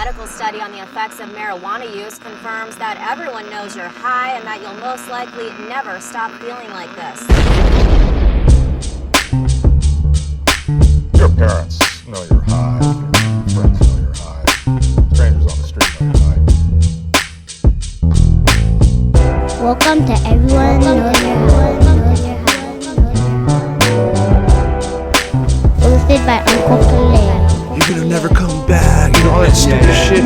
medical study on the effects of marijuana use confirms that everyone knows you're high and that you'll most likely never stop feeling like this. Your parents know you're high. Your friends know you're high. Strangers on the street know you're high. Welcome to Everyone Knows You're High. Hosted by Uncle Kalei. You're gonna never come back, you know, all that stupid shit.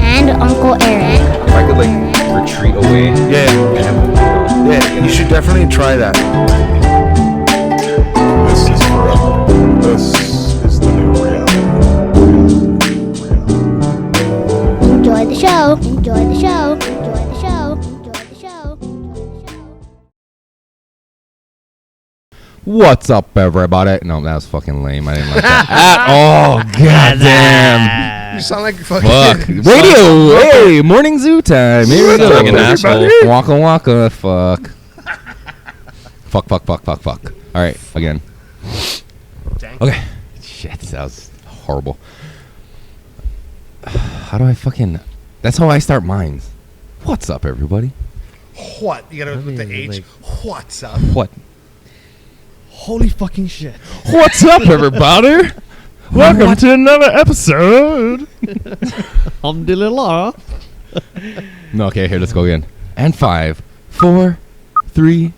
And Uncle Erik. If I could like retreat away. Yeah, you should definitely try that. This is forever. This is the new reality. Enjoy the show. Enjoy the show. Enjoy the show. Enjoy the show. What's up, everybody? No, that was fucking lame. I didn't like that at all. Goddamn. You sound like fucking Fuck. Radio. Hey, morning zoo time. Here we go. Fucking asshole. Waka waka. Fuck. Fuck. All right, again. Okay. Shit, that was horrible. How do I fucking... That's how I start mine. What's up, everybody? What? You gotta with the H. What's up? What? Holy fucking shit. What's up, everybody? Welcome to another episode. Alhamdulillah. No, okay, here, let's go again. And 5, 4, 3.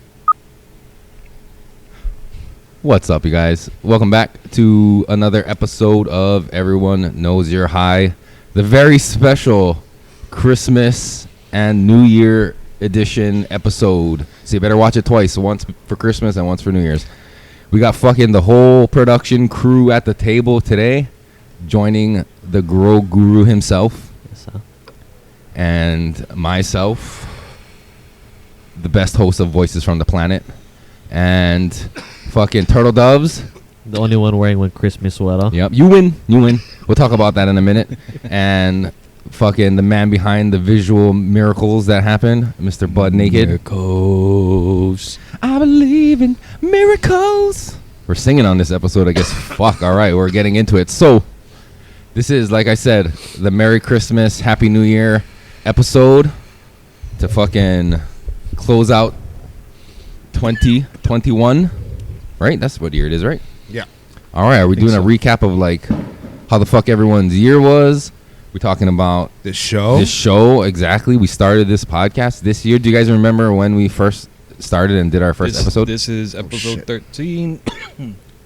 What's up, you guys? Welcome back to another episode of Everyone Knows You're High, the very special Christmas and New Year edition episode. So you better watch it twice, once for Christmas and once for New Year's. We got fucking the whole production crew at the table today, joining the Grow Guru himself. Yes, sir. And myself, the best host of Voices from the Planet, and fucking Turtle Doves. The only one wearing one Christmas sweater. Yep, you win. We'll talk about that in a minute. And fucking the man behind the visual miracles that happen, Mr. Bud Naked. Miracles. I believe in miracles. We're singing on this episode, I guess. Fuck, all right, we're getting into it. So, this is, like I said, the Merry Christmas, Happy New Year episode to fucking close out 2021. Right? That's what year it is, right? Yeah. All right, are we doing a recap of, like, how the fuck everyone's year was? We're talking about This show? this show, exactly. We started this podcast this year. Do you guys remember when we first started and did our first episode? This is episode shit. 13.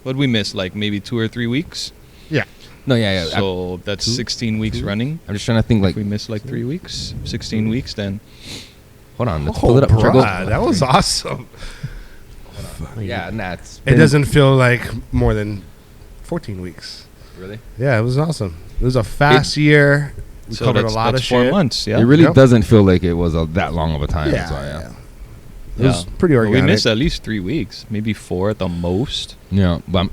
What did we miss? Like maybe 2 or 3 weeks? Yeah. No, yeah. So that's 16 weeks running. I'm just trying to think, like, If we missed like 3 weeks, 16 weeks, then hold on, let's Oh, pull it up. Try to bruh, go- that was awesome. Yeah, nah, it's It been- doesn't feel like more than 14 weeks. really. Yeah, it was awesome. It was a fast year. We so covered a that's, lot that's of 4 shit. months. Yeah, It really Yep. doesn't feel like it was that long of a time. Yeah, That's why, yeah. It was pretty Well, organic. we missed at least 3 weeks, maybe 4 at the most. Yeah, but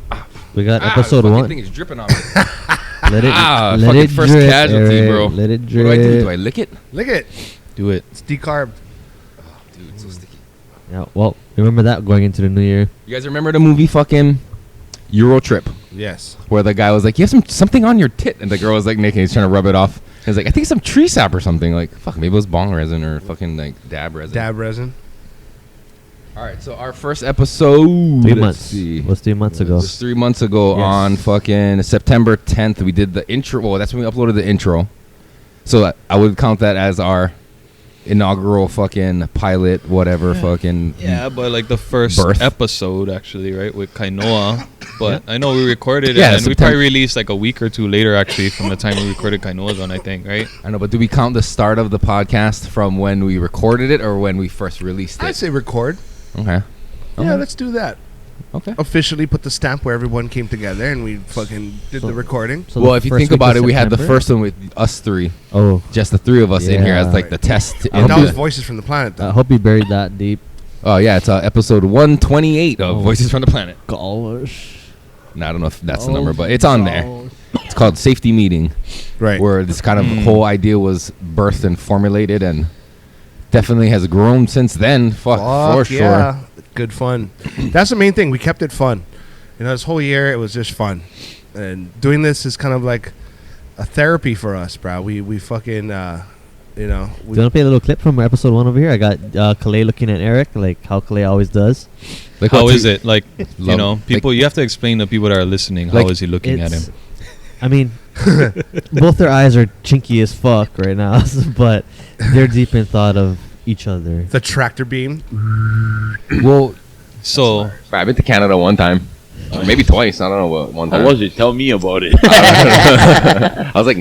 We got the episode fucking 1. thing is dripping on me. Let it, Ah, let fucking it first drip, casualty, Erik. bro. Let it What drip. do I do? Do I lick it? Look at it. Do it. It's decarb. Dude, it's so sticky. Yeah, well, remember that going into the new year. You guys remember the movie fucking Euro Trip, Yes. where the guy was like, "You have something on your tit," and the girl was like naked. He's trying to rub it off. He's like, "I think it's some tree sap or something." Like, fuck, maybe it was bong resin or fucking like dab resin. Dab resin. All right, so our first episode. 3 let's months. see. Was 3 months ago. It was 3 months ago Yes. on fucking September 10th. We did the intro. Well, that's when we uploaded the intro. So I would count that as our inaugural fucking pilot, whatever, fucking. Yeah, but like the first Birth. episode actually, right, with Kainoa. But I know we recorded it, Yeah, and we September. probably released like a week or 2 later, actually, from the time we recorded Kainoa's one, I think, right? I know, but do we count the start of the podcast from when we recorded it or when we first released it? I'd say record. Okay. Yeah, let's do that. Okay. Officially put the stamp where everyone came together and we fucking did So- the recording. So Well, the if you first think week about of it, we had the September? first one with us three, Oh, just the three of us in here as Yeah. like the test. I in That hope was the- Voices from the Planet, though. I hope you buried that deep. Oh yeah, it's episode 128 of Oh. Voices from the Planet. Gosh. No, I don't know if that's the Oh, number, but it's on there. gosh. It's called Safety Meeting, Right. where this kind of whole idea was birthed and formulated, and definitely has grown since then. Fuck, for sure. Yeah. Good fun. That's the main thing. We kept it fun. You know, this whole year it was just fun. And doing this is kind of like a therapy for us, bro. We fucking you know. Do you want to play a little clip from episode 1 over here? I got Kalei looking at Erik, like how Kalei always does. Like How what's is he- it? Like, you know, people, you have to explain to people that are listening, how Like, is he looking at him? I mean, both their eyes are chinky as fuck right now, but they're deep in thought of each other. The tractor beam. Well, So, I've been to Canada one time, or maybe twice. I don't know what one time. How was it? Tell me about it. I was like,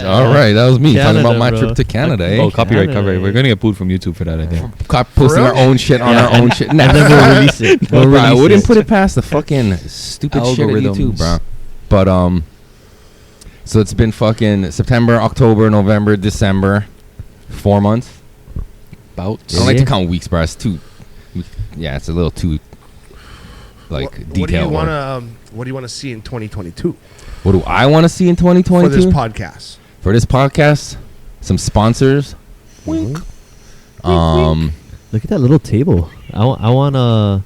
all right, that was me talking about Canada, my bro. trip to Canada. Eh? oh, copyright, Canada, copyright. We're yeah. going to get booed from YouTube for that, I think. Posting our real? own shit on our own shit. And then we'll release it. We'll Bro, I release wouldn't it. put it past the fucking stupid shit at YouTube, Algorithms. bro. But so it's been fucking September, October, November, December, 4 months. About. I don't like Yeah. to count weeks, bro. It's too. Yeah, it's a little too. Like What do you detailed. want to What do you want to see in 2022 What do I want to see in for this 2022? podcast? For this podcast, some sponsors. Wink. Look at that little table. I want a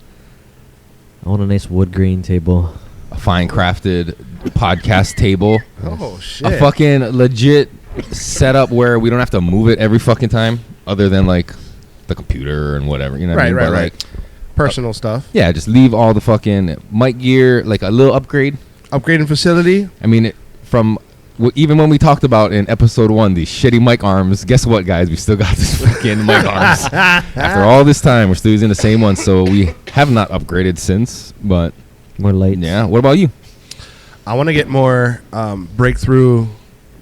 nice wood grain table. A fine crafted podcast table. Oh shit! A fucking legit setup where we don't have to move it every fucking time, other than like the computer and whatever. You know what I Right, mean? right, But, right. like, Personal stuff. yeah, just leave all the fucking mic gear, like a little upgrade. Upgrading facility. I mean, even when we talked about in episode 1 these shitty mic arms, guess what, guys? We still got this fucking mic arms. After all this time, we're still using the same one, so we have not upgraded since. But More lights. yeah, what about you? I want to get more breakthrough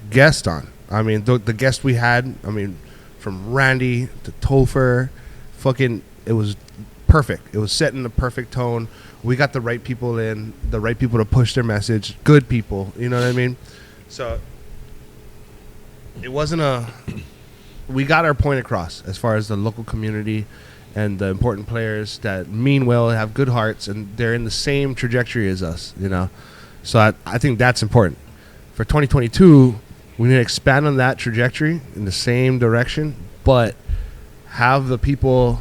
guests on. I mean, the guests we had. I mean, from Randy to Topher, fucking, it was perfect. It was set in the perfect tone. We got the right people in, the right people to push their message. Good people, you know what I mean? So it wasn't we got our point across as far as the local community and the important players that mean well, have good hearts, and they're in the same trajectory as us, you know? So I think that's important. For 2022, we need to expand on that trajectory in the same direction, but have the people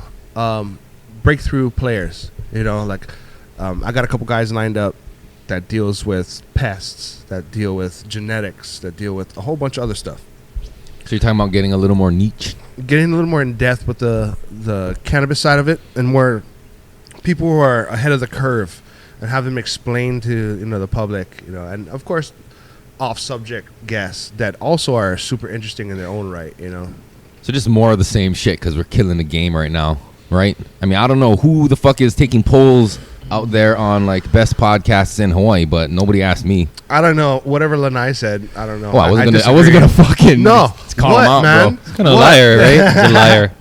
breakthrough players, you know, like I got a couple guys lined up that deals with pests, that deal with genetics, that deal with a whole bunch of other stuff. So you're talking about getting a little more niche. Getting a little more in depth with the cannabis side of it, and more people who are ahead of the curve, and have them explain to the public, and of course off subject guests that also are super interesting in their own right, So just more of the same shit because we're killing the game right now, right? I mean, I don't know who the fuck is taking polls out there on like best podcasts in Hawaii, but nobody asked me. I don't know. Whatever Lanai said, I don't know. Oh, I wasn't disagree. gonna fucking No. call What, him out, man? bro. Kind of liar, right? He's a liar.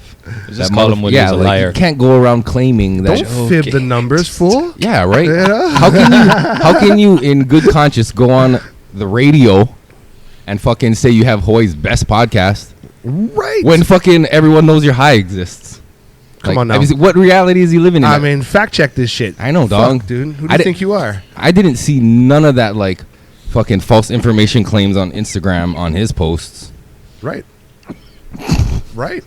Just call him what yeah, he's a like, liar. you can't go around claiming that. Don't fib the numbers, fool. Yeah, right. You know? How can you, in good conscience, go on the radio and fucking say you have Hawaii's best podcast Right. when fucking everyone knows your high exists? Come on now. What reality is he living in? I mean, fact check this shit. I know, dog. Fuck, dude. Who do I you di- think you are? I didn't see none of that like fucking false information claims on Instagram on his posts. Right. Right.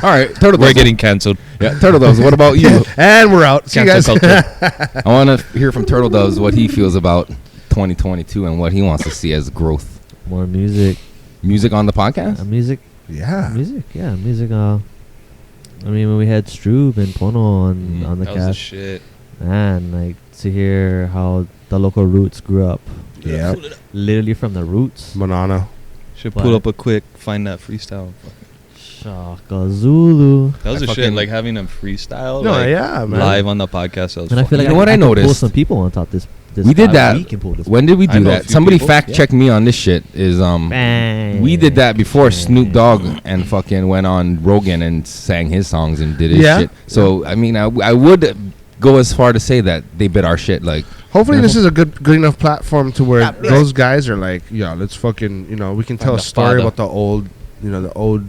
All right, Turtle We're Doves. getting canceled. Yeah, Turtle Doves. What about you? And we're out. See you guys. Cancel culture. I want to hear from Turtle Doves what he feels about 2022 and what he wants to see as growth. More music. Music on the podcast? Music. Yeah. Music. Yeah, music. I mean, when we had Stroob and Pono on the That was the cast, shit. man, like to hear how the local roots grew up, Yeah. literally from the roots. Manana. Should But- pull up a quick, find that freestyle. Shaka Zulu. That was I the shit, fucking- like having a freestyle No, like, yeah, man. live on the podcast. That was And I feel You like know what I can pull noticed? some people on top this. We did that. We can pull this. When did we I do know a that? few Somebody people, fact yeah. check me on this shit. Is Bang. we did that before Snoop Dogg and fucking went on Rogan and sang his songs and did his Yeah. shit. So I mean, I would go as far to say that they bit our shit. Like Hopefully this is a good enough platform to where those guys are like, yeah, let's fucking, we can tell a the story father. about the old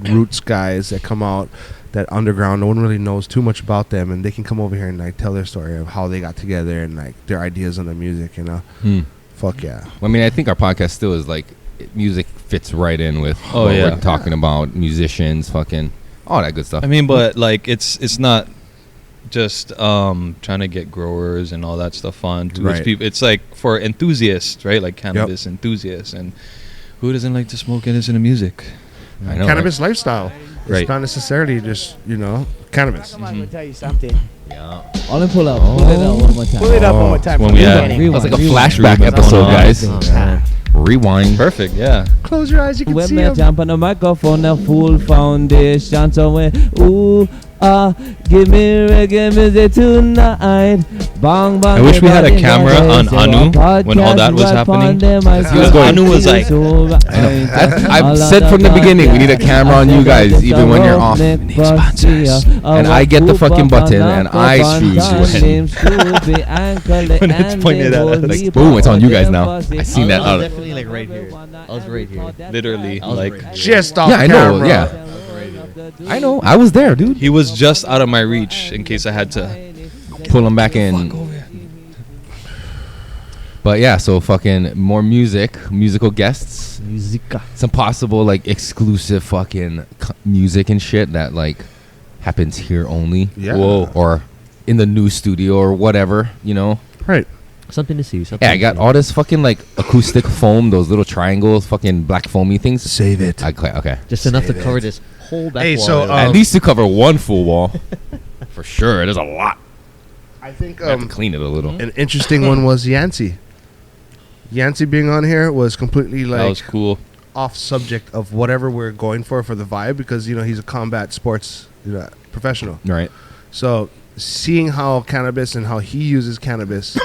roots guys that come out, that underground. No one really knows too much about them, and they can come over here and like tell their story of how they got together and like their ideas on the music. Fuck yeah. I mean, I think our podcast still is like music fits right in with Oh, what yeah. we're talking about, musicians, fucking all that good stuff. I mean, but like it's not just trying to get growers and all that stuff on. Right. It's like for enthusiasts, right? Like cannabis enthusiasts. And who doesn't like to smoke and listen to music? I know. Cannabis lifestyle. Right. It's not necessarily just, cannabis. I'm going to tell you something. Yeah. All in pull up. Pull it up one more time. Pull it up one more time. When we had- That's like a Rewind. flashback episode, guys. Rewind. Perfect, yeah. Close your eyes, you can When see me them. jump on the microphone, a full foundation. So when give me reggae music tonight. Bang bang. I wish we had a camera on Anu when all that was happening. Anu was like, I've said from the beginning, we need a camera on you guys, even when you're off. And I get the fucking button, and I choose when. When it's pointed at us. Like, boom, it's on you guys now. I seen that. I was definitely like right here. I was right here. literally, I was like, right here. Just off Yeah, I know. camera. Yeah, I know. I was there, dude. he was just out of my reach in case I had to. Pull them back in. But yeah, so fucking more musical guests, Musica. some possible like exclusive fucking music and shit that like happens here only. Yeah. Whoa. Or in the new studio or whatever, Right. Something to see. Something Yeah, I to got see. all this fucking like acoustic foam, those little triangles, fucking black foamy things. Save it. Okay. Just enough to cover this whole back Hey, wall. so, At least to cover one full wall. For sure. There's a lot. I think I have to clean it a little. an interesting one was Yancey. Yancey being on here was completely That was like cool. off subject of whatever we're going for the vibe because he's a combat sports professional. Right. So seeing how cannabis and how he uses cannabis,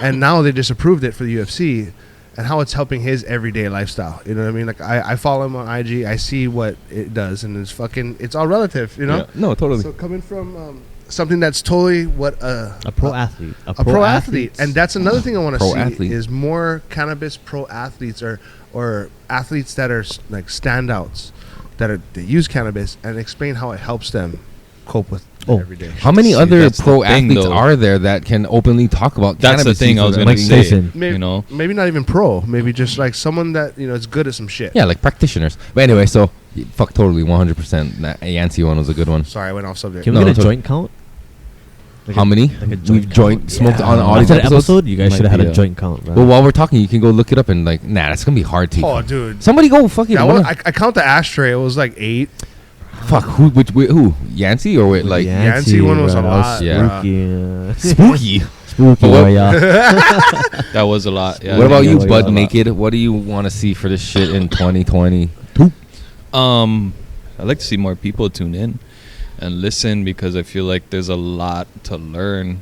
and now they just approved it for the UFC, and how it's helping his everyday lifestyle. You know what I mean? Like I follow him on IG, I see what it does, and it's all relative. Yeah. No, totally. So coming from something that's totally what a pro athlete. a pro athlete, and that's another thing I want to Pro see athlete. is more cannabis pro athletes or athletes that are like standouts that use cannabis and explain how it helps them cope with everyday. How many See, other that's the pro thing, athletes though. are there that can openly talk about That's the cannabis thing I use was for gonna their- Mike say. Tyson. Maybe, maybe not even pro. Maybe just like someone that is good at some shit. Yeah, like practitioners. But anyway, so fuck totally 100%. That Yancey one was a good one. Sorry, I went off subject. Can we No, get a it's joint count? Like How many? like a joint We've count. smoked on all After these the episodes. episode, you guys Might should have had be a a- joint count, bro. Well, while we're talking, you can go look it up and like, nah, that's gonna be hard to. Oh, dude. Somebody go fucking. That was, I count the ashtray. It was like 8. fuck who? Yancey or wait, like Yancey one was bro, a that was lot, Spooky. spooky? Spooky, What- yeah. That was a lot. Yeah, What about yeah, you, yeah, Bud yeah. Naked? What do you want to see for this shit in 2020? I'd like to see more people tune in and listen because I feel like there's a lot to learn.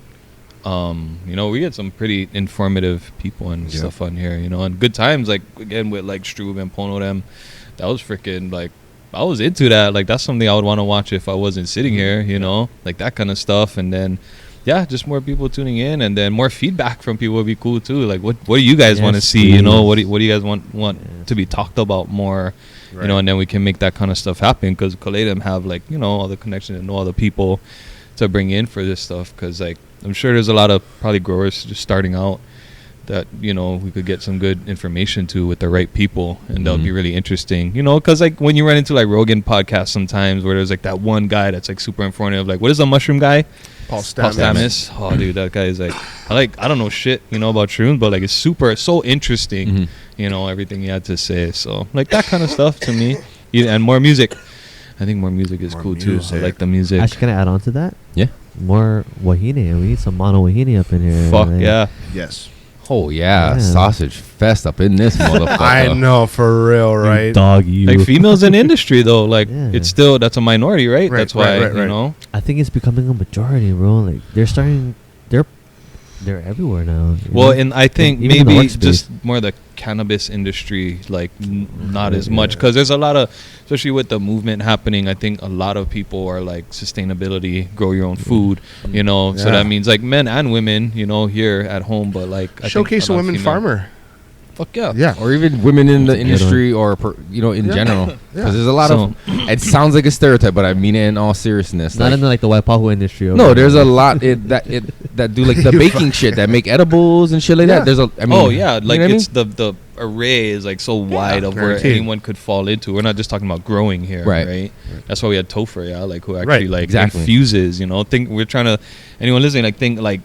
We get some pretty informative people and stuff on here, and good times, like again with like Strube and Pono them. That was freaking like, I was into that. Like that's something I would want to watch if I wasn't sitting here, like that kind of stuff. And then just more people tuning in, and then more feedback from people would be cool too. Like what do you guys want to see? please. What do you guys want to be talked about more? Right. And then we can make that kind of stuff happen because Kalei them have like all the connections and all the people to bring in for this stuff. Because like I'm sure there's a lot of probably growers just starting out that we could get some good information to with the right people, and that would be really interesting. Because like when you run into like Rogan podcasts sometimes where there's like that one guy that's like super informative, like what is the mushroom guy? Paul Paul Stamets. Stamets. Oh, dude, that guy is like, I don't know shit, about shrooms, but like it's so interesting, everything he had to say. So like that kind of stuff to me, and more music. I think more music is More cool too. I music. like the music. Actually, can I add on to that? Yeah. More wahine. We need some mono wahine up in here. Fuck like, yeah. Yes. Oh yeah, Yeah. sausage fest up in this motherfucker. I know, for real, right? Dog you. Like females in industry though, like Yeah. it's still, that's a minority, right? Right, That's why, right. I think it's becoming a majority, bro. Like they're everywhere now. you Well, know? and I think Even in the maybe workspace. just more the cannabis industry, like not as much, because there's a lot of, especially with the movement happening, I think a lot of people are like sustainability, grow your own food, So Yeah. that means like men and women, here at home, but like I think Showcase a lot of women female- farmer. Fuck yeah. Yeah. or even women in the That's a good industry, or in Yeah. general, Yeah. because there's a lot So- of. It sounds like a stereotype, but I mean it in all seriousness. not like- in the, like the Waipahu industry. no, there's a lot that do like the baking shit, that make edibles and shit like Yeah. that. There's a. I mean, Oh yeah, you like know what I it's mean? the array is like so wide of where guaranteed. anyone could fall into. We're not just talking about growing here, right? That's why we had Topher, like who actually like exactly. infuses. Think we're trying to anyone listening like think like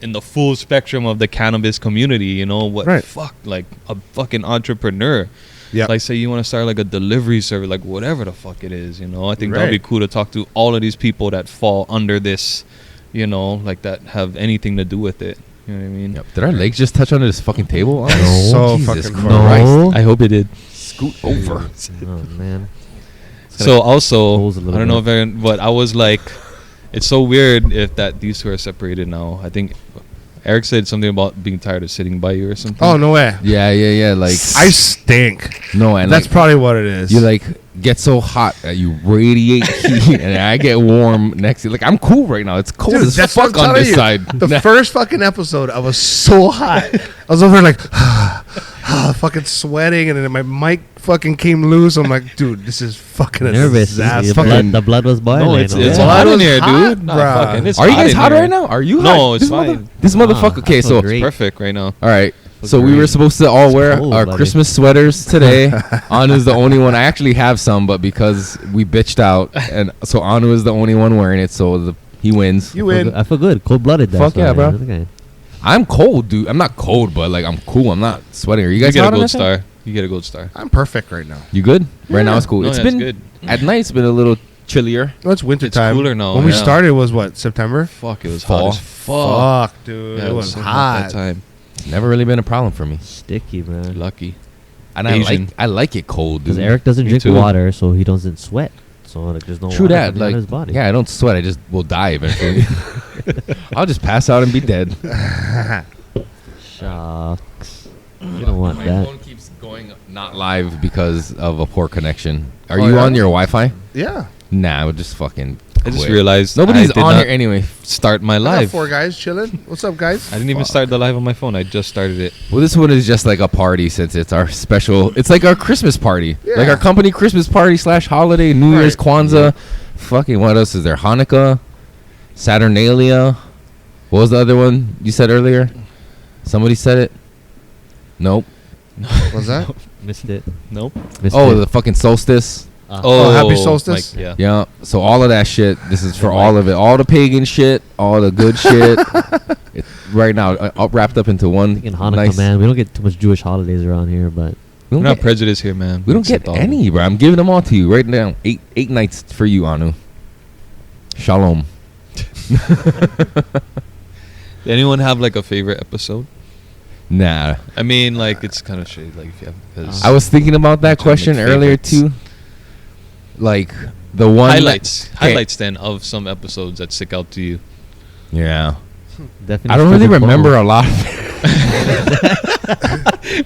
in the full spectrum of the cannabis community. What fuck like a fucking entrepreneur. Yeah. Like say you want to start like a delivery service, like whatever the fuck it is. I think that'd be cool to talk to all of these people that fall under this. Like that have anything to do with it. You know what I mean? Yep. Did our legs just touch onto this fucking table? No. So Jesus fucking Christ. No. I hope it did. Scoot over. Oh man. So also, Pose a little I don't know bit. but I was like, it's so weird if that these two are separated now. I think Erik said something about being tired of sitting by you or something. Oh, no way. Yeah. Like I stink. no, and That's like, probably what it is. you like get so hot that you radiate heat, and I get warm next to you. Like I'm cool right now. It's cold Dude, as that's what fuck I'm on telling this you. side. The first fucking episode, I was so hot. I was over there like, fucking sweating, and then my mic fucking came loose. I'm like, dude, this is fucking a Nervous. disaster. The blood was boiling. No, it's over it's there. hot Blood in was here, hot, dude. Nah, bruh. fucking, it's Are you guys in hot here. right now? Are you No, hot? it's This fine. This motherfucker. Okay, I so feel great. Perfect right now. all right. So we great. were supposed to all wear cold, our buddy. Christmas sweaters today. Anu's the only one. I actually have some, but because we bitched out, and so Anu is the only one wearing it, so he wins. You win. I feel good. Cold-blooded. Fuck yeah, bro. Okay. I'm cold, dude. I'm not cold, but like I'm cool. I'm not sweating. Are you You guys get a hot on gold that thing? star. You get a gold star. I'm perfect right now. You good? Right now it's cool. No, It's yeah, been good. at night. It's been a little chillier. Well, it's winter It's time. cooler now, When we yeah. started, it was what, September? Fuck, it was Fall. hot as fuck. Fuck, dude. Yeah, it was so hot. that time. Never really been a problem for me, Sticky, man. Lucky. and Asian. I like it cold, dude. Because Erik doesn't Me drink too. water, so he doesn't sweat. So like, there's no True water that. coming out Like of his body. yeah, I don't sweat. I just will die eventually. I'll just pass out and be dead. Shucks. You don't want My that. phone keeps going not live because of a poor connection. Are Oh, you yeah? on your Wi-Fi? Yeah. Nah, I would just fucking. I just quit. realized Nobody's I did on not here anyway. start my I got live. 4 guys chilling. What's up, guys? I didn't even start the live on my phone. I just started it. Well, this one is just like a party since it's our special. It's like our Christmas party, like Yeah. our company Christmas party / holiday, New Year's, Right. Kwanzaa. Fucking what else is there? Hanukkah, Saturnalia. What was the other one you said earlier? Somebody said it. Nope. What's that? Missed it. Nope. Missed Oh, it. the fucking solstice. Oh, happy solstice? yeah. Yeah. So all of that shit. This is for all of it. All the pagan shit. All the good shit. Right now, all wrapped up into one. In Hanukkah, nice. man. We don't get too much Jewish holidays around here, but We We're don't not get, prejudiced here, man. we don't Accept get all of them. any, bro. I'm giving them all to you right now. Eight nights for you, Anu. Shalom. Anyone have like a favorite episode? Nah. I mean, like it's kind of shady. Like if you have, because I was thinking about that I'm trying to question make earlier favorites. too. Like the one highlights then of some episodes that stick out to you. Yeah. definitely. I don't really Stripping remember photos. a lot of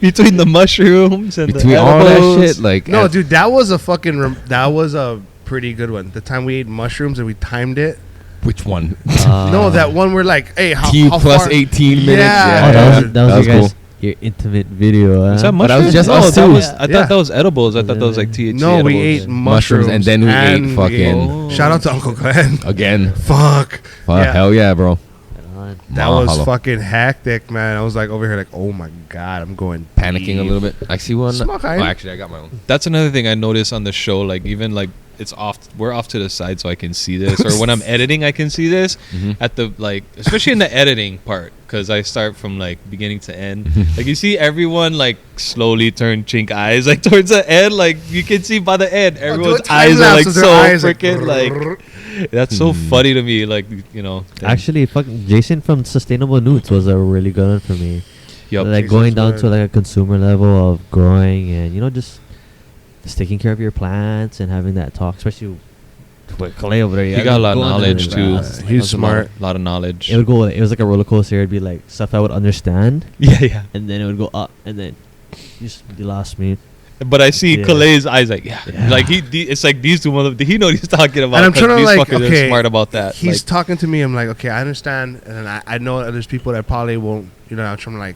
Between the mushrooms and between the all that edibles. shit. Like No, dude, that was a fucking. That was a pretty good one. The time we ate mushrooms and we timed it. which one? No, that one we're like, hey, how, T how plus far? 18 minutes. Yeah. Oh, Yeah, that was your cool. guys' your intimate video. Is that But that was mushrooms? just No, us that two. was. I Yeah. thought that was edibles. I thought that was like THC. No, we edibles. ate Mushrooms, mushrooms, and then we ate fucking- Oh. Shout out to Uncle Glenn. Again. Fuck. Yeah. Hell yeah, bro. That was Mahalo. fucking hectic, man. I was like over here, like, oh my god, I'm going Panicking deep. a little bit. I see one. Smoke, Oh, I- actually, I got my own. That's another thing I noticed on the show. Like even like it's off. We're off to the side so I can see this. Or when I'm editing, I can see this Mhm. at the like, especially in the editing part, because I start from like beginning to end. Like you see everyone like slowly turn chink eyes like towards the end. Like you can see by the end, Oh, do everyone's a time eyes are lapse like of their so eyes, freaking like. That's so funny to me. Like you know. Actually, fucking Jason from Sustainable Newts was a really good one for me. Yup. Like Jason's going down good. to like a consumer level of growing and just taking care of your plants and having that talk, especially with Kalei over there. He got a lot of knowledge too. He's That's smart. A lot of knowledge. It would go. It was like a roller coaster. It'd be like stuff I would understand, Yeah. and then it would go up, and then you lost me. But I see Yeah. Kalei's eyes like, yeah. Yeah. Like it's like these two mother. He know what he's talking about. And I'm 'cause trying to these like, fuckers are okay, smart about that. He's Like, talking to me. I'm like, okay, I understand, and then I know that there's people that probably won't. I'm trying to like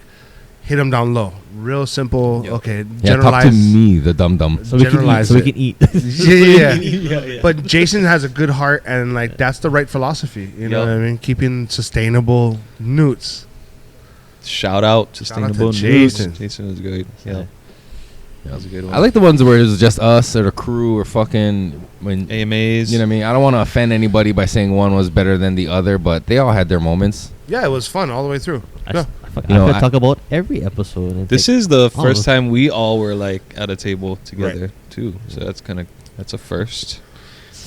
hit them down low, real simple. Yep. Okay, Yeah, talk generalize. to me, the dum dum. So we can eat. Generalize So we it. can eat. yeah. But Jason has a good heart, and like that's the right philosophy. You know Yep. what I mean? Keeping sustainable newts. Shout out to Shout out to Sustainable Jason. News. Jason was great. Yeah. That was a good one. I like the ones where it's just us or the crew or fucking when AMAs. you know what I mean. I don't want to offend anybody by saying one was better than the other, but they all had their moments. Yeah, it was fun all the way through. Yeah. You know, I talk about every episode. And This take is the all first of- time we all were like at a table together too. So that's a first.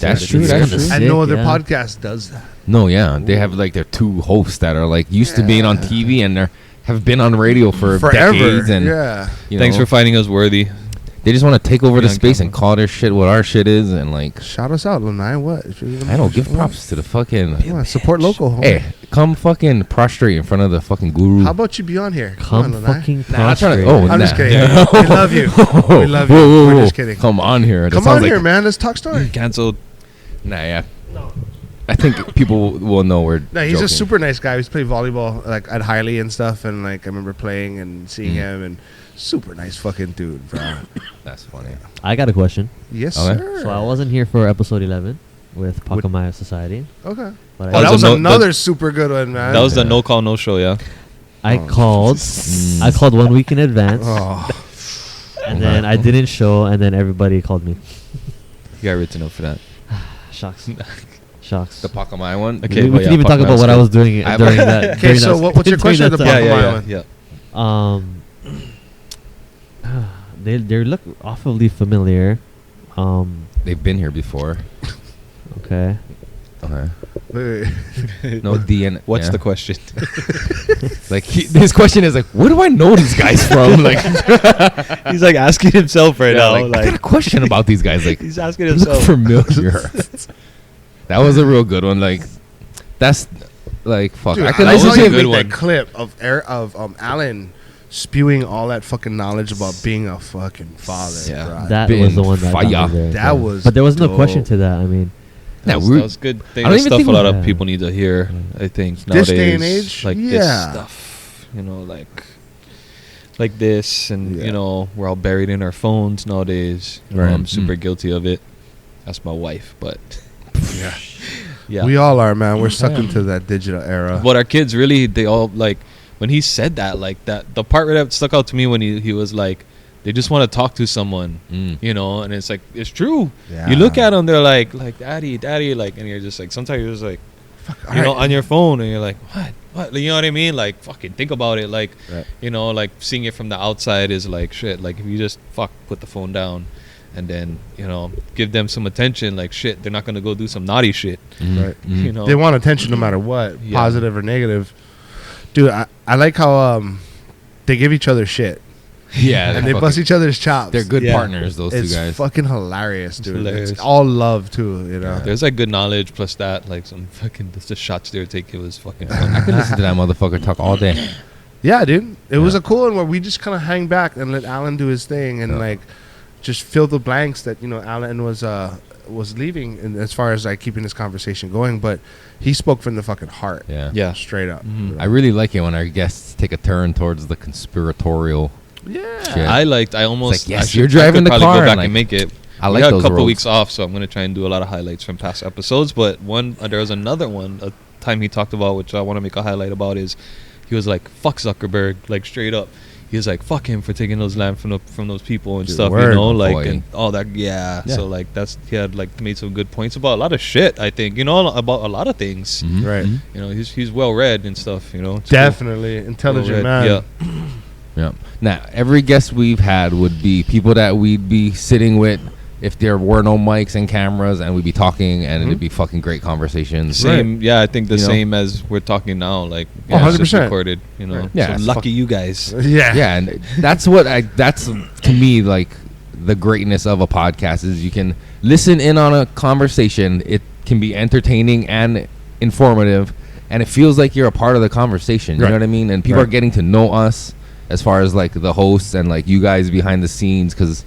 That's Sick. true. It's That's kinda true. And sick, no other yeah. podcast does that. No, yeah, they have like their two hosts that are like used to being on TV and they have been on radio for Forever. decades, and Yeah. you Thanks know, for finding us worthy. they just want to take over Be the on space camera. and call their shit what our shit is, and like Shout us out, Lanai. What? I don't give props to the fucking. Yeah, support local. homie. Hey, come fucking prostrate in front of the fucking guru. How about you be on here? Come on, Lanai. fucking Nah, I'm trying to- prostrate. oh, I'm just nah. kidding. We love you. We love you. We're just kidding. Come on here. That Come sounds on like- here, man. Let's talk story. Cancelled. Nah, yeah. I think people will know we're. No, he's joking. a super nice guy. He's played volleyball like at Hiley and stuff, and like I remember playing and seeing him, and super nice fucking dude, bro. That's funny. I got a question. Yes, Okay. sir. So I wasn't here for episode 11 with Pakamaya Society. Okay. But Oh, that that was was a no- another super good one, man. That was the no call no show. Yeah. I Oh. called. I called 1 week in advance, Oh, and then I didn't show, and then everybody called me. You got written up for that. Shocks. Shocks. The Pakamai one. Okay, we but can yeah, even talk Pakamaya about was what I good. was doing I- during that. Okay, during so that- what's your during question that to time. Yeah. They look awfully familiar. They've been here before. Okay. Okay. wait. No DN. What's yeah. the question? Like his question is like, where do I know these guys from? Like, He's like asking himself right yeah, now. like, I got a question about these guys. Like, he's asking they look himself. familiar. That was a real good one. Like, that's like fuck. Dude, I I could that like listen how was to a you good make one. that clip of Alan spewing all that fucking knowledge about being a fucking father. Yeah. bro. That been was the one that got me fire. there. That was But there was no question dope. to that. I mean, Yeah, That was good. I don't That's even stuff think a lot we- of people need to hear. I think This nowadays, day and age? like this Yeah. stuff, like this, and Yeah. we're all buried in our phones nowadays. You know, Right. I'm super Mm. guilty of it. That's my wife, but Yeah. yeah. We all are, man. We're stuck into that digital era. But our kids really, they all like when he said that, like that. The part that stuck out to me when he was like, they just want to talk to someone, and it's like it's true. Yeah. You look at them, they're like daddy, like, and you're just like sometimes you're just like. On your phone, and you're like, what? You know what I mean? Like, fucking think about it. Like, Right. like seeing it from the outside is like shit. Like, if you just put the phone down, and then give them some attention. Like, shit, they're not gonna go do some naughty shit. Right. You know, They want attention no matter what, Yeah. positive or negative. Dude, I like how they give each other shit Yeah, and they bust each other's chops. They're good Yeah. partners. Those It's two guys. fucking hilarious, dude. hilarious. It's all love too, you know. There's like good knowledge plus that, like some fucking the shots they were taking was fucking. I could listen to that motherfucker talk all day. Yeah, dude. It was Yeah. a cool one where we just kind of hang back and let Alan do his thing and like just fill the blanks that Alan was leaving, and as far as like keeping this conversation going, but he spoke from the fucking heart. Yeah. Yeah. Straight up. Mhm. I really like it when our guests take a turn towards the conspiratorial. Yeah. shit. I almost. It's like, yes, I you're I driving could the probably car Go and, back like, and make it. I We like got those a couple roads. weeks off, so I'm gonna try and do a lot of highlights from past episodes. But there was another one, a time he talked about, which I want to make a highlight about, is he was like, "Fuck Zuckerberg," like straight up. He was like, "Fuck him for taking those land from those people and Dude, stuff," word, like boy. and all that. Yeah. Yeah. So like he had like made some good points about a lot of shit. I think about a lot of things. Mhm. Right. Mhm. He's well read and stuff. It's cool. Definitely intelligent man. Yeah. Yeah. Now, every guest we've had would be people that we'd be sitting with if there were no mics and cameras, and we'd be talking, and it'd be fucking great conversations. Same, yeah. I think the You know? same as we're talking now. Like, Oh, it's just 100%. recorded. Right. Yeah, So it's lucky you guys. Yeah. Yeah, and that's to me like the greatness of a podcast is you can listen in on a conversation. It can be entertaining and informative, and it feels like you're a part of the conversation. You Right. know what I mean? And people Right. are getting to know us as far as like the hosts and like you guys behind the scenes, because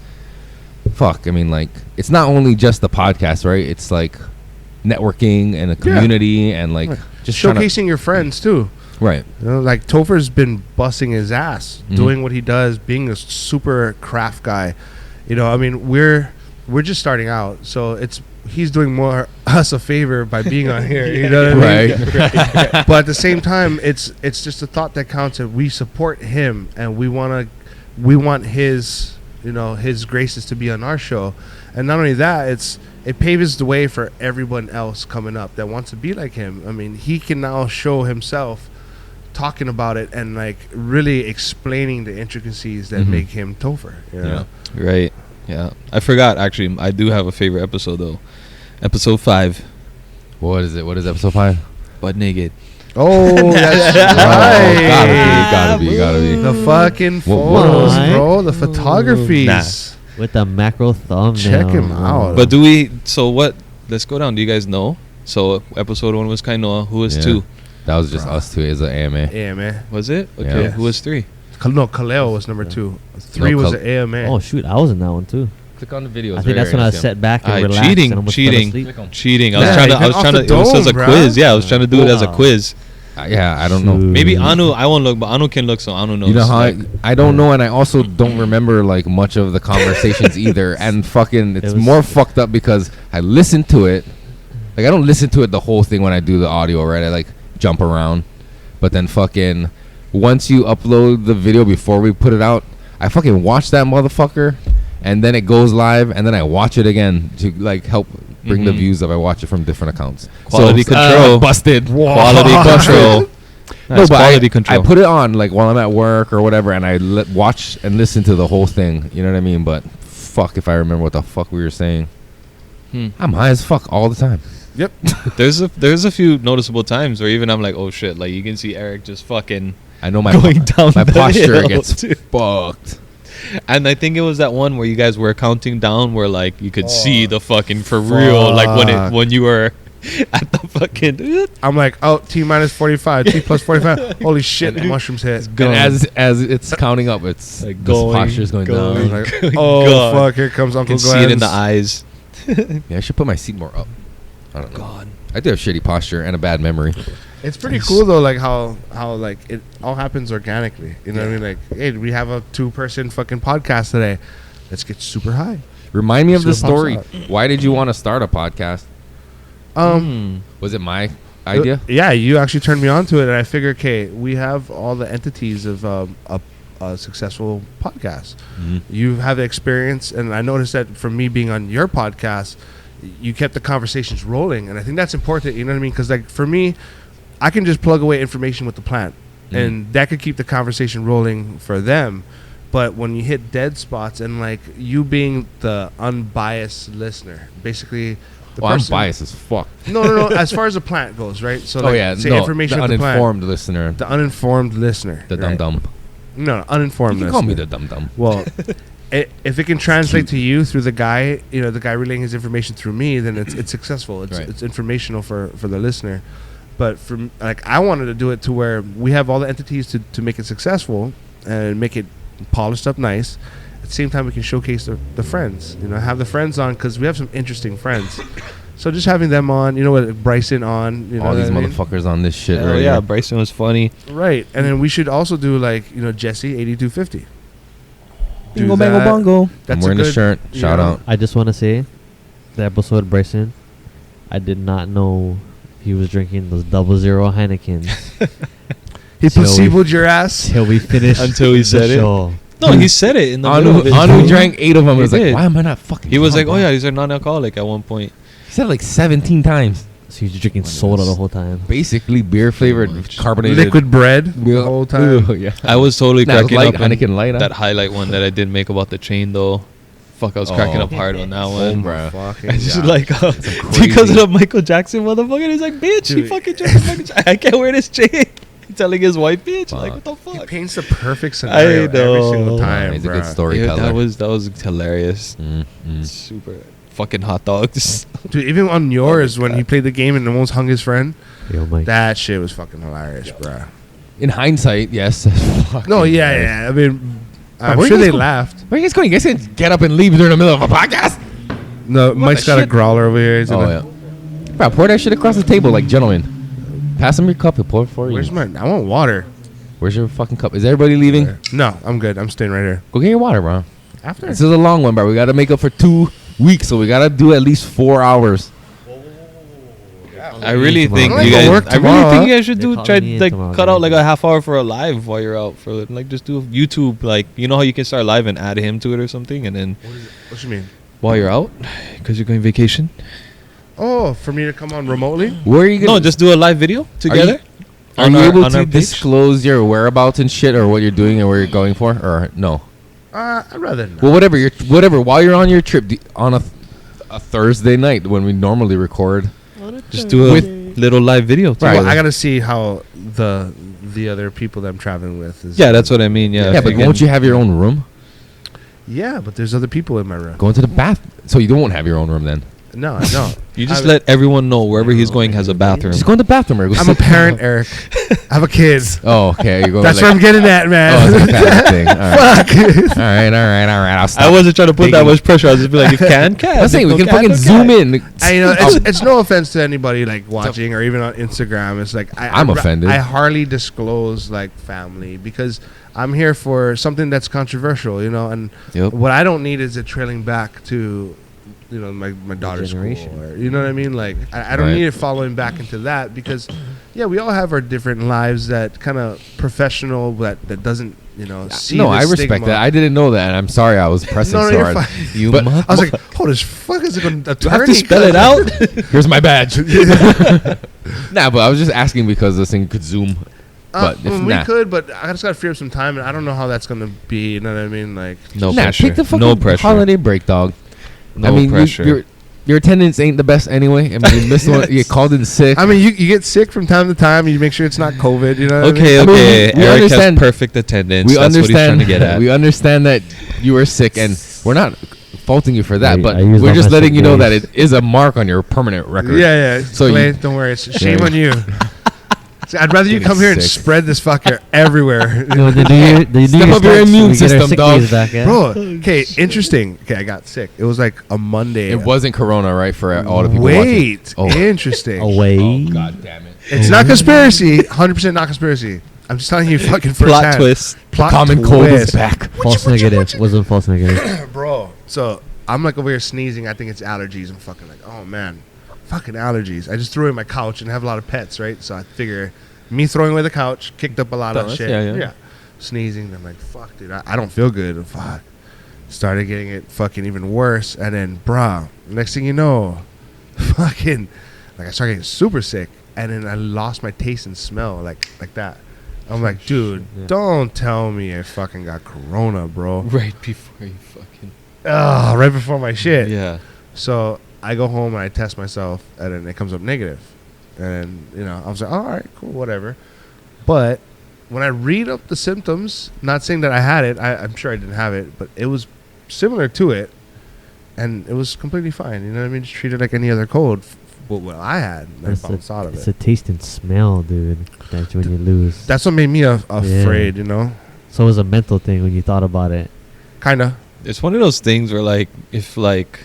fuck, I mean, like it's not only just the podcast, right? It's like networking and a community and like Right. just trying to- Showcasing your friends too. right. Like Topher's been busting his ass, Mhm. doing what he does, being a super craft guy. I mean, we're just starting out, so it's he's doing more us a favor by being on here. You know what I mean? Right. But at the same time, it's just a thought that counts. And we support him, and we want his, you know, his graces to be on our show. And not only that, it paves the way for everyone else coming up that wants to be like him. I mean, he can now show himself talking about it and like really explaining the intricacies that make him Topher. You know? Yeah. Right. Yeah. I forgot, actually. I do have a favorite episode, though. Episode 5. What is it? What is episode 5? Butt naked. Oh, that's right. Gotta be. The fucking photos, bro. The photographies. With the macro thumbnail. Check him out. But do we... So what... Let's go down. Do you guys know? So episode 1 was Kainoa. Who was 2? That was just us two. It was an AMA. Yeah, man. Was it? Okay. Yeah. Who was 3? No, Kalei was number 2. 3 was an AMA. Oh shoot, I was in that one too. Click on the video. I think that's when I sat back and relaxed and almost fell asleep. Cheating. I Yeah, was trying to. even off the It was as a dome, quiz. bruh. Yeah, I was trying to do it as a Wow. quiz. Yeah, I don't know. Maybe Anu. I won't look, but Anu can look, so Anu knows. You know how like, I don't know, and I also don't remember like much of the conversations either. And fucking, it's was- more fucked up because I listen to it. Like I don't listen to it the whole thing when I do the audio, right? I like jump around, but then fucking once you upload the video before we put it out, I fucking watch that motherfucker, and then it goes live, and then I watch it again to like help bring the views up. I watch it from different accounts. Quality control. Busted. quality control. No, That's but quality I control. put it on like while I'm at work or whatever, and I watch and listen to the whole thing. You know what I mean? But fuck if I remember what the fuck we were saying. I'm high as fuck all the time. Yep. There's a few noticeable times where even I'm like, oh shit, like you can see Eric just fucking I know my going down my the posture hill, gets dude. fucked. And I think it was that one where you guys were counting down where like you could see the fucking for real, like when you were at the fucking I'm like, oh, T minus 45, T plus 45. Holy shit, the mushrooms hit. And as it's counting up, it's Like like going, posture's going going. down. Like, God. oh, fuck, here comes you Uncle can see it in the Glenn's. eyes. Yeah, I should put my seat more up. I don't know. God. I do have shitty posture and a bad memory. It's pretty cool though, like how like it all happens organically. You know what I mean? Like, hey, we have a 2-person fucking podcast today. Let's get super high. Remind me of the See what pops story. Why did you want to start a podcast? Was it my idea? Yeah, you actually turned me on to it, and I figured, okay, we have all the entities of a successful podcast. You have the experience, and I noticed that from me being on your podcast, you kept the conversations rolling, and I think that's important. You know what I mean? Because like for me, I can just plug away information with the plant, and that could keep the conversation rolling for them. But when you hit dead spots, and like you being the unbiased listener, basically. The Well, I'm person- biased as fuck. No. As far as the plant goes, right? So, say no, information the of the plant. uninformed listener, The uninformed listener. the right? dum dum. No, uninformed You can listener. call me the dum dum. Well, if it can translate to you through the guy, you know, the guy relaying his information through me, then it's successful. It's Right. it's informational for the listener. But from like, I wanted to do it to where we have all the entities to make it successful and make it polished up nice. At the same time, we can showcase the friends. You know, have the friends on because we have some interesting friends. So just having them on, you know what, Bryson on, you know, All these what I mean? motherfuckers on this shit. Oh earlier. yeah, Bryson was funny. Right, and then we should also do like, you know, Jesse 8250. Do Bingo, bango, that. bongo. I'm That's wearing a the good, shirt. you Shout know, out. I just want to say, the episode of Bryson, I did not know he was drinking those 00 Heinekens He Till we- placeboed your ass. till we finished Until he the said it. show. No, he said it in the middle of it. Anu drank 8 of them. He I was like, did. why am I not fucking? He was like, drunk, oh bro? yeah, he's a non-alcoholic at one point. He said it like 17 times. So he's drinking soda the whole time. Basically, beer flavored, much. carbonated Liquid bread the whole time. Yeah. I was totally Nah, it was cracking light, up on Heineken light, huh? that highlight one that I did make about the chain though. Fuck, I was cracking Oh. up hard on that Oh, one. bro. Fucking I just God. like crazy- because of the Michael Jackson motherfucker. He's like, bitch, he Dude. fucking drank the fucking chain. I can't wear this chain. Telling his wife, bitch, like what the He fuck? paints the perfect scenario every know. single time. He's a bruh. good storyteller. Yeah, that was hilarious. Super fucking hot dogs. Dude, even on yours when he played the game and almost hung his friend, Yo, Mike. that shit was fucking hilarious, bruh. In hindsight, yes. No, yeah. I mean, I'm where sure you guys they go- laughed. Where are you guys going? You guys can get up and leave during the middle of a podcast? No, Mike's got a shit? growler over here. He's Oh, gonna- yeah. Bro, pour that shit across the table like gentlemen. Pass him your cup and pour it for you. Where's my? I want water. Where's your fucking cup? Is everybody leaving? No, I'm good. I'm staying right here. Go get your water, bro. After. This is a long one, bro. We got to make up for 2 week, so we gotta do at least 4 hours. I really think I'm you gonna guys. work I really tomorrow, think you huh? guys should They're do calling try me in like tomorrow, cut out man. like a half hour for a live while you're out for like just do YouTube, like you know how you can start live and add him to it or something, and then What you mean? while you're out because you're going vacation. Oh, for me to come on remotely? Where are you gonna? No, just do a live video together. Are on you our- able on our to page? disclose your whereabouts and shit, or what you're doing and where you're going for, or no? I'd rather not. Well, whatever. While you're on your trip, on a Thursday night when we normally record, Just do a little live video. Right. together. Well, I gotta see how the other people that I'm traveling with is. Yeah, that's what I mean. Yeah, yeah, if but you won't can- you have your own room? Yeah, but there's other people in my room. Go into the bath, so you don't have your own room then. No, I don't. You just I- let everyone know wherever he's going has a bathroom. Just go in the bathroom. Or go I'm a sit- parent, Eric. I have a kid. Oh, okay. You're going. That's like, what I'm getting at, Oh, man. it's a family thing. All right. Fuck. All right. I'll stop. I wasn't trying to put that Thinking- much pressure. I was just be like, if can, can. I'm saying we If can no fucking no zoom in. I, it's no offense to anybody like watching or even on Instagram. It's like I'm offended. I hardly disclose like family because I'm here for something that's controversial, and Yep. what I don't need is it trailing back to, my daughter's school, generation. or you know what I mean. Like I don't Right. need it following back into that because, yeah, we all have our different lives that kind of professional that doesn't see. No, the I respect stigma. that. I didn't know that, and I'm sorry I was pressing No, so you're hard. fine. You But- mu- I was like, oh, this fuck is it going to Do I have to spell it out? Here's my badge. Nah, but I was just asking because this thing could zoom. But if we not, could, but I just got to free up some time, and I don't know how that's gonna be. You know what I mean? Like, No nah, pressure. take the fucking No pressure. holiday break, dog. No I mean, pressure. your attendance ain't the best anyway. I mean, you missed one. You called in sick. I mean, you get sick from time to time, and you make sure it's not COVID. You know? What Okay, I mean, okay. we Eric has understand- perfect attendance. we That's what he's trying understand. to get at. We understand that you were sick, and we're not faulting you for that. I- but I used we're all just my letting sick you know that days. it is a mark on your permanent I record. mean? Yeah. So So you- don't worry. It's shame Yeah. on you. See, I'd rather you Getting come here and sick. spread this fucker everywhere. No, the new year Step up your starts, immune we get our system, sick dog. days back, yeah? Bro, okay, interesting. Okay, I got sick. It was like a Monday. It wasn't Corona, right? For all the people watching. Wait, Oh. interesting. Away. Oh, God damn it. It's not conspiracy. 100% not conspiracy. I'm just telling you, fucking Plot firsthand. twist. Plot Common cold is twist. back. False negative. Wasn't false negative. Bro, so I'm like over here sneezing. I think it's allergies. I'm fucking like, oh man, fucking allergies. I just threw away my couch and have a lot of pets, right? So I figure me throwing away the couch kicked up a lot of Does, shit. yeah. Sneezing. I'm like, fuck, dude, I don't feel good. Fuck. Started getting it fucking even worse. And then, bruh, next thing you know, fucking, like I started getting super sick. And then I lost my taste and smell like that. I'm like, dude, Yeah. don't tell me I fucking got corona, bro. Right before you fucking. Oh, right before my shit. Yeah. So I go home and I test myself, and then it comes up negative. And I was like, all right, cool, whatever. But when I read up the symptoms, not saying that I had it, I'm sure I didn't have it, but it was similar to it, and it was completely fine. You know what I mean? Just treat it like any other cold. What I had, and I It's bounced out of it's it. a taste and smell, dude. That's when you lose. That's what made me afraid. So it was a mental thing when you thought about it. Kinda. It's one of those things where, like, if, like,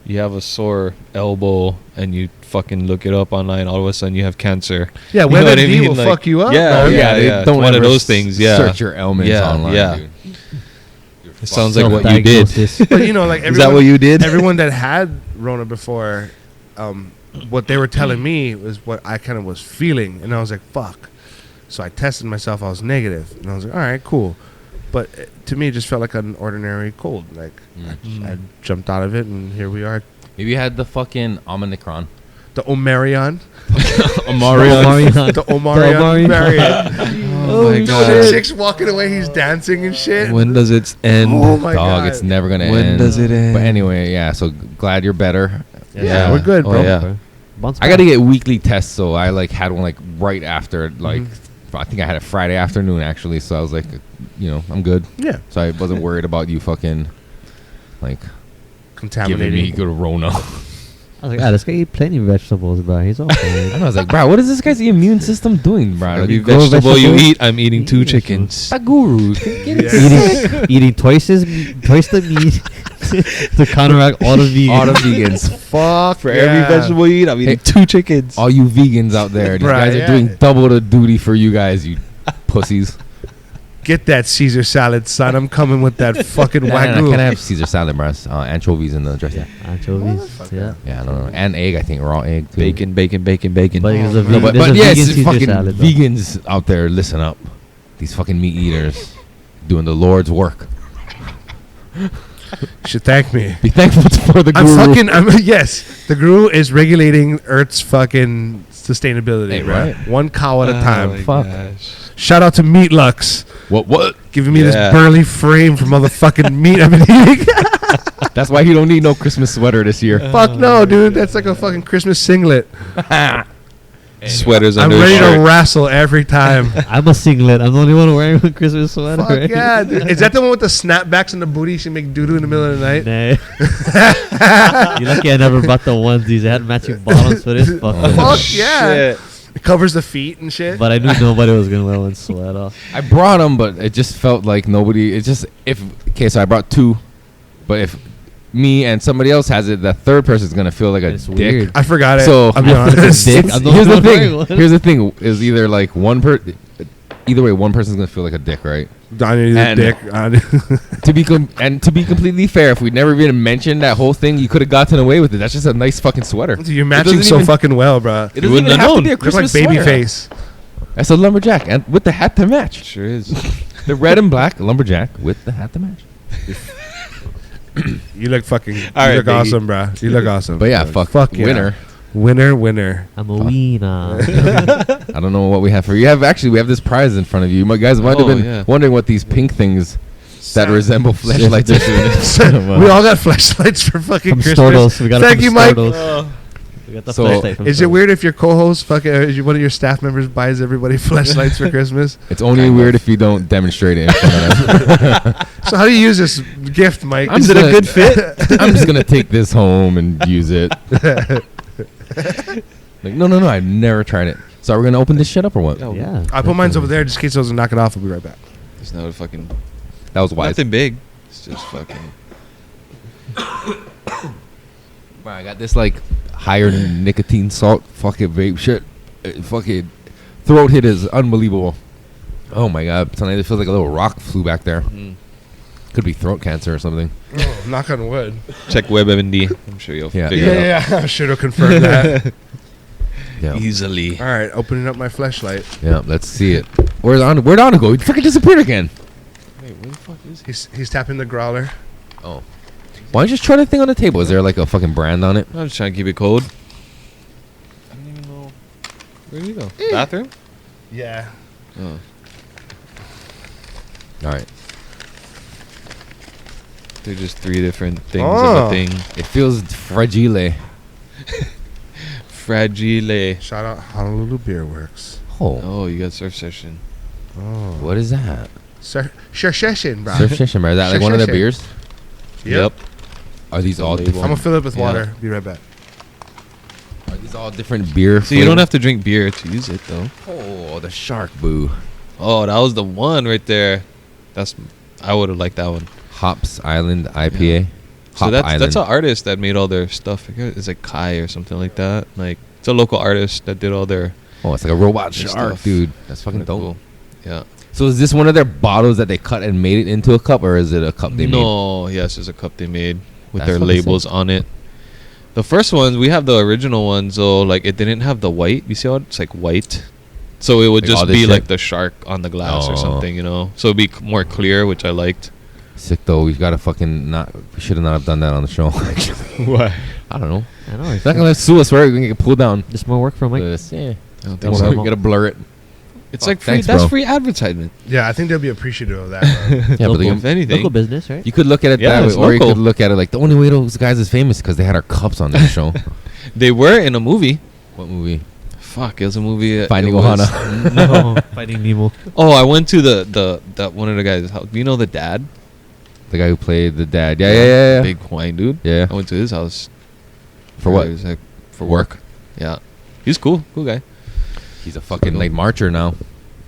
you have a sore elbow and you fucking look it up online, all of a sudden you have cancer. Yeah, You know what I WebMD mean? will Like, fuck you up. yeah, man. yeah. they don't One of ever those things, yeah. Search your ailments Yeah, online, yeah. dude. It sounds like what you did. Is Self-diagnosis. But like everyone, that what you did? everyone that had Rona before, what they were telling me was what I kind of was feeling, and I was like, "Fuck!" So I tested myself. I was negative, and I was like, "All right, cool." But to me, it just felt like an ordinary cold. Like I jumped out of it, and here we are. Maybe you had the fucking Omicron. The Omarion, Omarion. the Omarion Omarion. variant. Oh my The god. chick's walking away. He's dancing and shit. When does it end? Oh my Dog, god! it's never gonna When end. does it end? But anyway, yeah. So glad you're better. Yeah, we're good, Oh, bro. yeah. Bounce I got to back. get weekly tests, so I like had one like right after, like I think I had it Friday afternoon actually. So I was like, I'm good. Yeah, So I wasn't worried about you fucking like giving me contaminating. good Rona. I was like, this guy eat plenty of vegetables, bro. He's okay. And I was like, bro, what is this guy's immune system doing, bro? Every you grow vegetable you vegetables? eat, I'm eating 2 Eat chickens. A guru. eating twice the meat to counteract all the vegans. All the vegans. Fuck For yeah. every vegetable you eat, I'm eating 2 chickens. All you vegans out there, these Right, guys are yeah. doing double the duty for you guys, you pussies. Get that Caesar salad, son. I'm coming with that fucking Nah, nah, wagyu. can I have Caesar salad, bro? Anchovies in the dressing. Anchovies. Yeah. Yeah, I don't know. And egg, I think raw egg too. Bacon. But there's a, No, but there's a yeah, vegan it's Caesar fucking salad. though. vegans out there. Listen up, these fucking meat eaters doing the Lord's work. You should thank me. Be thankful for the I'm guru. yes, the guru is regulating Earth's fucking sustainability, Hey, right? right. One cow at a time. Fuck. Shout out to Meat Lux, What? giving me Yeah. this burly frame for motherfucking meat I've been eating. That's why you don't need no Christmas sweater this year. Fuck no, dude. That's like a fucking Christmas singlet. Sweaters I'm under ready his to shirt. wrestle every time. I'm a singlet. I'm the only one wearing a Christmas sweater. Fuck yeah, dude. Is that the one with the snapbacks in the booty? You make doo doo in the middle of the night. Nah. You're lucky I never bought the onesies. I had matching bottoms for this fucker. Fuck yeah. It covers the feet and shit. But I knew nobody was gonna wear one sweater. I brought them, but it just felt like nobody. It's just so I brought two, but if me and somebody else has it, that third person's gonna feel like a It's dick. weird. I forgot it. So I'll be honest. dick. It's- I'm the here's the only one wearing thing. one. Here's the thing: is either like either way, one person's gonna feel like a dick, right? Donnie's a And- dick. To be completely fair, if we'd never even mentioned that whole thing, you could have gotten away with it. That's just a nice fucking sweater. You're It matching doesn't so even- fucking well, bro. It doesn't wouldn't even have have to known. be a Look like Christmas baby sweater. face. That's a lumberjack, and with the hat to match. Sure is. The red and black lumberjack with the hat to match. You look fucking. All You right, look baby. awesome, bro. You look awesome. But yeah, Fuck yeah. winner. Winner. I'm a wiener. I don't know what we have for you. We have this prize in front of you. My guys might have Oh, been yeah. wondering what these pink things that resemble flashlights are doing. We all got flashlights for fucking From Christmas. Stordos. We got it Thank from you, Mike. Stordos. We got the So, flashlight from Is it Stordos. weird if your co-host, one of your staff members, buys everybody flashlights for Christmas? It's only weird if you don't demonstrate it in front of them. So how do you use this gift, Mike? I'm just gonna- I'm just gonna take this home and use it. Like, no, I've never tried it. So we're gonna open this shit up or what? Yeah. I put mine over there just in case I was knock it off. I'll be right back. It's not a fucking. That was wise. Nothing big. It's just fucking. Bro, I got this like higher nicotine salt fucking vape shit. Fucking throat hit is unbelievable. Oh my god! Tonight it feels like a little rock flew back there. Could be throat cancer or something. Oh, knock on wood. Check WebMD. I'm sure you'll Yeah. figure it out. Yeah. I should have confirmed that. Yeah. Easily. All right, opening up my flashlight. Yeah. Let's see it. Where'd on to go? He fucking disappeared again. Wait, where the fuck is He's tapping the growler. Oh. Why don't you just try the thing on the table? Is there like a fucking brand on it? I'm just trying to keep it cold. I don't even know. Where did you go? Bathroom? Yeah. Oh. All right. They're just three different things of Oh. a thing. It feels fragile. Fragile. Shout out Honolulu Beer Works. Oh. Oh, you got surf session. Oh. What is that? Sure session, bro. Surf session, bro. Is that like one of their Session. beers? Yep. Are these all label. different? I'm gonna fill it with Yeah. water. Be right back. Are these all different beer? So you don't have to drink beer to use it, though. Oh, the shark boo. Oh, that was the one right there. I would have liked that one. Hops Island IPA. So Hop that's an Island. artist that made all their stuff. I guess it's like Kai or something like that. Like it's a local artist that did all their Oh, it's like a robot their shark, stuff. dude. That's fucking Kinda dope. cool. Yeah. So is this one of their bottles that they cut and made it into a cup, or is it a cup they made? No, yes, it's a cup they made with That's their fucking labels on it. The first ones, we have the original ones, though. Like it didn't have the white. You see how it's like white? So it would Like all just this be shit? like the shark on the glass or Oh. something, you know. So it'd be more clear, which I liked. Sick though. We've got to fucking not. We should have not have done that on the show. Actually, Why? I don't know. I know. It's not gonna sue us, right? We're gonna get pulled down. Just more work for Mike. This, yeah. I don't We're think so. gonna blur it. It's Fuck, like free. thanks, That's bro. free advertisement. Yeah, I think they'll be appreciative of that. Bro. Yeah, but If anything, Local business, right? you could look at it Yeah, that it's way, or you local. could look at it like the only way those guys is famous because they had our cups on their show. they were in a movie. What movie? Fuck, it was a movie. Finding it was- Ohana. No, Finding Nemo. Oh, I went to the one of the guys' house. Do you know the dad? The guy who played the dad. Yeah. Big Hawaiian dude. Yeah. I went to his house. For what? It was like for work. Yeah. He's cool. Cool guy. He's a fucking like marcher now.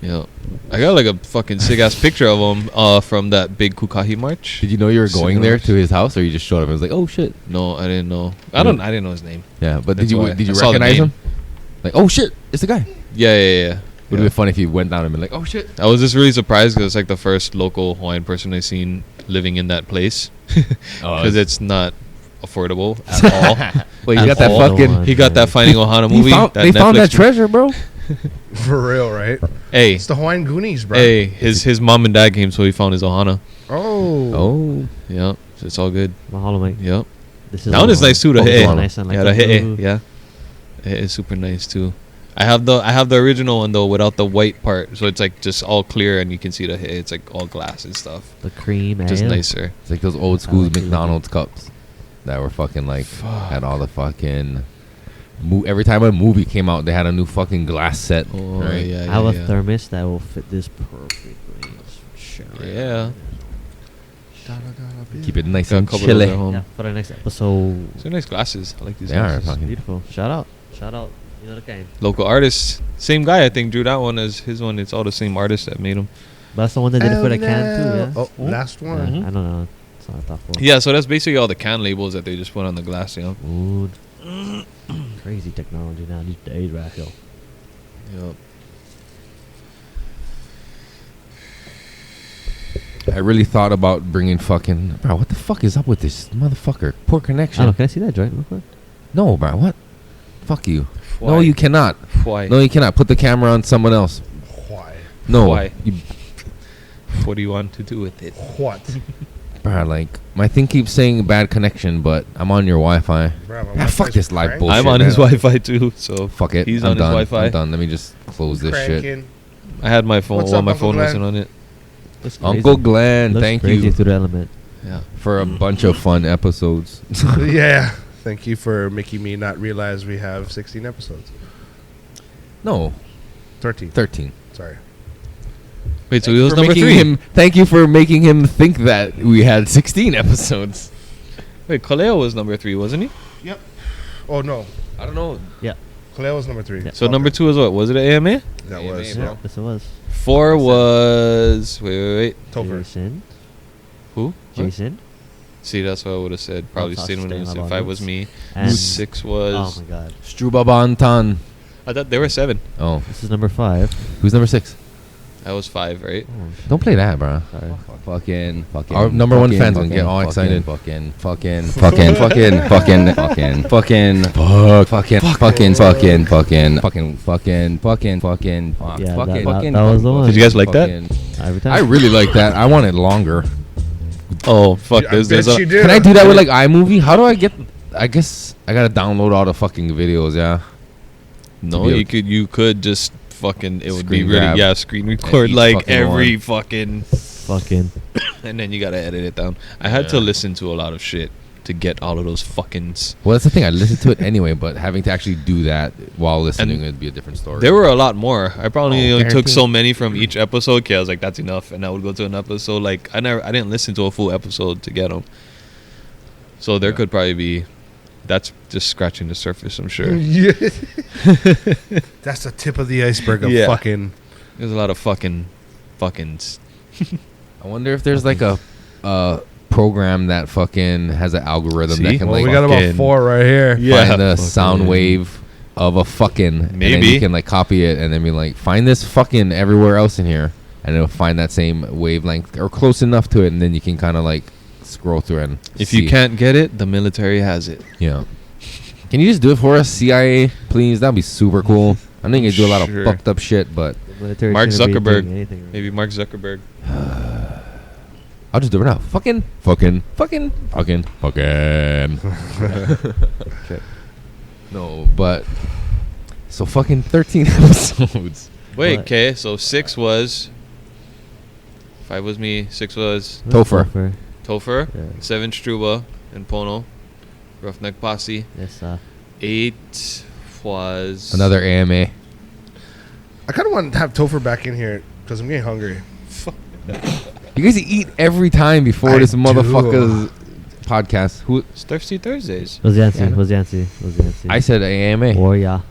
Yeah. I got like a fucking sick ass picture of him from that big Kukahi march. Did you know you were going there Cigars. to his house, or you just showed up and was like, oh shit? No, I didn't know. I didn't know his name. Yeah, but That's did why. you I saw the recognize name. him? Like, oh shit, it's the guy. Yeah. Would have been funny if you went down and been like, oh shit. I was just really surprised because it's like the first local Hawaiian person I've seen living in that place. Because it's not affordable at all. Well, you At got that all. fucking. He got that Finding Ohana He movie. found, that they found Netflix that treasure, bro. For real, right? Hey, It's the Hawaiian Goonies, bro. hey, his mom and dad came, so he found his Ohana. Oh. Oh. Yep, so it's all good. Mahalo, mate. Yep. This is That one is nice too. The Oh, hit. Ohana. Nice and like Yeah, the the hit. blue. Yeah, the hit is super nice too. I have the original one though without the white part, so it's like just all clear and you can see the hit. It's like all glass and stuff. The cream. Just ale. nicer. It's like those old school like it. McDonald's cups that were fucking like had all the fucking. Every time a movie came out, they had a new fucking glass set. Oh right? yeah, I have a yeah. thermos that will fit this perfectly. Sure. Yeah. Keep it nice Got a and couple of chilly. those at home. Yeah, for the next episode. These are nice glasses. I like these They are glasses. fucking. Beautiful. Shout out. You know the kind. Local artists. Same guy I think drew that one as his one. It's all the same artist that made them. That's the one that did it for the can too. Yeah. Oh, last one. Yeah, Mhm. I don't know. It's not that for. Yeah, so that's basically all the can labels that they just put on the glass, you know. Ooh. Crazy technology now these days, right here. Yep. I really thought about bringing fucking. Bro, what the fuck is up with this motherfucker? Poor I connection. don't know. Can I see that joint real quick? No, bro. What? Fuck you. No, Why? you cannot. Why? No, you cannot. Put the camera on someone else. Why? No. Why? You, What do you want to do with it? What? bro, like, my thing keeps saying bad connection, but I'm on your Wi-Fi. Bro, my Ah, fuck Wi-Fi's this live cranking. bullshit. I'm on his man. Wi-Fi too, so Fuck it. He's I'm on done. his Wi-Fi. I'm done. Let me just close this shit. Cranking. I had my phone. What's Well, up, my Uncle phone Glenn? wasn't on it. Looks Uncle crazy. Glenn, Looks thank crazy you through the element. Yeah. for a bunch of fun episodes. Yeah. Thank you for making me not realize we have 16 episodes. No, 13. 13. Sorry. Wait, so he was For number making 3. thank you for making him think that we had 16 episodes. Wait, Kalei was number 3, wasn't he? Yep. Oh, no. I don't know. Yeah. Kalei was number 3. Yeah. So number 2 is what? Was it an AMA? That Yeah, was. bro. Yeah, yes, it was. 4 was wait. Topher. Jason. Who? What? Jason. See, that's what I would have said. Probably I'll stayed when it was. stay If on I notes. was me. And 6 was. oh my god, Struba Bantan. I thought there were 7. Oh, this is number 5. who's number 6? I was 5, right? Oh, Don't play that, bro. sorry. Fucking. Our number one fans gonna get all excited. Fucking. Fuck. Yeah, that was the one. Did you guys like that? Every time. I really like that. I want it longer. Oh fuck! I There's bet a. you did. Can I do that with like iMovie? How do I get? I guess I gotta download all the fucking videos. Yeah. No, to be you could just fucking. It would be Screen really grab. screen record each like fucking every one. fucking, fucking. and then you gotta edit it down. I had to listen to a lot of shit to get all of those fuckings. Well, that's the thing. I listen to it anyway, but having to actually do that while listening And would be a different story. There were a lot more. I probably only took guaranteed. so many from each episode. Okay, I was like, that's enough, and I would go to an episode. Like I didn't listen to a full episode to get them. So there could probably be. That's just scratching the surface, I'm sure. Yeah. That's the tip of the iceberg of Yeah. fucking. There's a lot of fuckings. I wonder if there's like a program that fucking has an algorithm See? that can Well, like we got about fucking- 4 right here. Yeah. find the Fucking- sound wave of a fucking. And then Maybe. you can like copy it and then be like, find this fucking everywhere else in here, and it'll find that same wavelength or close enough to it, and then you can kind of like scroll through and. If see. you can't get it, the military has it. Yeah. Can you just do it for us, CIA, please? That'd be super cool. I know you can do a lot of Sure. fucked up shit, but The military Mark shouldn't be Zuckerberg. doing anything right Maybe Mark Zuckerberg. I'll just do it now. Fucking. No, but so fucking 13 episodes. Wait, What? okay. So 6 was. 5 was me. 6 was now. Topher. Topher. Yeah. 7 Struba and Pono. Roughneck Posse. Yes, 8 was Another AMA. I kind of want to have Topher back in here because I'm getting hungry. You guys eat every time before I this do. motherfucker's podcast. Who? Thirsty Thursdays. Was Yancy? Yeah, I know. Was Yancy? Was Yancy? I said AMA. Or yeah.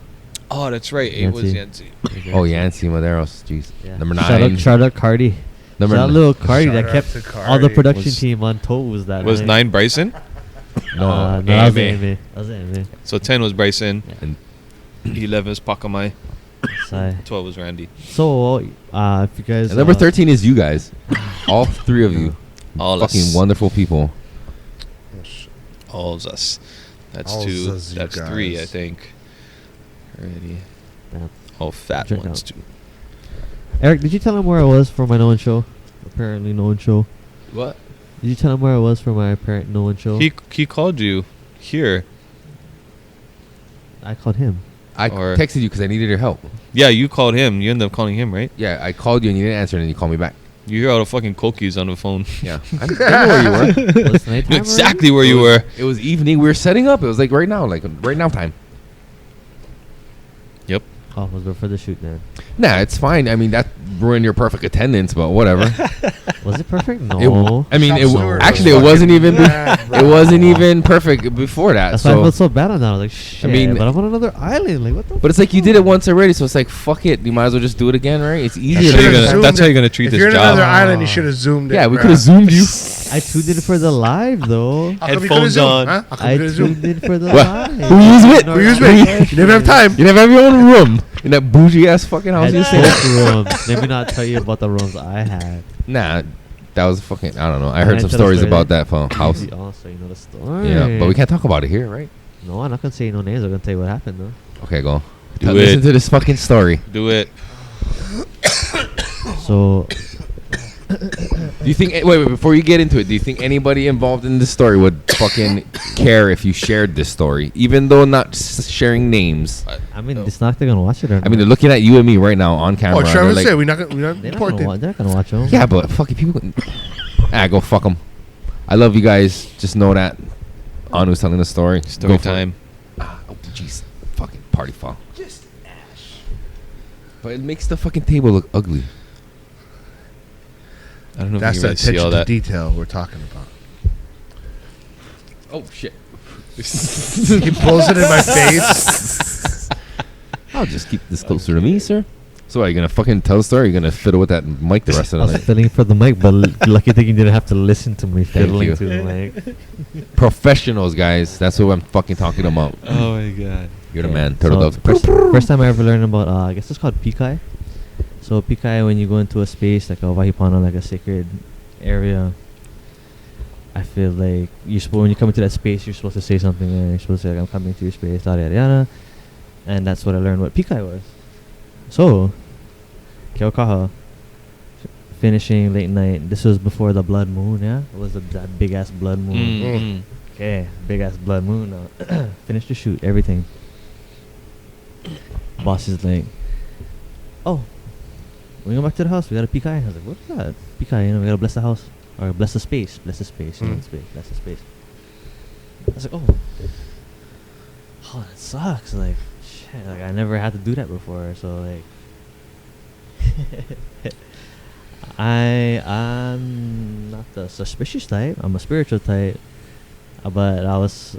Oh, that's right. 8 was Yancy. Yancy. Oh, Yancy Maderos. Jeez. Yeah. Number Shout 9. out Cardi. Number Shout out n- little Cardi Shout that out kept to all the Cardi. production Was- team on toes that Was night. 9 Bryson? No, no, that was AMA. AMA. That was AMA. So 10 was Bryson. And 11 was Pakamai. Sigh. 12 was Randy. So, if you guys And number 13 is you guys. All three of you. All Fucking us. wonderful people. All us. That's All's 2. us, you That's 3, I guys. think. Already. Damn. All fat Check ones out. too. Eric, did you tell him where I was for my no one show? Apparently, no one show. What? Did you tell him where I was for my apparent no one show? He called you here. I called him. I Or- texted you because I needed your help. Yeah, you called him. You ended up calling him, right? Yeah, I called you and you didn't answer, and then you called me back. You hear all the fucking cokies on the phone. Yeah, I know where you were. Was it nighttime Knew exactly where you were. It was evening. We were setting up. It was like right now time. Yep. Oh, it was before the shoot then. Nah, it's fine. I mean, that ruined your perfect attendance, but whatever. Was it perfect? No. Actually, it wasn't even. It wasn't even perfect before that. That's why I So, felt so bad on that. I was like, shit. mean- but I'm on another island. Like, what the but it's like you did it once already, so it's like fuck it. You might as well just do it again, right? It's easier. That's how you're to- gonna- Zoomed that's how it. you're gonna treat If this you're in job. another island, you should have zoomed it. Yeah, we bruh. could have zoomed you. I tuned in for the live, though. How come you Headphones could've zoomed, on. huh? How come I you could've zoomed? tuned in for the What? live. Who you was with? No, Who you was no, with? no, You didn't have time. You didn't have your own room in that bougie ass fucking house. I You had stayed at. both rooms. Let me not tell you about the rooms I had. Nah, that was fucking. I don't know. I I heard some tell the stories story about that- that house. Also, you know the story. Yeah, but we can't talk about it here, right? No, I'm not gonna say no names. I'm gonna tell you what happened though. Okay, go. Do Listen it. to this fucking story. Do it. So Do you think? Wait, before you get into it, do you think anybody involved in this story would fucking care if you shared this story, even though not sharing names? I mean, it's not they're gonna watch it or not. I mean, they're looking at you and me right now on camera. Oh, and Trevor they're like, said we're not they're not important. gonna, they're not gonna watch them. yeah, but fucking people. Go fuck them. I love you guys. Just know that. Anu's telling the story. Story Go for it. time. Oh, jeez. Fucking party foul. Just ash. But it makes the fucking table look ugly. I don't know That's if the you can really see all attention to that. detail we're talking about. Oh, shit. He pulls it in my face. I'll just keep this closer to me, sir. So are you going to fucking tell the story? Or are you going to fiddle with that mic the rest I of the was night? fiddling for the mic, but lucky thing you didn't have to listen to me Thank fiddling you. to the mic. Professionals, guys. That's what I'm fucking talking about. Oh my god. You're the Yeah. man. Turtle So doves. first time I ever learned about, I guess it's called Pikai. So Pikai, when you go into a space like a Vahipana, like a sacred area, I feel like when you come into that space, you're supposed to say something. And you're supposed to say, like, I'm coming to your space, yada yada yada. And that's what I learned what Pikai was. So, Keokaha, finishing late night. This was before the blood moon, yeah? It was that big ass blood moon. Mm-hmm. Okay, big ass blood moon. Finished the shoot, everything. Boss is like, oh, we go back to the house. We got a Pikai. I was like, what is that? Pikai, we gotta bless the house. Or bless the space. Bless the space. You know, the space. Bless the space. I was like, oh. Oh, that sucks. Like, shit. Like, I never had to do that before. So, like, I'm not the suspicious type. I'm a spiritual type. But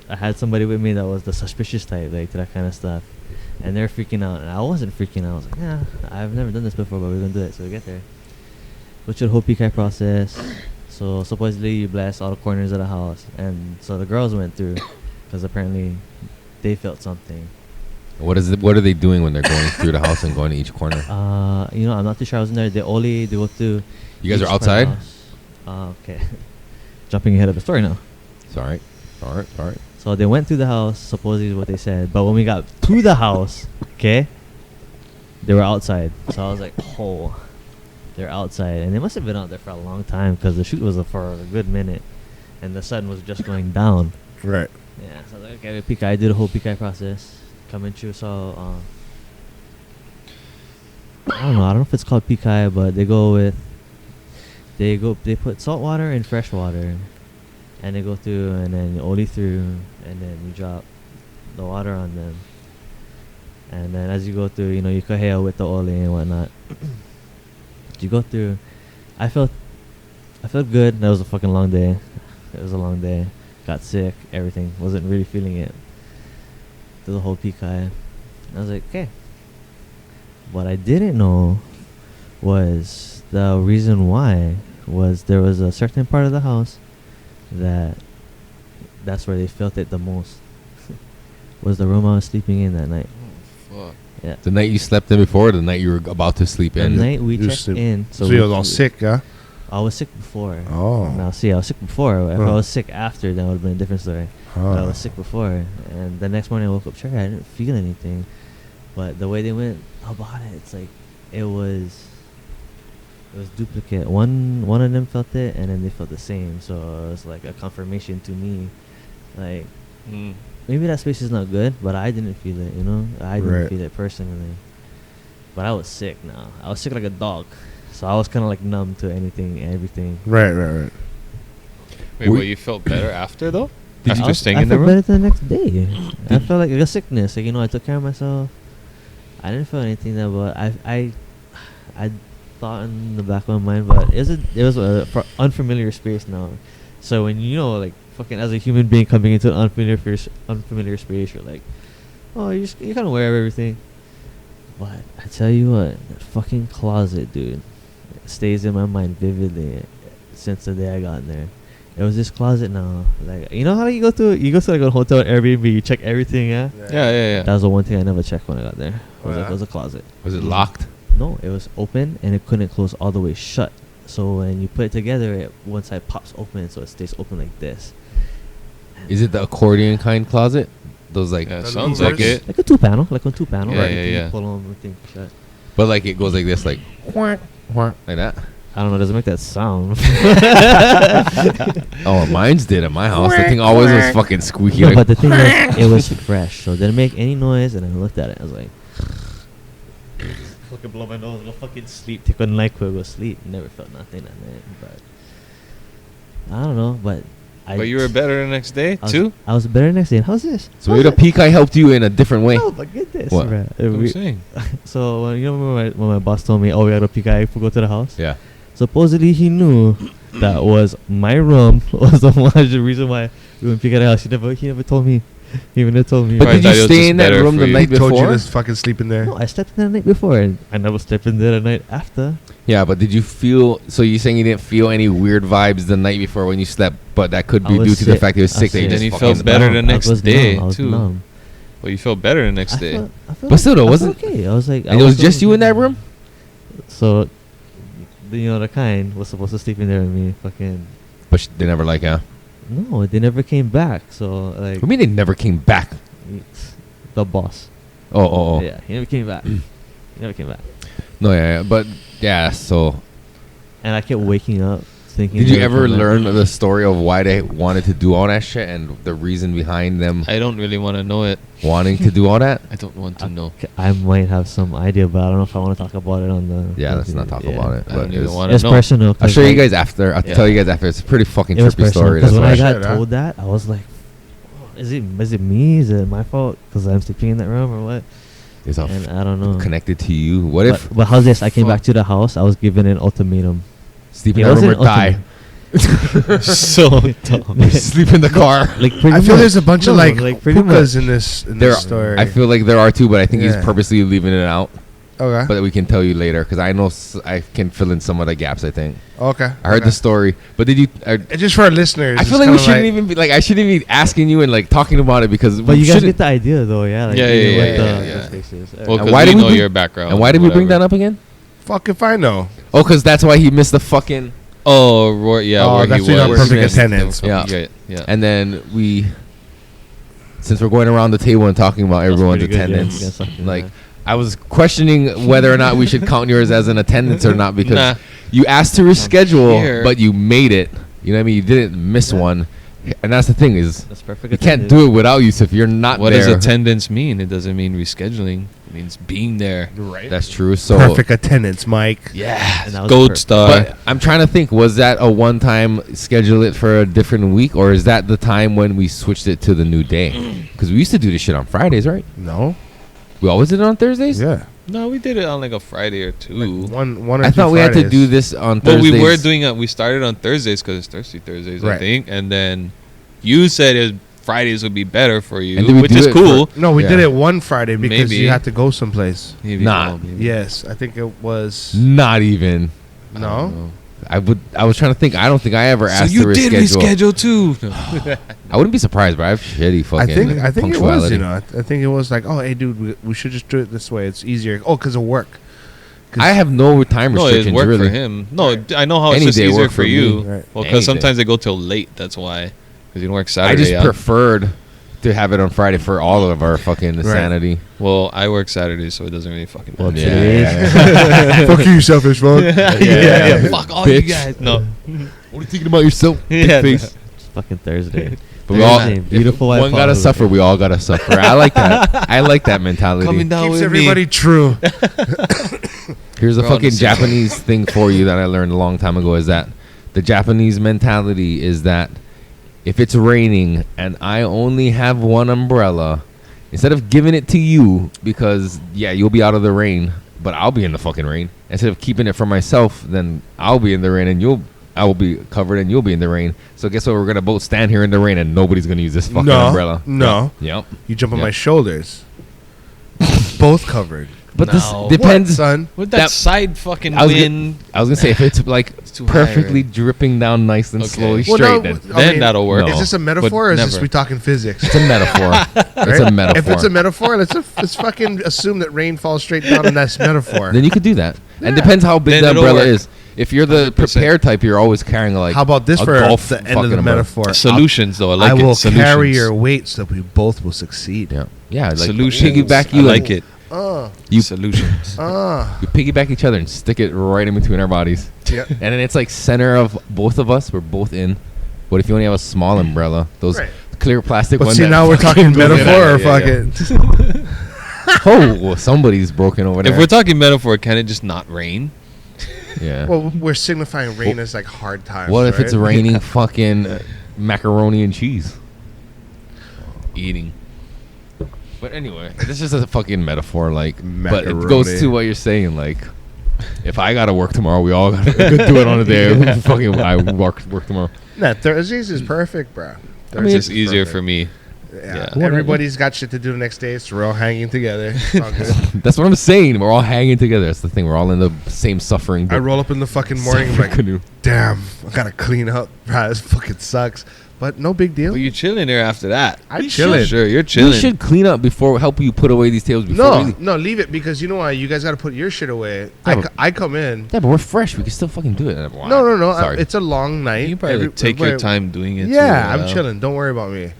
I had somebody with me that was the suspicious type, like, to that kind of stuff. And they're freaking out. And I wasn't freaking out. I was like, yeah, I've never done this before, but we're going to do it. So we get there. Go through the whole Pikai process. So supposedly you bless all the corners of the house. And so the girls went through because apparently they felt something. What are they doing when they're going through the house and going to each corner? I'm not too sure. I was in there. They go to. You guys each are part of the outside? house. Okay. Jumping ahead of the story now. It's all right. All right. So they went through the house, supposedly is what they said. But when we got to the house, okay, they were outside. So I was like, oh, they're outside. And they must have been out there for a long time because the shoot was for a good minute. And the sun was just going down. Right. Yeah, so I was like, okay, Pikai. I did the whole Pikai process. Coming through, so I don't know if it's called Pikai, but they put salt water and fresh water, and they go through, and then you oli through, and then you drop the water on them, and then as you go through, you kahea with the oli and whatnot. You go through. I felt good. That was a fucking long day. It was a long day. Got sick. Everything. Wasn't really feeling it. To the whole Pikai. I was like, okay. What I didn't know was the reason why was there was a certain part of the house that's where they felt it the most. Was the room I was sleeping in that night. Oh, fuck. Yeah. The night you slept in before, or the night you were about to sleep The in. night we You checked sleep- in. So we you was all sick, yeah? I was sick before. Oh. Now, see, I was sick before. If I Huh. was sick after, then it would have been a different story. But I was sick before. And the next morning I woke up, sure, I didn't feel anything. But the way they went about it, it's like, it was duplicate. One of them felt it, and then they felt the same. So it was like a confirmation to me. Like, maybe that space is not good, but I didn't feel it, you know? I didn't Right. feel it personally. But I was sick now. I was sick like a dog. So I was kind of like numb to anything, everything. Right. Wait, Were- but you felt better after though? I After was- staying I in the felt room? better the next day. I felt like a sickness. Like, you know, I took care of myself. I didn't feel anything there, but I thought in the back of my mind, but it was a unfamiliar space now. So when you know, like, fucking as a human being coming into an unfamiliar space, you're like, oh, you're kind of aware of everything. But I tell you what, that fucking closet, dude, it stays in my mind vividly since the day I got in there. It was this closet now. Like, you know how you go to like a hotel or Airbnb, you check everything, yeah? Yeah. That was the one thing I never checked when I got there. Oh, yeah? It was a closet. Was it locked? No, it was open and it couldn't close all the way shut. So when you put it together, one side pops open, so it stays open like this. Is it the accordion kind closet? Those like, Yeah, The sounds louvers? like it. Like a two panel, like Yeah, yeah, You yeah. pull on the thing shut. but like it goes like this, like like that. I don't know, doesn't make that sound. Oh, mine's did at my house. The thing always was fucking squeaky. No, like, but the thing is, it was fresh, so it didn't make any noise. And I looked at it, I was like, fucking blow my nose, go fucking sleep, take a NyQuil, go sleep. Never felt nothing that night, but I don't know, but But you were better the next day too? I was better next day. And how's this? so maybe the peak I helped you in a different way. No, but get this. What? bruh. That's what I'm saying. So you know when my boss told me, "Oh, we gotta peek eye if we go to the house." Yeah. Supposedly he knew that was my room was the reason why we went peek at the house. He never told me. He even never told me. But Probably did thought you it was stay just in that better room for the you. night Told you before? to fucking sleep in there. No, I slept in there the night before, and I never slept in there the night after. Yeah, but did you feel? So you saying you didn't feel any weird vibes the night before when you slept, but that could I be was due to the sick. fact that you was I sick. That you was just Then you fucking felt better numb. the next I was day, numb. I was too. numb. Well, you felt better the next day. I felt But still, though, I wasn't- felt okay. I was like, And it was just you in that room. So, the kind was supposed to sleep in there with me. Fucking But they never like, yeah. no, they never came back. So like, I mean, they never came back. the boss. Oh. Yeah, he never came back. He never came back. No, yeah, but yeah. So, And I kept waking up thinking. did they you would ever come back. learn the story of why they wanted to do all that shit and the reason behind them I don't really want to know it. wanting to do all that? I don't want to know. I might have some idea, but I don't know if I want to talk about it on the. Yeah, let's not talk about it. I don't But even it's- want to It's know. personal. I'll 'cause, show you like, guys after. I'll Yeah. tell you guys after. It's a pretty fucking It was trippy personal story. because That's when I why. got Shit, huh? told that, I was like, "Is it me? Is it my fault? Because I'm sleeping in that room or what?" It's all And I don't know. connected to you. What if But how's this? I came back Fuck. to the house. I was given an ultimatum. sleep in Yeah, the it was room or an die? So dumb. Sleep in the car. Like pretty I feel much. there's a bunch of No, like pretty pukas much. in this There, story. I feel like there are two, but I think Yeah. he's purposely leaving it out. okay. But we can tell you later because I know I can fill in some of the gaps. I think Okay. I heard okay. the story, but did you? And just for our listeners, I feel it's like we kinda shouldn't even be like I shouldn't even be asking you and like talking about it because But we you guys shouldn't- get the idea, though, yeah. Like, Yeah, you yeah, know what yeah, the- yeah, the yeah. space is. Well, And because why we did we know bring- your background. And why did we bring that up again? Fuck if I know. Oh, because that's why he missed the fucking. Oh, Roy, yeah, Oh, where that's he when was. our perfect Missed attendance. the- Yeah. yeah. And then since we're going around the table and talking about That's everyone's pretty good, yeah. attendance, You guys sucked in like that. I was questioning whether or not we should count yours as an attendance or not because Nah. you asked to reschedule, here. but you made it. You know what I mean? You didn't miss one, and that's the thing is That's perfect. you can't do it without you. So if you're not What there, does attendance mean? It doesn't mean rescheduling. It means being there. Right. that's true. So Perfect attendance, Mike. Yeah. And that was Gold perfect. star. But I'm trying to think, was that a one-time schedule it for a different week, or is that the time when we switched it to the new day? Because we used to do this shit on Fridays, right? No. We always did it on Thursdays? Yeah. No, we did it on like a Friday or two. Like one or I two thought we had to Fridays. do this on But Thursdays. we were doing it. We started on Thursdays because it's Thirsty Thursdays, I Right. think. And then you said Fridays would be better for you, And did we which do is it cool. No, we Yeah. did it one Friday because Maybe. you had to go someplace. Maybe. Nah. Oh, maybe. Yes, I think it was. Not even. I don't No. know. I was trying to think. I don't think I ever So asked you to did reschedule too. I wouldn't be surprised, but I have shitty I fucking think it was, punctuality. you know, I think it was like, oh, hey, dude, we should just do it this way. It's easier. Oh, because of work. I have no time No, restrictions. it worked really. for him. No, I know how it's Any just day easier work for for you. me. Right. Well, Any because day. sometimes they go till late. That's why. Because you don't work I Saturday. just preferred to have it on Friday for all of our fucking sanity. Well, I work Saturdays, so it doesn't really fucking matter. Yeah. Fuck you, selfish fuck. Yeah. Fuck all you Bitch. guys. No. What are you thinking about yourself? Yeah, Big face. It's fucking Thursday. But we all, Thursday, if beautiful. one gotta Apollo. suffer, we all gotta suffer. I like that. I like that mentality. Coming down Keeps with everybody me. true. Here's a We're on the fucking same Japanese thing for you that I learned a long time ago is that the Japanese mentality is that if it's raining and I only have one umbrella, instead of giving it to you because, yeah, you'll be out of the rain, but I'll be in the fucking rain. Instead of keeping it for myself, then I'll be in the rain and I will be covered and you'll be in the rain. So guess what? We're going to both stand here in the rain and nobody's going to use this fucking umbrella. No. Yep. You jump on Yep. my shoulders. Both covered. But No. this What, depends. What, son? With that That- side fucking I was wind, I was gonna say if it's like too high perfectly already. dripping down nice and Okay. slowly Well, straight, no, then I then mean, that'll work. No. Is this a But metaphor or is this never. we talking physics? it's a metaphor. It's a Right? metaphor. If it's a metaphor, let's fucking assume that rain falls straight down and that's metaphor. Then you could do that. And depends how big Then the it'll umbrella work. is. If you're the 100%. prepared type, you're always carrying like How about this a for golf the end of fucking the umbrella. metaphor? Solutions, though. I like I it. will Solutions. carry your weight so we both will succeed. Yeah, like Solutions. piggyback I you. like it. You Solutions. you piggyback each other and stick it right in between our bodies. Yeah. And then it's like center of both of us. We're both in. What if you only have a small umbrella? Those Right. clear plastic But ones. see, that now we're fucking talking goes in. metaphor or Yeah. fucking. Oh, well, somebody's broken over there. If we're talking metaphor, can it just not rain? yeah. Well, we're signifying rain as like hard times. What if it's right? raining fucking macaroni and cheese? Eating. But anyway, this is a fucking metaphor, like. But it Macaroni. goes to what you're saying, like. If I gotta work tomorrow, we all gotta do it on a day. Fucking, I work tomorrow. Nah, Thursdays is perfect, bro. It's just easier for me. Yeah. Yeah. Everybody's got shit to do the next day, so we're all hanging together. It's all good. That's what I'm saying. We're all hanging together. That's the thing. We're all in the same suffering. I roll up in the fucking morning, I'm suffering like, canoe. damn, I gotta clean up. Bro, this fucking sucks. But no big deal. But you're chilling there after that. I'm chilling. Sure, you're We chilling. should clean up before help you put away these tables before. No, we, no, leave it because you know why? You guys gotta put your shit away. Yeah, but- I come in. yeah, but we're fresh. We can still fucking do it. No. Sorry. It's a long night. You can probably take your time doing it. Yeah, too, I'm chilling. Don't worry about me.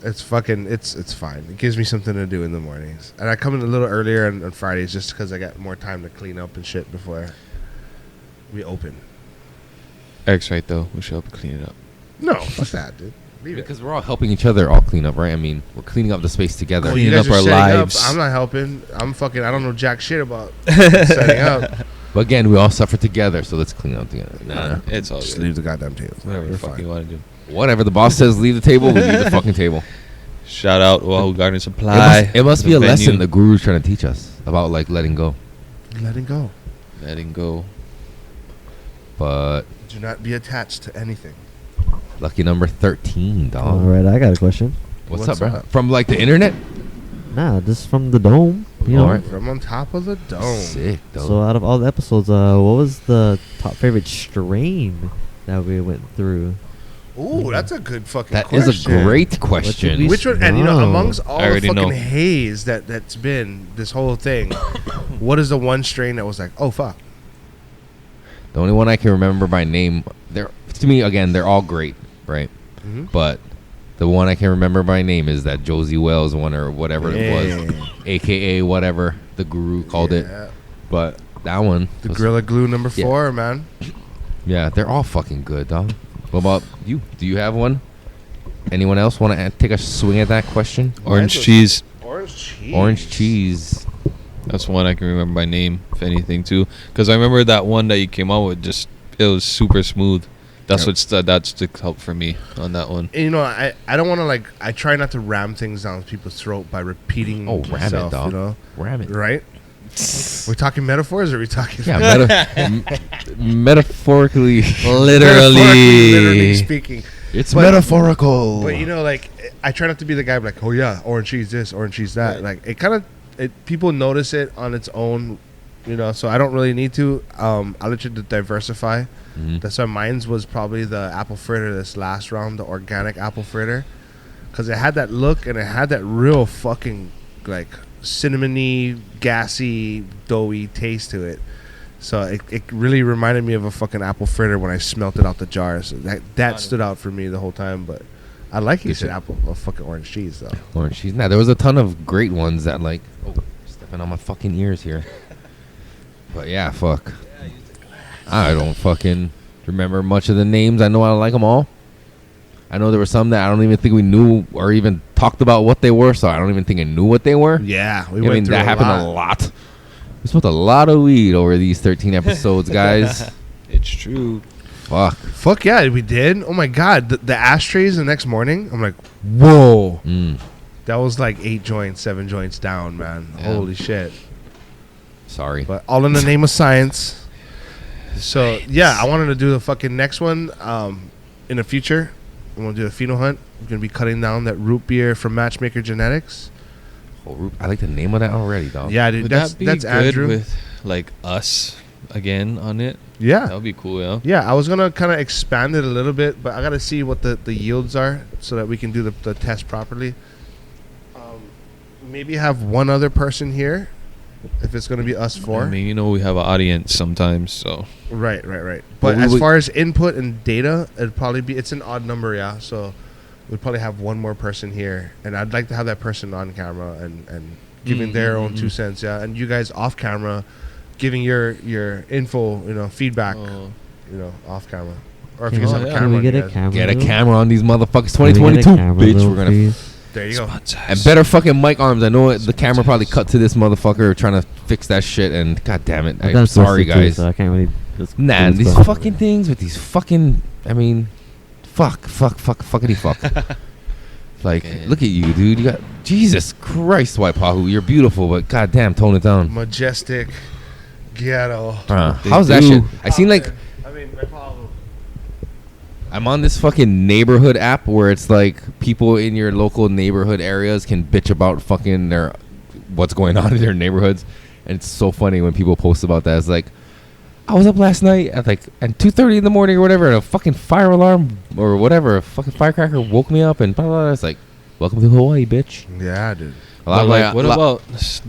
It's fucking. It's fine. It gives me something to do in the mornings, and I come in a little earlier on Fridays just because I got more time to clean up and shit before we open. Eric's right though. We should help clean it up. No, fuck that, dude. Leave it. Because we're all helping each other all clean up, right? I mean, we're cleaning up the space together. Well, Cleaning you guys up are our setting lives. Up. I'm not helping. I'm fucking. I don't know jack shit about setting up. But again, we all suffer together, so let's clean up together. Nah. It's all Just good. leave the goddamn table. Whatever the We're fuck fine. you want to do. Whatever the boss says, leave the table. We leave the fucking table. Shout out Wahoo Garden Supply. It must be the a lesson venue. the guru's trying to teach us about, like letting go. Letting go. Letting go. But Do not be attached to anything. lucky number 13, dog. All right, I got a question. What's What's up, bro? up? From like the internet? Nah, this is from the dome. You know. All right. From on top of the dome. Sick, dog. So out of all the episodes, what was the top favorite strain that we went through? Ooh, that's a good fucking That is question. a great we question. Which one? And you know, Wow. amongst all I the already fucking know. haze that's been this whole thing, what is the one strain that was like, oh fuck? The only one I can remember by name, to me again, they're all great, right? Mhm. But the one I can remember by name is that Josie Wells one or whatever it was, AKA whatever the guru called it. Yeah. But that one, The was- Gorilla Glue number Yeah. 4, man. yeah, they're all fucking good, dog. What about you? Do you have one? Anyone else want to take a swing at that question? Orange was- cheese. Orange cheese. Orange cheese. That's one I can remember by name, if anything, too. Because I remember that one that you came out with. Just it was super smooth. That's Yep. that sticks out for me on that one. And, you know, I don't want to I try not to ram things down people's throat by repeating Oh, ram it, myself, dog. you know? Ram it. Right? We're talking metaphors or are we talking Yeah, metaphorically. literally speaking? It's But- metaphorical. But you know, like I try not to be the guy like, oh yeah, orange cheese this, orange cheese that. Like it kind of, people notice it on its own you know, so I don't really need to. I'll let you to diversify. Mhm. That's why mine's was probably the apple fritter this last round, the organic apple fritter, because it had that look and it had that real fucking like cinnamony, gassy, doughy taste to it. So it really reminded me of a fucking apple fritter when I smelt it out the jar. So that stood out for me the whole time. But I like you said apple, fucking orange cheese though. Orange cheese. Nah, there was a ton of great ones that like. Oh, stepping on my fucking ears here. But yeah, fuck. I don't fucking remember much of the names. I know I like them all. I know there were some that I don't even think we knew or even talked about what they were, so I don't even think I knew what they were. Yeah, we I went mean, through that happened a lot. We smoked a lot of weed over these 13 episodes, guys. It's true. Fuck yeah, we did. Oh my god, the ashtrays the next morning. I'm like, whoa. That was like 8 joints, 7 joints down, man. Yeah. Holy shit. Sorry. But all in the name of science. So yeah, I wanted to do the fucking next one in the future. I'm gonna do a pheno hunt. We're gonna be cutting down that root beer from Matchmaker Genetics. I like the name of that already, dog. Yeah, dude, Would that's that be that's good Andrew. with like us again on it? Yeah, That would be cool, yeah. yeah. I was gonna kind of expand it a little bit, but I gotta see what the yields are so that we can do the test properly. Maybe have one other person here, if it's gonna be us 4. I mean, you know, we have an audience sometimes, so. Right. But as far as input and data, it'd probably be, it's an odd number, yeah. So we'd probably have one more person here, and I'd like to have that person on camera and giving their own 2 cents, yeah. And you guys off camera, giving your info, you know, feedback, you know, off camera. Or if you guys have a Can camera, we on get you a guys. camera? Get a though? camera on these motherfuckers. Can we get a 2022, camera, bitch. though, We're gonna please? There you go. and better fucking mic arms. I know the camera probably cut to this motherfucker trying to fix that shit. And god damn it, I've I'm done sorry, twisted too, guys. so I can't really. Just Nah, do this these stuff. fucking things with these fucking. I mean, fuckity fuck. Like, look at you, dude. You got Jesus Christ, White Pahu. You're beautiful, but goddamn, tone it down. Majestic ghetto. How's that shit? I seen like. I mean, my problem. I'm on this fucking neighborhood app where it's like people in your local neighborhood areas can bitch about fucking their what's going on in their neighborhoods, and it's so funny when people post about that. It's like, I was up last night at 2:30 in the morning or whatever, and a fucking fire alarm or whatever, a fucking firecracker woke me up, and blah blah blah. It's like, welcome to Hawaii, bitch. Yeah, dude. But like, what about,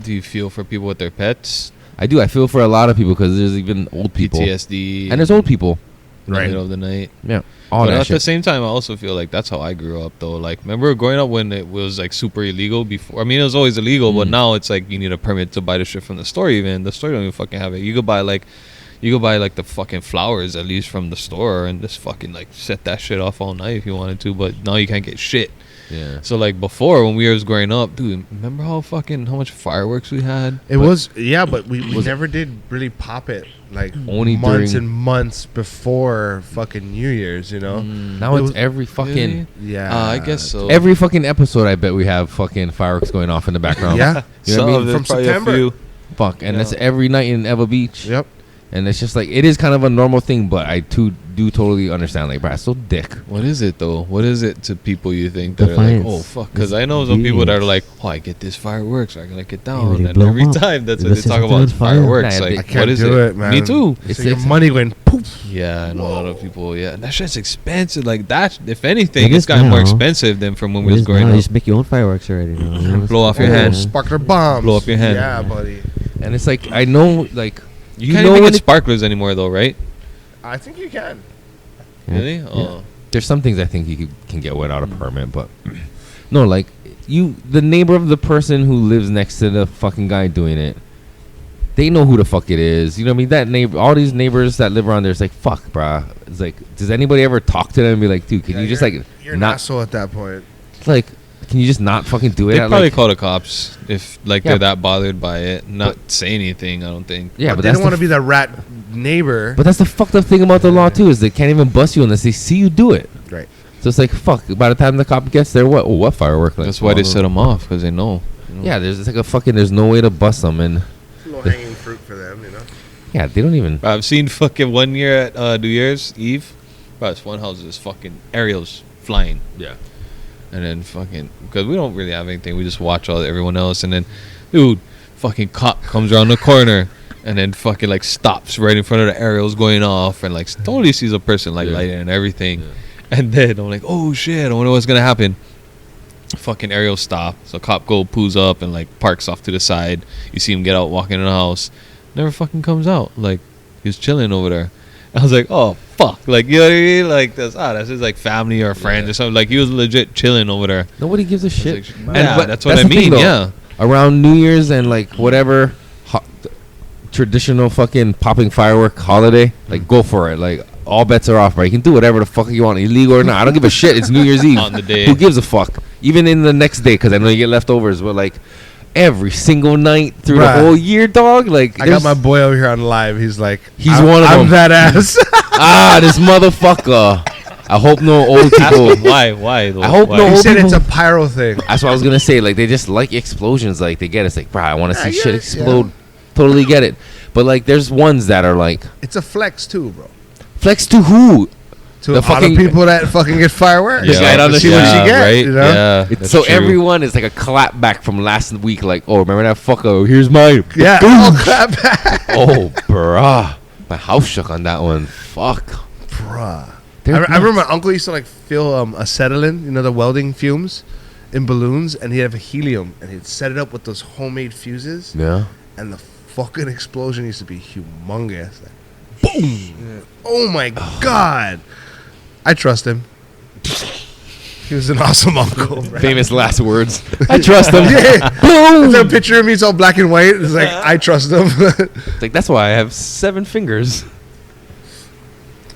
do you feel for people with their pets? I do. I feel for a lot of people because there's even old people, PTSD. and there's old people. in the Right. middle of the night. Yeah, all But that at shit. the same time, I also feel like that's how I grew up, though. Like, remember growing up when it was like super illegal before? I mean, it was always illegal, but now it's like you need a permit to buy the shit from the store. Even the store don't even fucking have it. You could buy like the fucking flowers at least from the store and just fucking like set that shit off all night if you wanted to. But now you can't get shit. Yeah. So like before when we was growing up, dude, remember how much fireworks we had? It was, yeah, but we never did really pop it like Only months during- and months before fucking New Year's, you know? Now It it's was- every fucking Really? Yeah. I guess so. every fucking episode. I bet we have fucking fireworks going off in the background. Yeah. You know what I mean? From September. Fuck, and Yeah. that's every night in Eva Beach. Yep. And it's just like it is kind of a normal thing, but I do totally understand. Like, bro, it's so dick. What is it though? What is it to people you think that are like, Defiance. oh fuck? Because I know some people that are like, oh, I get this fireworks, I can like it down, really and blow 'em every up. time that's what Let's they talk just about do is it fire. fireworks. Nah, Like, I what can't is do it? it, man. Me too. It's So your it's- money went poof. Yeah, I know a lot of people. Yeah, and that shit's expensive. Like that, if anything, It it's is gotten more now. expensive than from when we It was is growing now, up. You just make your own fireworks already. You know? Blow off your Oh, hand. sparkler bombs. Blow up your hand. Yeah, buddy. And it's like I know, like You can't know even when get it- sparklers anymore, though, right? I think you can. Yeah. Really? Oh, there's some things I think you can get without a permit, but no, like the neighbor of the person who lives next to the fucking guy doing it, they know who the fuck it is. You know what I mean? That neighbor, all these neighbors that live around there, it's like fuck, bruh. It's like, does anybody ever talk to them and be like, dude, can Yeah, you just you're- like You're an not asshole at that point. like, can you just not fucking do it? they at, probably like, call the cops if like Yeah. they're that bothered by it. Not say anything. I don't think. yeah, but they that's don't want the to be the rat neighbor. But that's the fucked up thing about the law too, is they can't even bust you unless they see you do it. Right. So it's like fuck. By the time the cop gets there, what firework? Like, That's why they well, set them off because they know. Yeah, there's like a fucking. There's no way to bust them, and Low hanging fruit for them, you know? yeah, they don't even. I've seen fucking 1 year at New Year's Eve. Bro, this one house is fucking aerials flying. Yeah. And then fucking, because we don't really have anything, we just watch everyone else. And then, dude, fucking cop comes around the corner, and then fucking like stops right in front of the aerials going off, and like totally sees a person like lighting and everything. And then I'm like, oh shit, I wonder what's gonna happen. Fucking aerial stop, so cop pulls up and like parks off to the side. You see him get out, walking in the house, never fucking comes out. Like he was chilling over there. I was like, oh fuck, like, you know what I mean? Like that's his like family or friend or something. Like he was legit chilling over there. Nobody gives a shit. Like, yeah, that's what I the thing, mean. though. Yeah, Around New Year's and like whatever traditional fucking popping firework holiday, like go for it. Like all bets are off, bro. You can do whatever the fuck you want, illegal or not. I don't give a shit. It's New Year's Eve. On the day. Who gives a fuck? Even in the next day, because I know you get leftovers. But like every single night through the whole year, dog. Like I got my boy over here on live. He's like, he's one of them. I'm that ass. This motherfucker. I hope no old people. Why? Though? I hope Why? no He old said people. it's a pyro thing. That's what I was gonna say. Like they just like explosions. Like they get it. It's like, bro, I want to see Yeah, shit yeah, explode. Totally get it. But like, there's ones that are like It's a flex too, bro. flex to who? To The all fucking- the people that fucking get fireworks. The guy on the see what street. you get, right? you know? Yeah, It's that's so true. everyone is like a clap back from last week. Like, oh, remember that fucker? Here's mine. Yeah. Oh, clap back. Oh, bruh. My house shook on that one. Fuck. Bruh. They're I remember nuts. my uncle used to like fill acetylene, you know, the welding fumes, in balloons, and he'd have a helium, and he'd set it up with those homemade fuses, Yeah. and the fucking explosion used to be humongous. Like, boom! Oh my god! I trust him. He was an awesome uncle. Bro. Famous last words. I trust them. Yeah. Boom. There's a picture of me, it's all black and white. It's like I trust him. It's like that's why I have 7 fingers.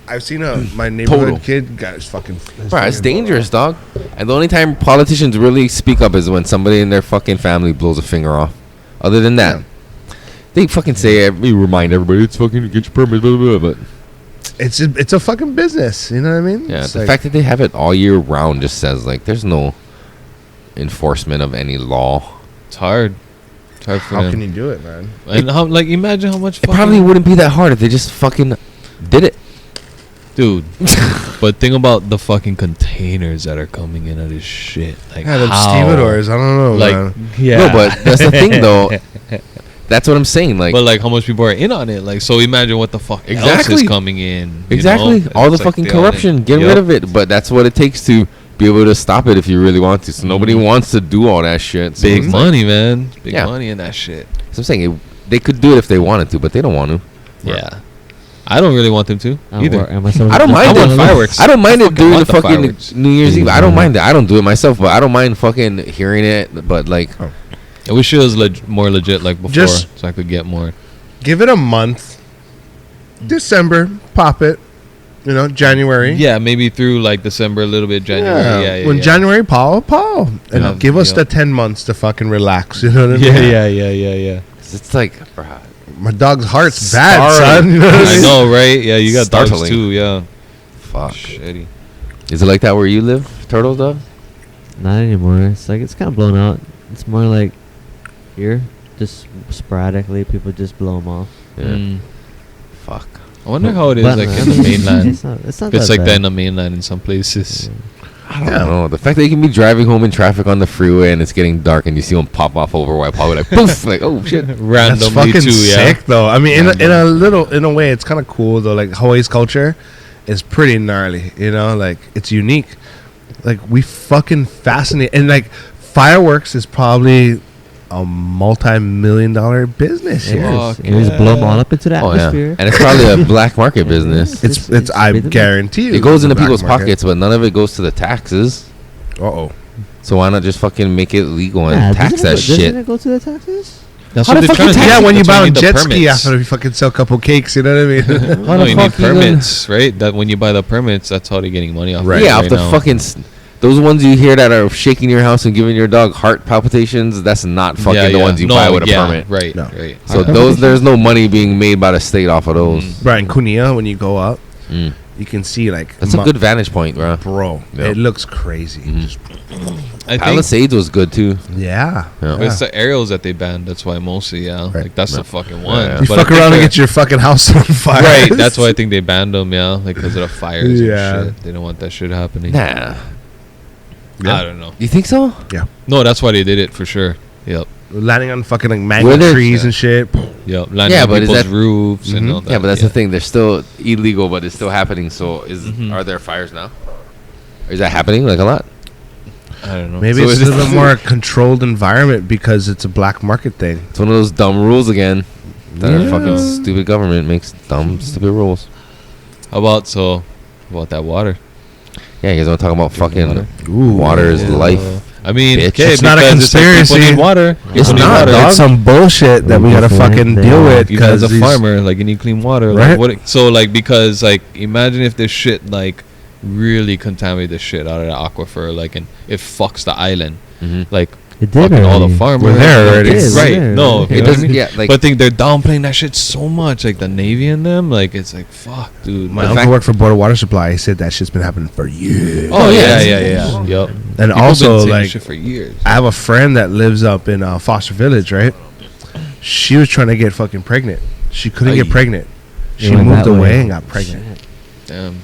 I've seen my neighborhood Total. kid got his fucking. Bro, it's dangerous, dog. And the only time politicians really speak up is when somebody in their fucking family blows a finger off. Other than that, they fucking say, we remind everybody, it's fucking get your permit, blah, blah, blah. But It's a fucking business. You know what I mean? yeah, It's the like- fact that they have it all year round just says, like, there's no enforcement of any law. It's hard. It's hard for How them. can you do it, man? And how, like, imagine how much. It probably wouldn't be that hard if they just fucking did it. Dude. But think about the fucking containers that are coming in of this shit. Like, Yeah, them how? stevedores. I don't know, Like, man. yeah. No, but that's the thing, though. That's what I'm saying. Like, But like, how much people are in on it? Like, so imagine what the fuck else Exactly. is coming in. you exactly. know? All the It's like fucking they own it. corruption. Get Yep. rid of it. But that's what it takes to be able to stop it if you really want to. So nobody wants to do all that shit. So Big it's like- money, man. Big Yeah. money in that shit. So I'm saying they could do it if they wanted to, but they don't want to. Yeah. I don't really want them to either. I don't mind I want it. fireworks. I don't mind I it fucking during the want the fucking fireworks. New Year's Eve. I don't mind it. I don't do it myself, but I don't mind fucking hearing it. But like, I wish it was more legit like before, Just- so I could get more. Give it a month. December, pop it. You know, January. Yeah, maybe through like December, a little bit January. Yeah, when yeah. January, Paul, and Yeah, give us yeah. the 10 months to fucking relax. You know what I mean? Yeah. it's like, bruh, My dog's heart's bad, Starting. son. You know what I I mean? know, right? Yeah, you got dogs Startling. too. Yeah. fuck. Shitty. Is it like that where you live, Turtle Dove? Not anymore. It's like it's kind of blown out. It's more like here, just sporadically, people just blow them off. Yeah. Mm. Fuck. I wonder how it is But, like uh, in the mainland. It's not If it's that like that in bad. the mainland in some places. I don't know. The fact that you can be driving home in traffic on the freeway and it's getting dark and you see them pop off over white power, like poof, like oh shit. That's Randomly fucking too, yeah. sick, though. I mean, in a way, it's kind of cool, though. Like, Hawaii's culture is pretty gnarly, you know? Like, it's unique. Like, we fucking fascinate. And, like, fireworks is probably a multi-million-dollar business It here. Fuck is. You just blow them all up into the Oh yeah, atmosphere. and it's probably a black market business. It's I big. guarantee you. It goes it's a into black people's market. pockets, but none of it goes to the taxes. Uh-oh. So why not just fucking make it legal and Nah, tax that doesn't shit? it go to the taxes? That's How what the they're fuck trying you to tax- do. Yeah, when you That's buy why a need the jet ski permits. after you fucking sell a couple cakes, you know what I mean? No, you need fuck you gonna- permits, right? That when you buy the permits, that's how they're getting money off. Right. it Yeah, off right the now. fucking those ones you hear that are shaking your house and giving your dog heart palpitations. That's not fucking the ones you buy with a permit. Right, No. right. So those there's no money being made by the state off of those. Brian Cunha, when you go up, Mm. you can see, like... That's a good vantage point, bro. Bro, Yep. it looks crazy. Mhm. Just- I think Palisades was good too. yeah. Yeah. but it's the aerials that they banned. That's why mostly, yeah. Right. Like that's Yeah. the fucking one. Yeah. You But I fuck think around and they're- get your fucking house on fire. Right, that's why I think they banned them, yeah, like because of the fires Yeah. and shit. They don't want that shit happening. Nah. I don't know. You think so? No, that's why they did it for sure. Yep. landing on fucking like Where mango there's- trees and shit. Yep. Landing Yeah, on but is people's that- roofs and all that. Yeah, but that's the thing. They're still illegal, but it's still happening. So are there fires now? Is that happening like a lot? I don't know. Maybe So it's is a it- little more controlled environment because it's a black market thing. It's one of those dumb rules again. That our Yeah. fucking stupid government makes dumb, stupid rules. How about that water? Yeah, you guys want to talk about fucking water. water is Yeah. life. I mean, Bitch. okay, It's not a because it's like people conspiracy. need water. It's People need not, water. dog. It's some bullshit that we gotta fucking deal with You guys because a farmer, like you need clean water. Right? Like what? So like because like imagine if this shit like really contaminate the shit out of the aquifer, like and it fucks the island, like It did fucking all the already. farmers. We're there like, already. it's We're right? there. No, It you know what I doesn't- mean? yeah, like- but I think they're downplaying that shit so much, like the Navy and them. Like it's like fuck, dude. my Like, uncle worked for Border Water Supply. He said that shit's been happening for years. oh yeah, yes. Yep. And People also, been saying like, this shit for years. I have a friend that lives up in Foster Village, right? She was trying to get fucking pregnant. She couldn't get Aye. pregnant. She went moved that away way. and got pregnant. Damn.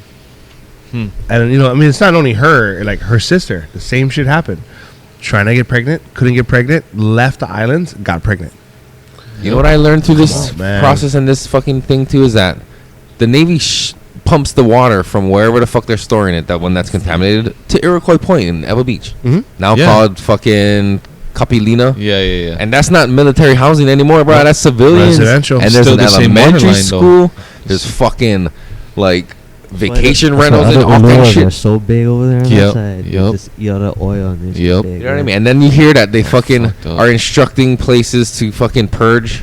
And you know, I mean, it's not only her, like her sister. The same shit happened. Trying to get pregnant, couldn't get pregnant, left the islands, got pregnant. You know what I learned through this on, man. process and this fucking thing too is that the Navy pumps the water from wherever the fuck they're storing it, that one that's contaminated, to Iroquois Point in Ewa Beach. Now Yeah. called fucking Capilina. Yeah. And that's not military housing anymore, bro. That's civilians. Residential. And there's Still an the same water elementary line, though. school. There's fucking like vacation That's why rentals and other all that Uluras shit. are so big over there on Yep, that side. They yep. just eat all the oil and it's Yep. big, You know what I yeah. mean? And then you hear that they fucking fucked up. are instructing places to fucking purge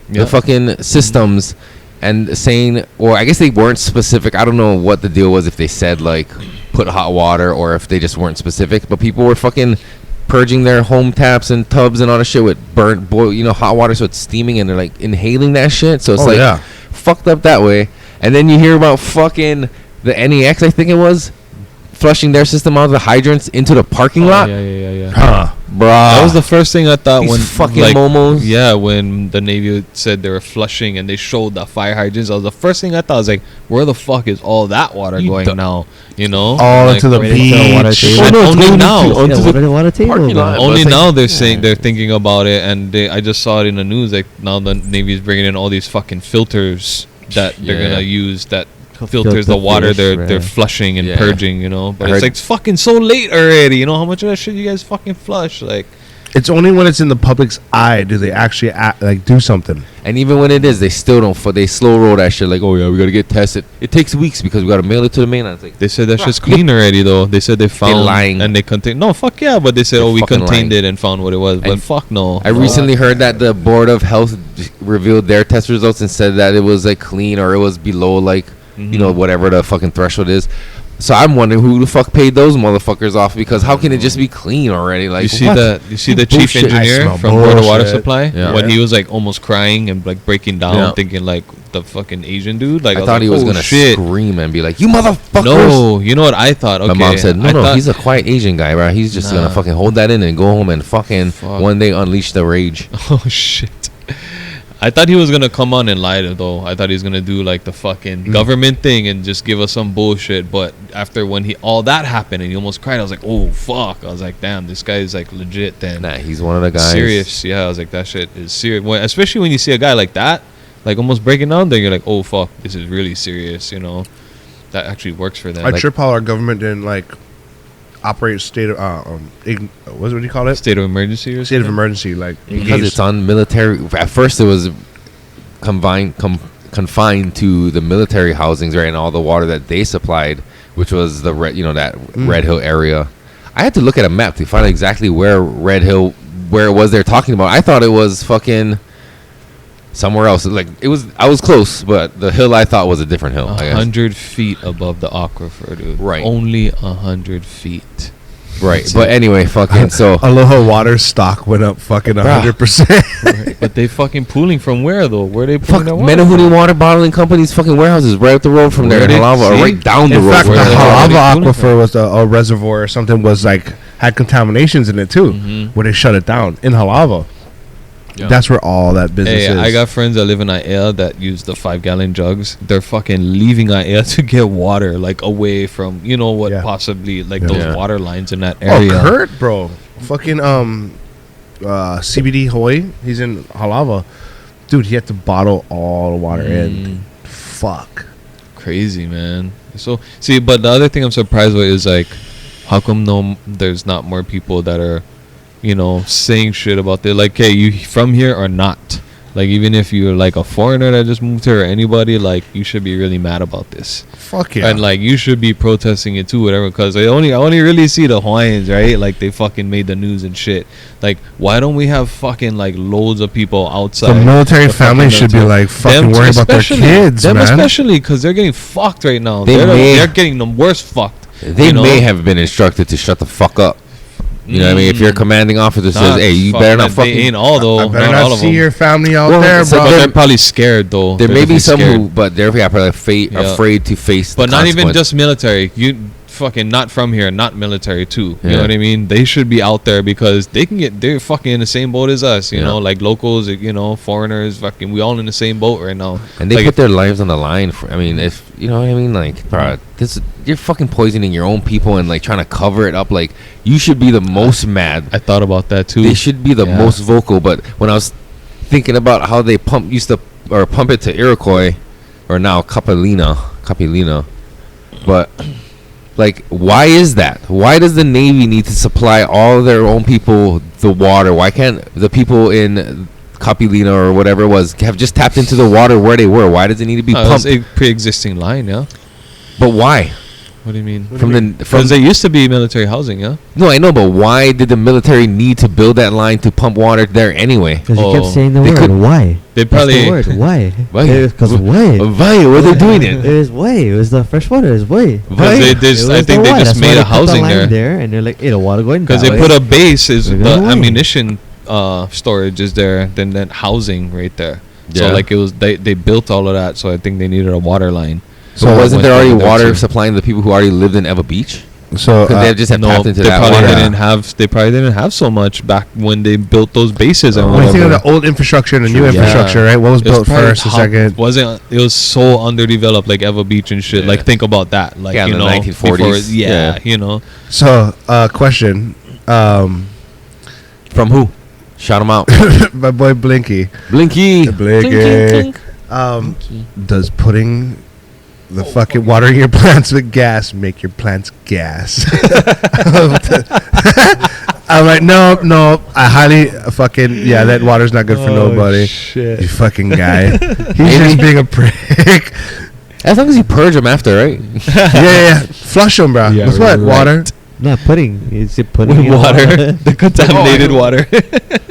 the Yep. fucking systems and saying, or I guess they weren't specific. I don't know what the deal was, if they said like put hot water or if they just weren't specific, but people were fucking purging their home taps and tubs and all the shit with burnt boil, hot water, so it's steaming and they're like inhaling that shit. So it's Oh, like yeah. fucked up that way. And then you hear about fucking the NEX, I think it was, flushing their system out of the hydrants into the parking lot. Yeah. Huh. Bruh. That was the first thing I thought These when fucking like, momos. Yeah, when the Navy said they were flushing and they showed the fire hydrants, that was the first thing I thought. I was like, where the fuck is all that water going now? You know, All like, into the right into the water beach. table. And only now, Yeah, water table, parking lot. bro. But only it's like- now they're saying they're thinking about it, and I just saw it in the news. Like now the Navy's bringing in all these fucking filters that they're Yeah. gonna use that To filters filter the water fish, they're right. flushing and Yeah. purging. You know, but I it's heard- like it's fucking so late already. You know how much of that shit you guys fucking flush? Like, It's only when it's in the public's eye do they actually do something. And even when it is, they still don't. They slow roll that shit. Like, oh yeah, we gotta get tested. It takes weeks because we gotta mail it to the mainland. It's like, they said that shit's clean already though. They said they found lying. and they contained. No, fuck yeah, but they said, They're oh, we fucking contained lying. it and found what it was. But And fuck no. I recently heard that the Board of Health revealed their test results and said that it was like clean or it was below like whatever the fucking threshold is. So I'm wondering who the fuck paid those motherfuckers off, because how can it just be clean already? Like, You see what? that? You see the chief Bullshit. I engineer smell from Board of Water bullshit. Supply Yeah. when he was like almost crying and like breaking down, Yeah. thinking like the fucking Asian dude. Like I was thought like, he was oh, gonna shit. scream and be like, "You motherfuckers!" No, you know what I thought? Okay, My mom said, "No, I no, thought- he's a quiet Asian guy, bro. He's just gonna Nah. fucking hold that in and go home and fucking Fuck. one day unleash the rage." Oh shit. I thought he was gonna come on and lie though. I thought he was gonna do like the fucking government thing and just give us some bullshit. But after when all that happened and he almost cried, I was like, oh fuck. I was like, damn, this guy is like legit. Then Nah, he's one of the guys. serious. Yeah, I was like, that shit is serious. Especially when you see a guy like that, like almost breaking down, then you're like, oh fuck, this is really serious. You know, that actually works for them. I Like, trip how our government didn't like operate state of what do you call it? state of emergency or State of something? emergency, like Because it's on military. At first, it was confined to the military housings, right, and all the water that they supplied, which was the Red Hill area. I had to look at a map to find exactly where it was they're talking about. I thought it was fucking somewhere else. Like I was close, but the hill I thought was a different hill. I guess. 100 feet above the aquifer, dude. Right. Only 100 feet. Right, but anyway, fucking so. Aloha Water stock went up fucking 100%. But they fucking pooling from where though? Where they Fuck, pooling their water? Menahuni Water Bottling Company's fucking warehouses right up the road from there Where in they- Halava, or see? right down the In road. fact, the Where the hell are they Halava pulling aquifer was a reservoir or something, was like had contaminations in it too, where they shut it down in Halava. Yeah. That's where all that business Hey, is. I got friends that live in Aiea that use the 5-gallon jugs. They're fucking leaving Aiea to get water, like away from Yeah. possibly like Yeah. those Yeah. water lines in that Oh, area. Kurt, bro, fucking CBD Hawaii. He's in Halava. Dude, he had to bottle all the water in. Fuck. Crazy, man. So see, but the other thing I'm surprised with is like, how come there's not more people that are, saying shit about this? Like, hey, you from here or not? Like, even if you're like a foreigner that just moved here or anybody, like, you should be really mad about this. Fuck yeah. And like, you should be protesting it too, whatever. Because I only really see the Hawaiians, right? Like, they fucking made the news and shit. Like, why don't we have fucking like loads of people outside? The military family should be like fucking worried about their kids, them man. Especially because they're getting fucked right now. They They're getting the worst fucked. They may have been instructed to shut the fuck up. You know what I mean? If your commanding officer says, "Hey, you better not fucking," they ain't all though. I better not not all of see them. your family out Well, there, so bro. But they're probably scared though. there They're may be definitely some scared. who, but they're probably afraid to face. But the not even consequence. just military. You fucking not from here, not military too. You Yeah. know what I mean? They should be out there because they're fucking in the same boat as us. You Yeah. know, like locals, foreigners, fucking, we all in the same boat right now. And they like, put their lives on the line for. I mean, if you know what I mean, like, bro, you're fucking poisoning your own people and like trying to cover it up. Like, you should be the most mad. I thought about that too. They should be the Yeah. most vocal. But when I was thinking about how they pump it to Iroquois, or now Capilina, but like, why is that? Why does the Navy need to supply all their own people the water? Why can't the people in Capilina or whatever it was have just tapped into the water where they were? Why does it need to be It's pumped? a pre-existing line, yeah. But why? What do you mean? From Because there used to be military housing, yeah. no, I know, but why did the military need to build that line to pump water there anyway? Because you Oh. kept saying the They word. could- Why? They That's probably the word. Why? Why? Because why? Why? What are they doing It it? was why. It was the fresh water. It was why. Why? They It just, I was think the they why. just That's why made they a put the housing line there and they're like, hey, the water going because that they way. put a base. Is We're the gonna win. ammunition storage is there, then that housing right there. Yeah. So like it was they built all of that. So I think they needed a water line. So Went wasn't there already down there water too. supplying the people who already lived in Eva Beach? So Could they have just have tapped into they that probably water? didn't have. They probably didn't have so much back when they built those bases and when you think of whatever. the old infrastructure and the new Yeah. infrastructure, right? What was It was built probably first and how- second? Wasn't it was so underdeveloped like Eva Beach and shit. Yeah. Like think about that. Like Yeah, in you the know, 1940s. before- Yeah. you know. So, question. From who? Shout them out. My boy Blinky. Blinky. Blinky. Does putting the fucking watering your plants with gas make your plants gas? I'm like, no. I highly fucking that water's not good for nobody. Shit. You fucking guy. He's just being a prick. As long as you purge them after, right? yeah. Flush them, bro. Yeah, With what? right. Water? Not pudding. Is it pudding With in water, the contaminated water.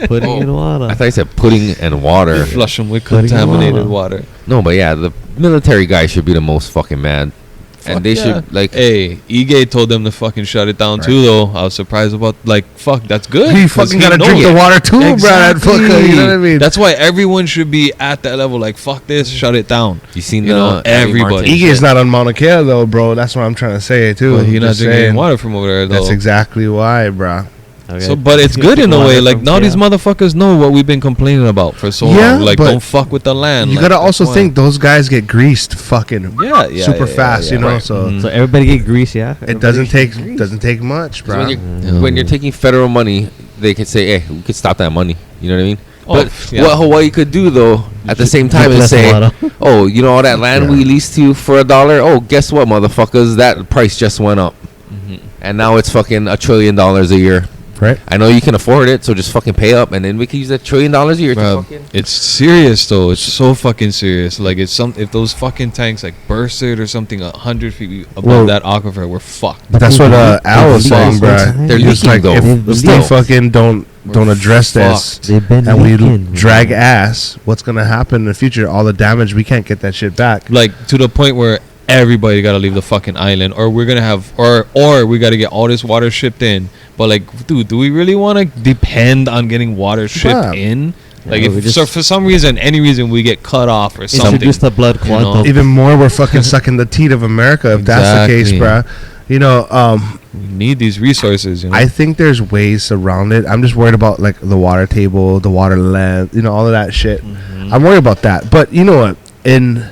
Pudding in water. I thought you said pudding and water. Flush them with Putting in contaminated water. water. No, but yeah, the military guys should be the most fucking mad. Fuck And they yeah. should, like... Hey, EKYH told them to fucking shut it down too, though. I was surprised about fuck. That's good. He 'cause fucking gotta knows. drink the water too, bro. That Exactly. fucker, you know what I mean? That's why everyone should be at that level. Like fuck this, shut it down. You seen You know, the everybody. Iggy is not on Mauna Kea though, bro. That's what I'm trying to say too. But you're not Just drinking saying. water from over there, though. That's exactly why, bro. Okay. So, but it's good in a Water way. Like from now, these Kea. motherfuckers know what we've been complaining about for so Yeah, long. Like, but don't fuck with the land. You Like, gotta that's also why. think those guys get greased fucking yeah, super fast, you know. right. So Mhm. So everybody get grease, yeah. it doesn't take much, 'Cause bro. when you're taking federal money, they could say, hey, we could stop that money. You know what I mean? Oh, But yeah. what Hawaii could do, though, at the same time, is less say, water. oh, you know all that land Yeah. we leased to you for $1? Oh, guess what, motherfuckers? That price just went up. Mhm. And now it's fucking $1 trillion a year. Right? I know you can afford it, so just fucking pay up, and then we can use that $1 trillion a year to Bruh, fucking... it's serious though. It's so fucking serious. Like it's if those fucking tanks like bursted or something 100 feet above Well, that aquifer, we're fucked. But that's what Al was saying, bro. They're Just leaking, like though. if They've they leaked. fucking don't address this, fucked. They've been and we leaking. drag ass, what's gonna happen in the future? All the damage, we can't get that shit back. Like to the point where everybody got to leave the fucking island, or we're gonna have, or we got to get all this water shipped in. But like, dude, do we really want to depend on getting water shipped Yeah. in? Yeah, Like, we if just- so for some reason, any reason we get cut off or something. Introduce the blood you know? quantum. Even more, we're fucking sucking the teat of America if that's the case, Exactly. bro. You know, We need these resources. You know, I think there's ways around it. I'm just worried about like the water table, the water length, you know, all of that shit. Mhm. I'm worried about that. But you know what? In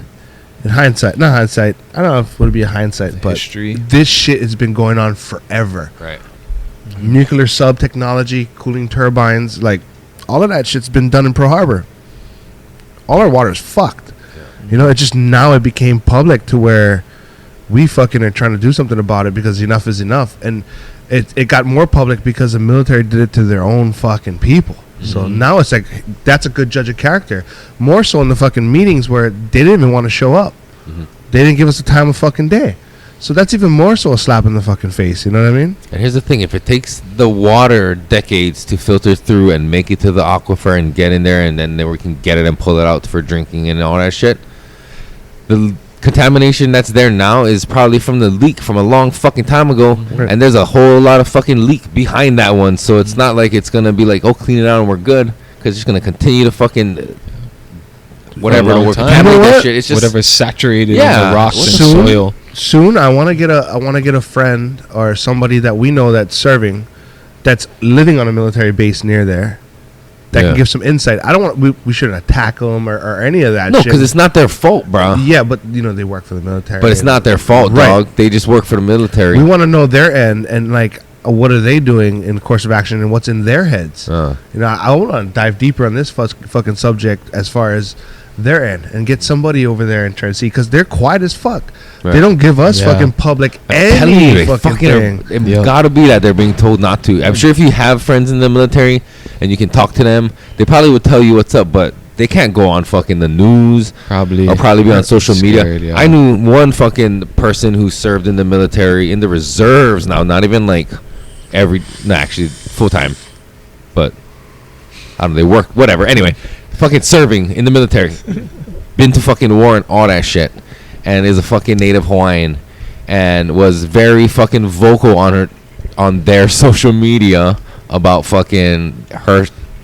hindsight, not hindsight. I don't know if it would be a hindsight, but history. this shit has been going on forever. Right. nuclear sub technology, cooling turbines, like all of that shit's been done in Pearl Harbor. All our water is fucked. You know, it just now it became public to where we fucking are trying to do something about it because enough is enough. And it got more public because the military did it to their own fucking people. So now it's like, that's a good judge of character. More so in the fucking meetings where they didn't even want to show up. They didn't give us the time of fucking day. So that's even more so a slap in the fucking face. You know what I mean? And here's the thing: if it takes the water decades to filter through and make it to the aquifer and get in there, and then we can get it and pull it out for drinking and all that shit, the contamination that's there now is probably from the leak from a long fucking time ago. Right. And there's a whole lot of fucking leak behind that one. So it's not like it's gonna be like, oh, clean it out and we're good, because it's gonna continue to fucking whatever long we're time. contaminate You know that what? shit. It's just Whatever's saturated Yeah, in the rocks soon- and soil. Soon I want to get a friend or somebody that we know that's serving, that's living on a military base near there, that Yeah. can give some insight. I don't want we shouldn't attack them or any of that no, shit. because it's not their fault, bro. Yeah, but you know they work for the military. But it's not their fault, Right. dog. They just work for the military. We want to know their end and like what are they doing in the course of action and what's in their heads. You know, I want to dive deeper on this fucking subject as far as their end and get somebody over there and try to see, because they're quiet as fuck. Right. They don't give us Yeah. fucking public I'm telling any you, they fucking thing. It Yeah. gotta be that they're being told not to. I'm sure if you have friends in the military and you can talk to them, they probably would tell you what's up, but they can't go on fucking the news Probably. or probably be on social media. Scared, yeah. I knew one fucking person who served in the military, in the reserves now, not even like actually full time, but I don't know, they work, whatever. Anyway, fucking serving in the military, been to fucking war and all that shit, and is a fucking native Hawaiian, and was very fucking vocal on their social media about fucking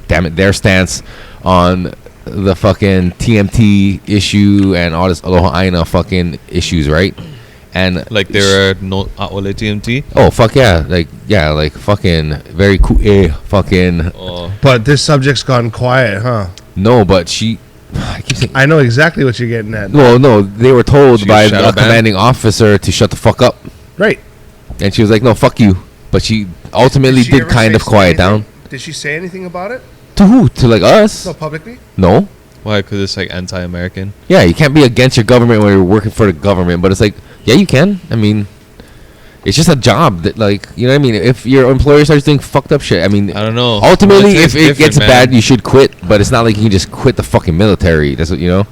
their stance on the fucking TMT issue and all this Aloha Aina fucking issues, right? And Like there are no Aole TMT. oh fuck like fucking very cool, fucking Oh, But this subject's gone quiet, huh? no, but I keep saying I know exactly what you're getting at. well, no, they were told She by was shadow the banned? commanding officer to shut the fuck up, Right. and she was like, no, fuck you, but she ultimately she did ever kind say of quiet anything? down. Did she say anything about it? To who? To like us? No, publicly? No. why? Because it's like anti-American. Yeah, you can't be against your government when you're working for the government, but it's like, yeah, you can. I mean, it's just a job that, like, you know what I mean? If your employer starts doing fucked up shit, I mean, I don't know. ultimately, It's if it gets different, bad, man. you should quit, but it's not like you can just quit the fucking military. That's what, you know?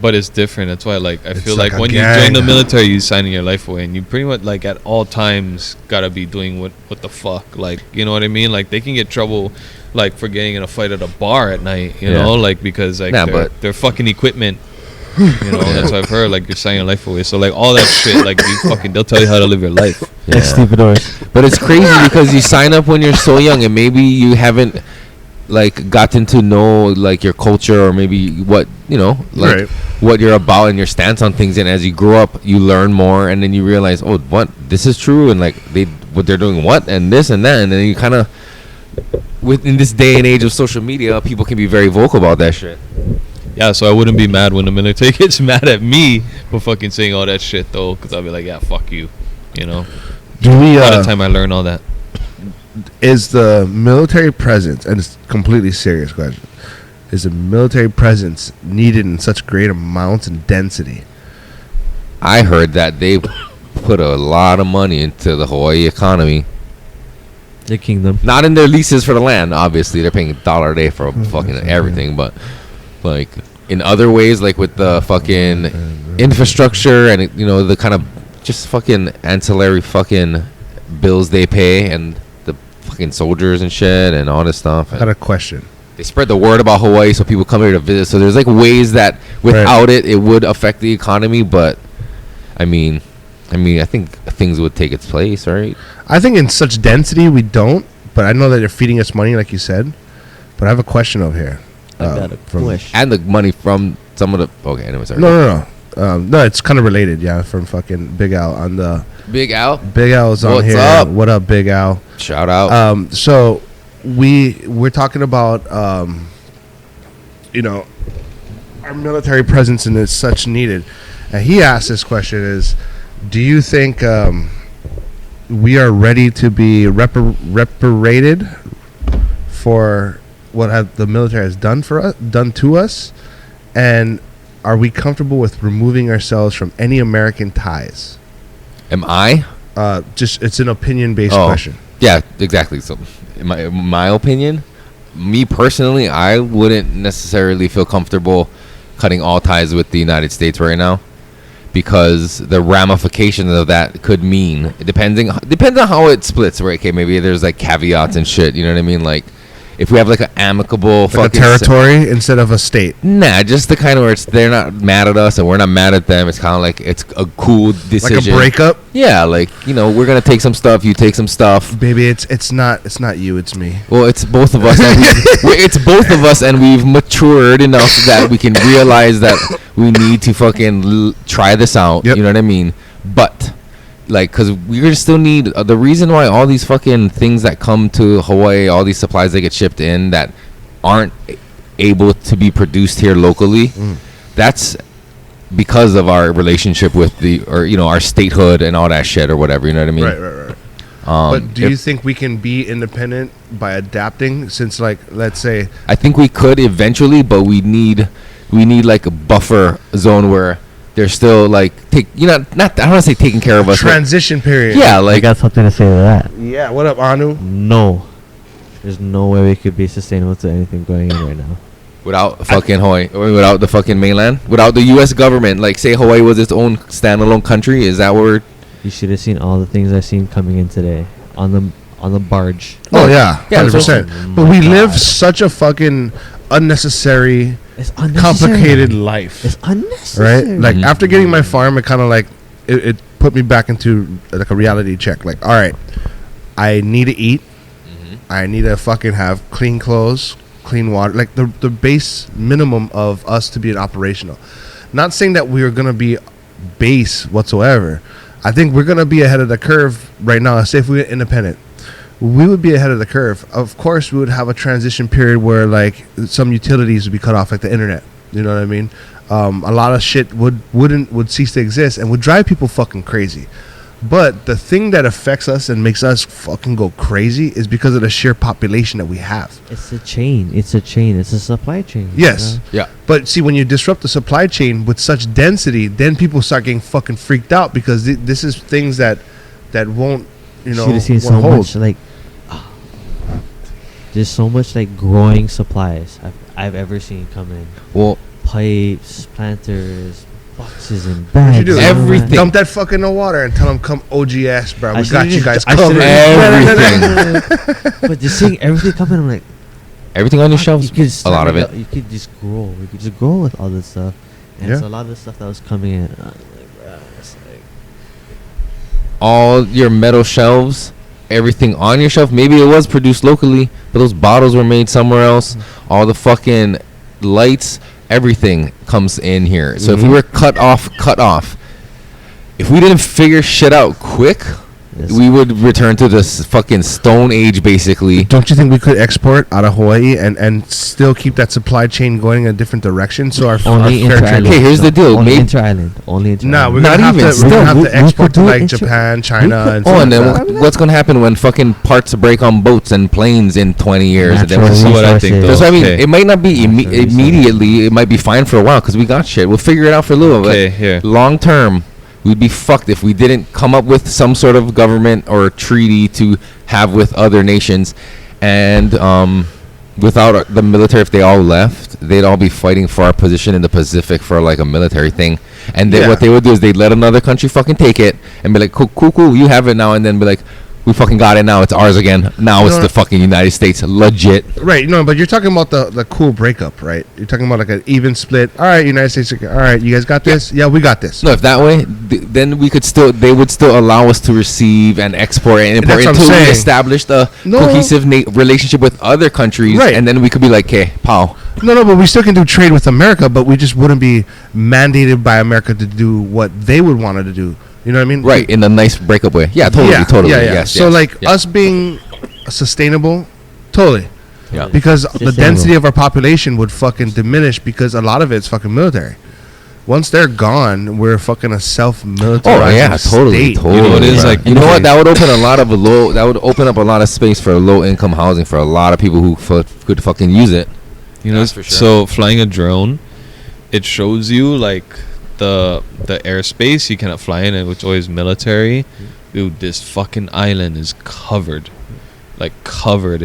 But it's different. That's why, like, I It's feel like like a when gang. you join the military, you signing your life away, and you pretty much, like, at all times gotta be doing what the fuck, like, you know what I mean? Like, they can get trouble, like, for getting in a fight at a bar at night, you Yeah. know, like, because like Nah, their but- fucking equipment, you know, that's what I've heard. Like, you're signing your life away, so like all that shit, like, they'll tell you how to live your life. Yeah. Stevedores. But it's crazy because you sign up when you're so young, and maybe you haven't like gotten to know like your culture, or maybe what, you know, like Right. what you're about and your stance on things. And as you grow up, you learn more, and then you realize, oh, what, this is true, and like what they're doing, what, and this and that, and then you kind of, within this day and age of social media, people can be very vocal about that shit. Yeah, so I wouldn't be mad when the military gets mad at me for fucking saying all that shit, though, because I'll be like, yeah, fuck you, you know. Do we By the time I learn all that. is the military presence, and it's a completely serious question, is the military presence needed in such great amounts and density? I heard that they put a lot of money into the Hawaii economy. The kingdom. Not in their leases for the land, obviously. They're paying $1 a day for fucking everything, but like in other ways, like with the fucking infrastructure and, you know, the kind of just fucking ancillary fucking bills they pay, and the fucking soldiers and shit and all this stuff. I got a question. They spread the word about Hawaii so people come here to visit. So there's like ways that without it would affect the economy, but I mean, I think things would take its place, right? I think in such density we don't, but I know that they're feeding us money, like you said. But I have a question over here. I got a question. And the money from some of the anyway, sorry. No. No, it's kind of related. Yeah, from fucking Big Al on the Big Al, Big Al's on What's here. up? What up, Big Al? shout out. So we're talking about you know, our military presence and it's such needed. And he asked this question is, do you think we are ready to be reparated for what the military has done to us, and are we comfortable with removing ourselves from any American ties? Am I? Just it's an opinion-based question. Yeah, exactly. So, in my opinion, me personally, I wouldn't necessarily feel comfortable cutting all ties with the United States right now, because the ramifications of that could mean, depends on how it splits, right? Okay, maybe there's like caveats and shit. You know what I mean? Like, if we have like an amicable Like a fucking territory instead of a state. Nah, just the kind of where they're not mad at us and we're not mad at them. It's kind of like it's a cool decision. Like a breakup? Yeah, like, you know, we're gonna take some stuff, you take some stuff. Baby, it's not you, it's me. Well, it's both of us. And it's both of us, and we've matured enough that we can realize that we need to fucking try this out. Yep. You know what I mean? But like, because we still need the reason why all these fucking things that come to Hawaii, all these supplies that get shipped in that aren't able to be produced here locally, that's because of our relationship with our statehood and all that shit or whatever. You know what I mean? Right. But do you think we can be independent by adapting? Since, like, let's say, I think we could eventually, but we need like a buffer zone where they're still like I don't want to say taking care of us. Transition period. Yeah, I like got something to say to that. Yeah. What up, Anu? No. There's no way we could be sustainable to anything going in right now. without fucking Hawaii, or without the fucking mainland, without the U.S. government. Like, say Hawaii was its own standalone country. Is that where? You should have seen all the things I've seen coming in today on the barge. Oh yeah, Yeah, 100%. But we live such a fucking unnecessary, It's unnecessary. complicated life. It's unnecessary. Right? Like after getting my farm, it kind of like it put me back into like a reality check. Like, all right, I need to eat. I need to fucking have clean clothes, clean water, like the base minimum of us to be operational. Not saying that we are gonna be base whatsoever. I think we're gonna be ahead of the curve right now. Say if we were independent, we would be ahead of the curve. Of course, we would have a transition period where like some utilities would be cut off, like the internet. You know what I mean? A lot of shit would cease to exist and would drive people fucking crazy. But the thing that affects us and makes us fucking go crazy is because of the sheer population that we have. It's a chain. It's a supply chain. Yes. You know? Yeah. But see, when you disrupt the supply chain with such density, then people start getting fucking freaked out because this is things that won't, you know, should have seen won't so hold. much like. There's so much like growing supplies I've ever seen come in. Well, Pipes, planters, boxes and What bags. you do? Everything. Dump that fuck in the water and tell them come OGS, bro. I We got should've you guys I should've- everything. But just seeing everything come in, I'm like, Everything on your shelves. you could A start lot of with it. You could just grow. You could just grow with all this stuff. And it's Yeah. a lot of the stuff that was coming in. Like, bruh, it's like, All your metal shelves, everything on your shelf. Maybe it was produced locally, but those bottles were made somewhere else. All the fucking lights, everything comes in here. So if we were cut off, if we didn't figure shit out quick, Yes. we would return to this fucking Stone Age, basically. Don't you think we could export out of Hawaii and still keep that supply chain going in a different direction? So our only fair trade. inter-island. Okay, here's the deal. Only Maybe- inter-island. Only inter-island. No, we're Not gonna have even. to. We're gonna have Still, to we export could to do like it Japan, China, could- and Oh, stuff and like then that. what's gonna happen when fucking parts break on boats and planes in 20 years? And then Natural That's what I think, resources. though. that's what I mean. Okay. It might not be Natural resources. immediately. It might be fine for a while because we got shit. We'll figure it out for a little Okay, bit. here. Long term, we'd be fucked if we didn't come up with some sort of government or treaty to have with other nations. And without the military, if they all left, they'd all be fighting for our position in the Pacific for like a military thing. And then Yeah. what they would do is they'd let another country fucking take it and be like, cool, you have it now. And then be like, we fucking got it now. It's ours again. Now it's No, the fucking United States. Legit. Right, no, but you're talking about the cool breakup, right? You're talking about like an even split. All right, United States. All right, you guys got this. Yeah, we got this. No, if that way, then we could still, they would still allow us to receive and export and import That's what I'm until we saying. established a No. cohesive relationship with other countries. Right. And then we could be like, okay, pow. No, but we still can do trade with America, but we just wouldn't be mandated by America to do what they would want to do. You know what I mean? Right, in a nice breakup way. Yeah, totally. Yeah. Yes, So yes, like yes. us being sustainable, totally. Yeah. Because the Sustainable. density of our population would fucking diminish because a lot of it's fucking military. Once they're gone, we're fucking a self-militarized Oh yeah, totally. state. You know what it is, like, you know what? That would open a lot of That would open up a lot of space for low-income housing for a lot of people who could fucking use it. You know, That's for sure. so flying a drone, it shows you like the airspace you cannot fly in, which always military. Dude, this fucking island is covered in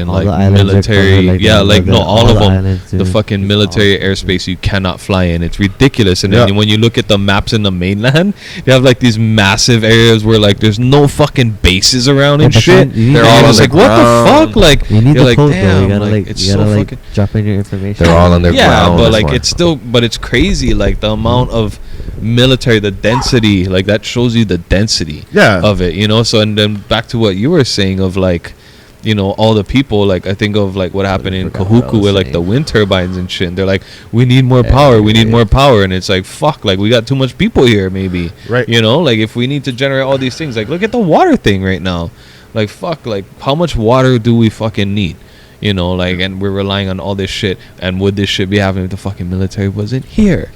All the like islands are military. covered like Yeah, that, like no, all of them. islands, The too. fucking military airspace you cannot fly in. It's ridiculous. And then Yeah. when you look at the maps in the mainland, you have like these massive areas where like there's no fucking bases around and but shit. then you need They're to all know just the like, what the ground. fuck? Like You need you're the like, code though. damn, You gotta like it's you gotta so like fucking drop in your information. They're all on their yeah, ground. but that's like why. it's still, but it's crazy. Like the amount of military, the density, like that shows you the density Yeah. of it, you know. So and then back to what you were saying of like, you know, all the people. Like I think of like what happened in forgot what I Kahuku was with like saying. the wind turbines and shit. And they're like, we need more power. We need more power. And it's like, fuck, like we got too much people here. Maybe, Right. You know, like if we need to generate all these things, like look at the water thing right now. Like fuck, like how much water do we fucking need? You know, like, and we're relying on all this shit. And would this shit be happening if the fucking military wasn't here?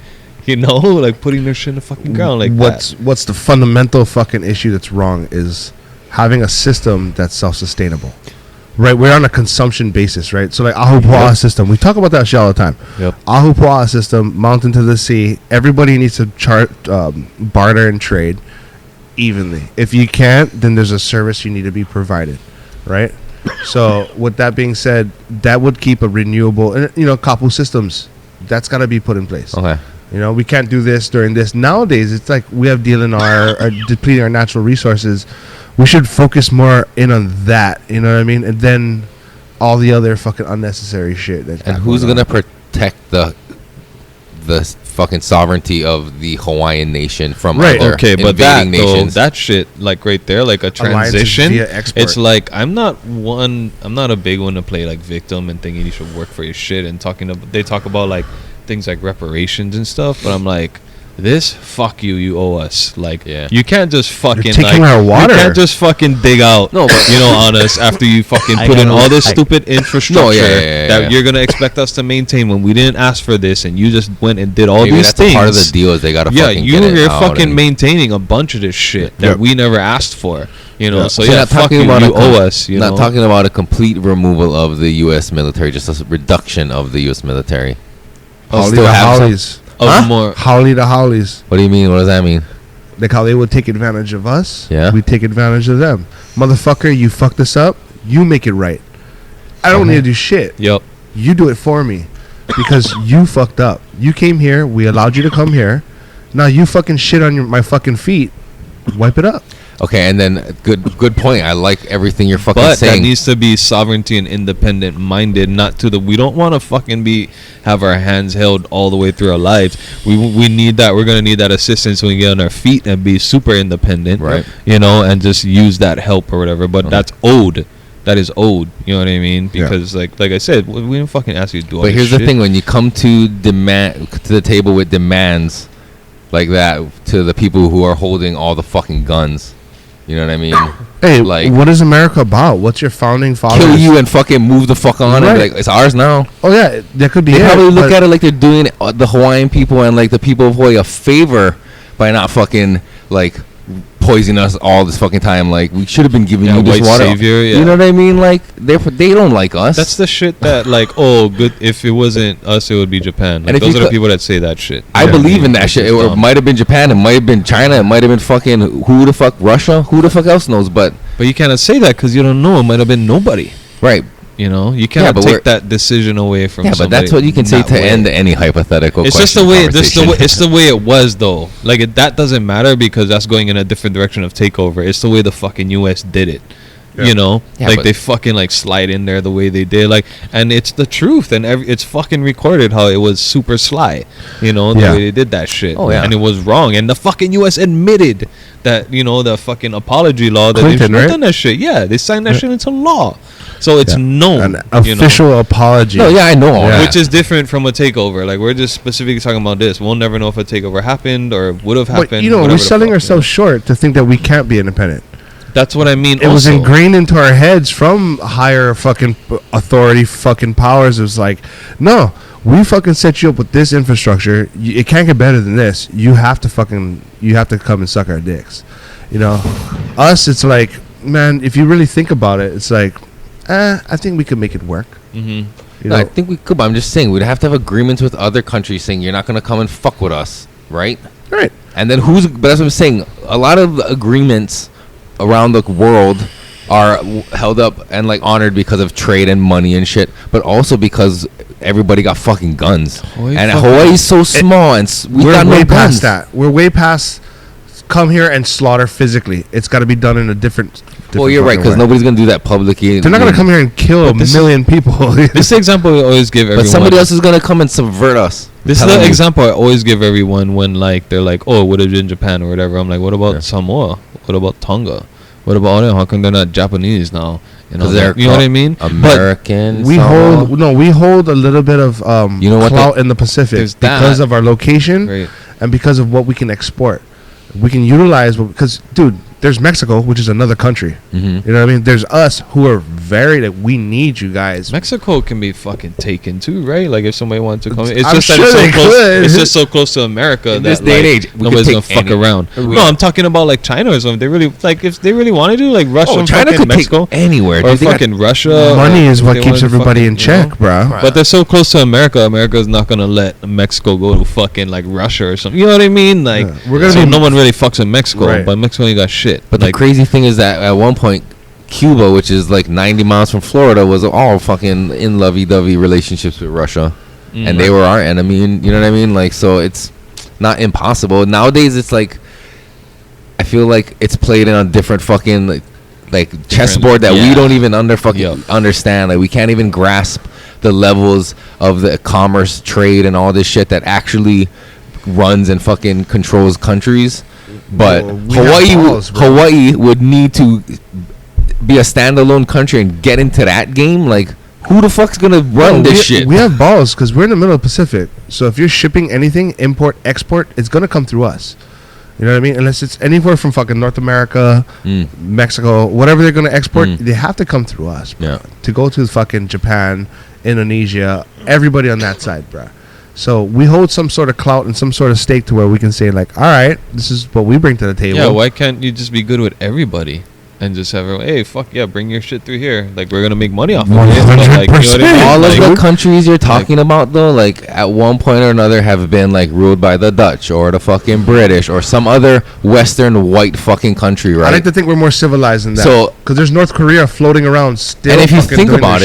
You know, like putting their shit in the fucking ground like What's the fundamental fucking issue that's wrong is having a system that's self-sustainable. Right, we're on a consumption basis, right? So like Ahupua'a system, we talk about that shit all the time. Yep. Ahupua'a system, mountain to the sea. Everybody needs to barter and trade evenly. If you can't, then there's a service you need to be provided, right? So with that being said, that would keep a renewable, and you know, kapu systems. That's got to be put in place. Okay. You know, we can't do this during this. Nowadays, it's like we have dealing our depleting our natural resources. We should focus more in on that. You know what I mean? And then all the other fucking unnecessary shit. And who's gonna protect the fucking sovereignty of the Hawaiian nation from Right. other okay, but that invading nations? though, that shit, like right there, like a Alliances transition. via export. It's like I'm not a big one to play like victim and thinking you should work for your shit and they talk about like things like reparations and stuff, but I'm like, this, fuck you, you owe us. Like, Yeah. you can't just fucking taking like, our water. you can't just fucking dig out, No, but- you know, on us after you fucking I put in gotta- all this I- stupid infrastructure No, yeah. that you're gonna expect us to maintain when we didn't ask for this, and you just went and did all Maybe these that's things. a part of the deal is they gotta Yeah, fucking get it you're out fucking and- maintaining a bunch of this shit that Yep. we never asked for. You know, Yeah. so So yeah, not fuck talking you. about You a com- owe us. You not know, talking about a complete removal of the U.S. military, just a reduction of the U.S. military. Holly Still to have some- Hollies. of Huh? more. Holly to Hollies. What do you mean? What does that mean? Like how they would take advantage of us. Yeah. We take advantage of them. Motherfucker, you fucked us up. You make it right. I don't need to do shit. Yep. You do it for me. Because you fucked up. You came here. We allowed you to come here. Now you fucking shit on my fucking feet. Wipe it up. Okay, and then good point. I like everything you're fucking But that saying. needs to be sovereignty and independent minded, not to the. We don't want to fucking have our hands held all the way through our lives. We need that. We're gonna need that assistance when we get on our feet and be super independent, Right. You know, and just use that help or whatever. But that's owed. That is owed. You know what I mean? Yeah. Because like I said, we didn't fucking ask you to do all But this here's the shit. thing: when you come to the table with demands like that to the people who are holding all the fucking guns, you know what I mean? Hey, Like- what is America about? What's your founding fathers? Kill you and fucking move the fuck on and Right. be like, it's ours now. Oh yeah, that could be. They it, probably look but- at it like they're doing the Hawaiian people and like the people of Hawaii a favor by not fucking like poisoning us all this fucking time. Like we should have been giving Yeah, you this white water. savior, yeah. You know what I mean? Like they don't like us. That's the shit that like, oh, good. If it wasn't us, it would be Japan. Like, And if those you are the co- people that say that shit. I Yeah, believe in it's that shit. It just dumb. might have been Japan. It might have been China. It might have been fucking who the fuck Russia. Who the fuck else knows? But But you cannot say that because you don't know. It might have been nobody. right. You know, you cannot but we're- take that decision away from. Yeah, but somebody that's what you can say that to way. end any hypothetical. It's just the question way. It's the way. conversation. It's the way it was though. Like that doesn't matter because that's going in a different direction of takeover. It's the way the fucking U.S. did it. Yeah. You know, Yeah, like but- they fucking like slide in there the way they did. Like, and it's the truth, and it's fucking recorded how it was super sly. You know, the Yeah. way they did that shit. Oh, yeah. and it was wrong. And the fucking U.S. admitted that the fucking apology law that Clinton, they should have right? done that shit. Yeah, they signed that shit into law, so it's known. an official apology. No, yeah, I know. all Yeah. that. Which is different from a takeover. Like we're just specifically talking about this. We'll never know if a takeover happened or would have happened. But whatever we're the selling fuck, ourselves short to think that we can't be independent. That's what I mean. It was also. ingrained into our heads from higher fucking authority fucking powers. It was like, no, we fucking set you up with this infrastructure. It can't get better than this. You have to come and suck our dicks. You know, us, it's like, man, if you really think about it, it's like, I think we could make it work. Mm-hmm. No, I think we could, but I'm just saying we'd have to have agreements with other countries saying you're not going to come and fuck with us, right? Right. And then but that's what I'm saying. A lot of agreements around the world are held up and like honored because of trade and money and shit, but also because everybody got fucking guns. Hawaii's so small and we we're got way no past guns. that. We're way past come here and slaughter physically. It's got to be done in a different Well, you're right, because nobody's going to do that publicly. They're not going to come here and kill a million people. This example we always give everyone. But somebody else is going to come and subvert us. This is the example I always give everyone when like they're like, oh, what if in Japan or whatever. I'm like, what about Samoa? What about Tonga? What about how come they're not Japanese now? You know what I mean? American. We hold a little bit of clout in the Pacific because of our location and because of what we can export. We can utilize because, dude, there's Mexico, which is another country. Mm-hmm. You know what I mean? There's us who are we need you guys. Mexico can be fucking taken too, right? Like if somebody wanted to come, it's just so close to America in that this day and age nobody's gonna fuck around. No, I'm talking about like China or something. They really if they really want to do like Russia, China could Mexico, take anywhere. or fucking Russia. Money is what keeps everybody in check, bro. But they're so close to America. America's not gonna let Mexico go to fucking like Russia or something. You know what I mean? Like no one really fucks in Mexico, but Mexico ain't got shit. But the crazy thing is that at one point, Cuba, which is like 90 miles from Florida, was all fucking in lovey-dovey relationships with Russia, and they were our enemy. And you know what I mean? Like, so it's not impossible. Nowadays, it's like I feel like it's played in a different fucking like chessboard that we don't even understand. Like, we can't even grasp the levels of the commerce, trade, and all this shit that actually runs and fucking controls countries. But Hawaii would need to be a standalone country and get into that game. Like, who the fuck's gonna run this shit? We have balls because we're in the middle of the Pacific. So if you're shipping anything, import, export, it's gonna come through us. You know what I mean? Unless it's anywhere from fucking North America, Mexico, whatever they're gonna export, they have to come through us, bro. Yeah. To go to fucking Japan, Indonesia, everybody on that side, bro. So we hold some sort of clout and some sort of stake to where we can say, like, all right, this is what we bring to the table. Yeah, why can't you just be good with everybody and just have everyone, hey, fuck yeah, bring your shit through here. Like, we're going to make money off of it. 100%. Like, you know what I mean? All of the countries you're talking about, though, like, at one point or another have been, like, ruled by the Dutch or the fucking British or some other Western white fucking country, right? I like to think we're more civilized than that. So, because there's North Korea floating around still. And if you think about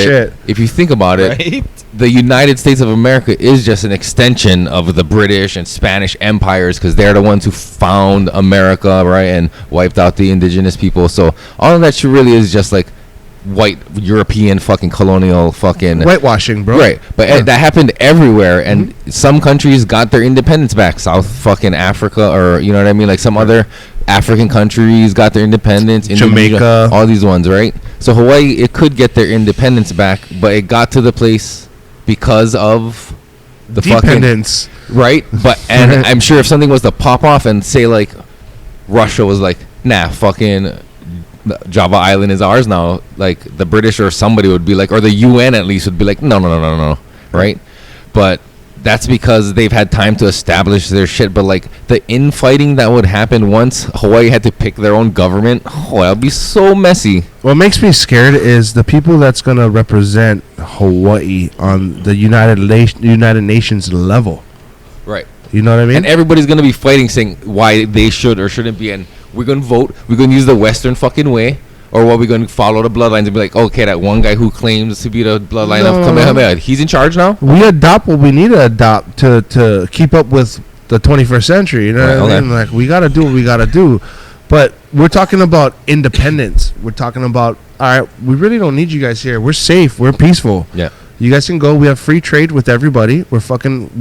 it, right? The United States of America is just an extension of the British and Spanish empires, because they're the ones who found America, right, and wiped out the indigenous people. So all of that shit really is just like white European fucking colonial fucking whitewashing, bro. Right, but that happened everywhere, and some countries got their independence back. South fucking Africa, or you know what I mean, like some other African countries got their independence. Jamaica, all these ones, right? So Hawaii, it could get their independence back, but it got to the place because of the dependence, right? But and I'm sure if something was to pop off and say like Russia was like, nah, fucking Java Island is ours now, like the British or somebody would be like, or the UN at least would be like, no, right? But that's because they've had time to establish their shit. But like the infighting that would happen once Hawaii had to pick their own government, that'd be so messy. What makes me scared is the people that's gonna represent Hawaii on the United Nations level. Right. You know what I mean? And everybody's gonna be fighting, saying why they should or shouldn't be, and we're gonna vote. We're gonna use the Western fucking way. Or what, we're going to follow the bloodlines and be like, okay, that one guy who claims to be the bloodline of Kamehameha, he's in charge now? We adopt what we need to adopt to keep up with the 21st century. You know what I mean? Like, we got to do what we got to do. But we're talking about independence. We're talking about, all right, we really don't need you guys here. We're safe. We're peaceful. Yeah. You guys can go. We have free trade with everybody. We're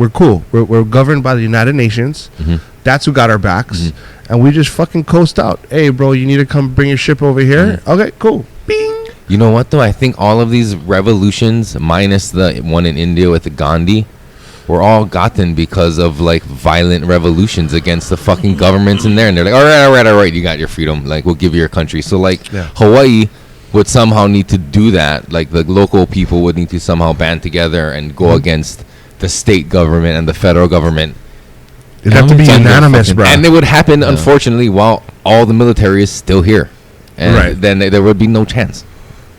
cool. We're governed by the United Nations. Mm-hmm. That's who got our backs. Mm-hmm. And we just fucking coast out. Hey, bro, you need to come bring your ship over here? Mm-hmm. Okay, cool. Bing. You know what, though? I think all of these revolutions, minus the one in India with the Gandhi, were all gotten because of like violent revolutions against the fucking governments in there, and they're like, all right, you got your freedom, like we'll give you your country. So like Hawaii would somehow need to do that, like the local people would need to somehow band together and go against the state government and the federal government. It'd have to be unanimous, bro. And it would happen, unfortunately, while all the military is still here. And then there would be no chance.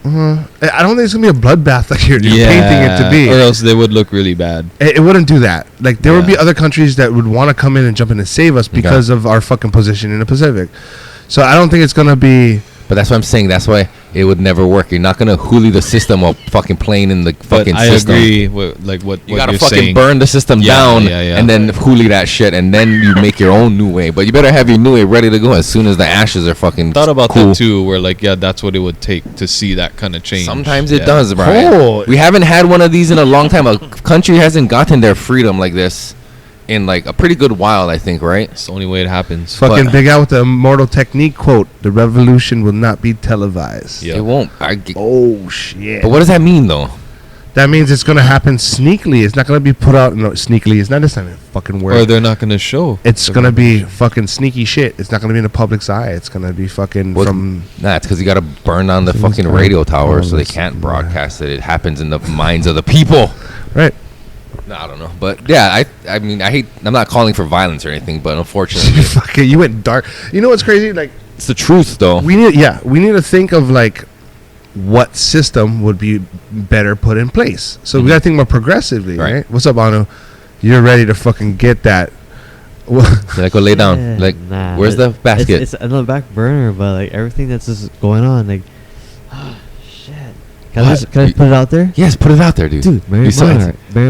I don't think it's going to be a bloodbath like you're painting it to be. Or else they would look really bad. It wouldn't do that. Like, there would be other countries that would want to come in and jump in and save us because of our fucking position in the Pacific. So I don't think it's going to be... But that's what I'm saying. That's why it would never work. You're not gonna hoolie the system while fucking playing in the fucking system. I agree with like what you gotta you're fucking saying. burn the system down and then hoolie that shit, and then you make your own new way. But you better have your new way ready to go as soon as the ashes are fucking thought about cool. that too, where like that's what it would take to see that kind of change. Sometimes it does, Brian. Oh. We haven't had one of these in a long time. A country hasn't gotten their freedom like this in like a pretty good while, I think, right? It's the only way it happens. Fucking Big Al with the immortal technique quote: "The revolution will not be televised." It won't. Oh shit! But what does that mean, though? That means it's gonna happen sneakily. It's not gonna be put out. No, sneakily. It's not this time. Fucking word. Or they're not gonna show. It's gonna be fucking sneaky shit. It's not gonna be in the public's eye. It's gonna be fucking from. Nah, it's because you gotta burn down the fucking radio tower, so they can't broadcast it. It happens in the minds of the people. Right. No, I don't know, but yeah, I mean, I'm not calling for violence or anything, but unfortunately, fuck it, you went dark. You know what's crazy? Like, it's the truth, though. We need to think of like what system would be better put in place. So we gotta think more progressively, right? What's up, Anu? You're ready to fucking get that? Like, go lay down. Like, where's the basket? It's on the back burner, but like everything that's just going on, like. Can I put it out there? Yes, put it out there, dude. Dude, Mary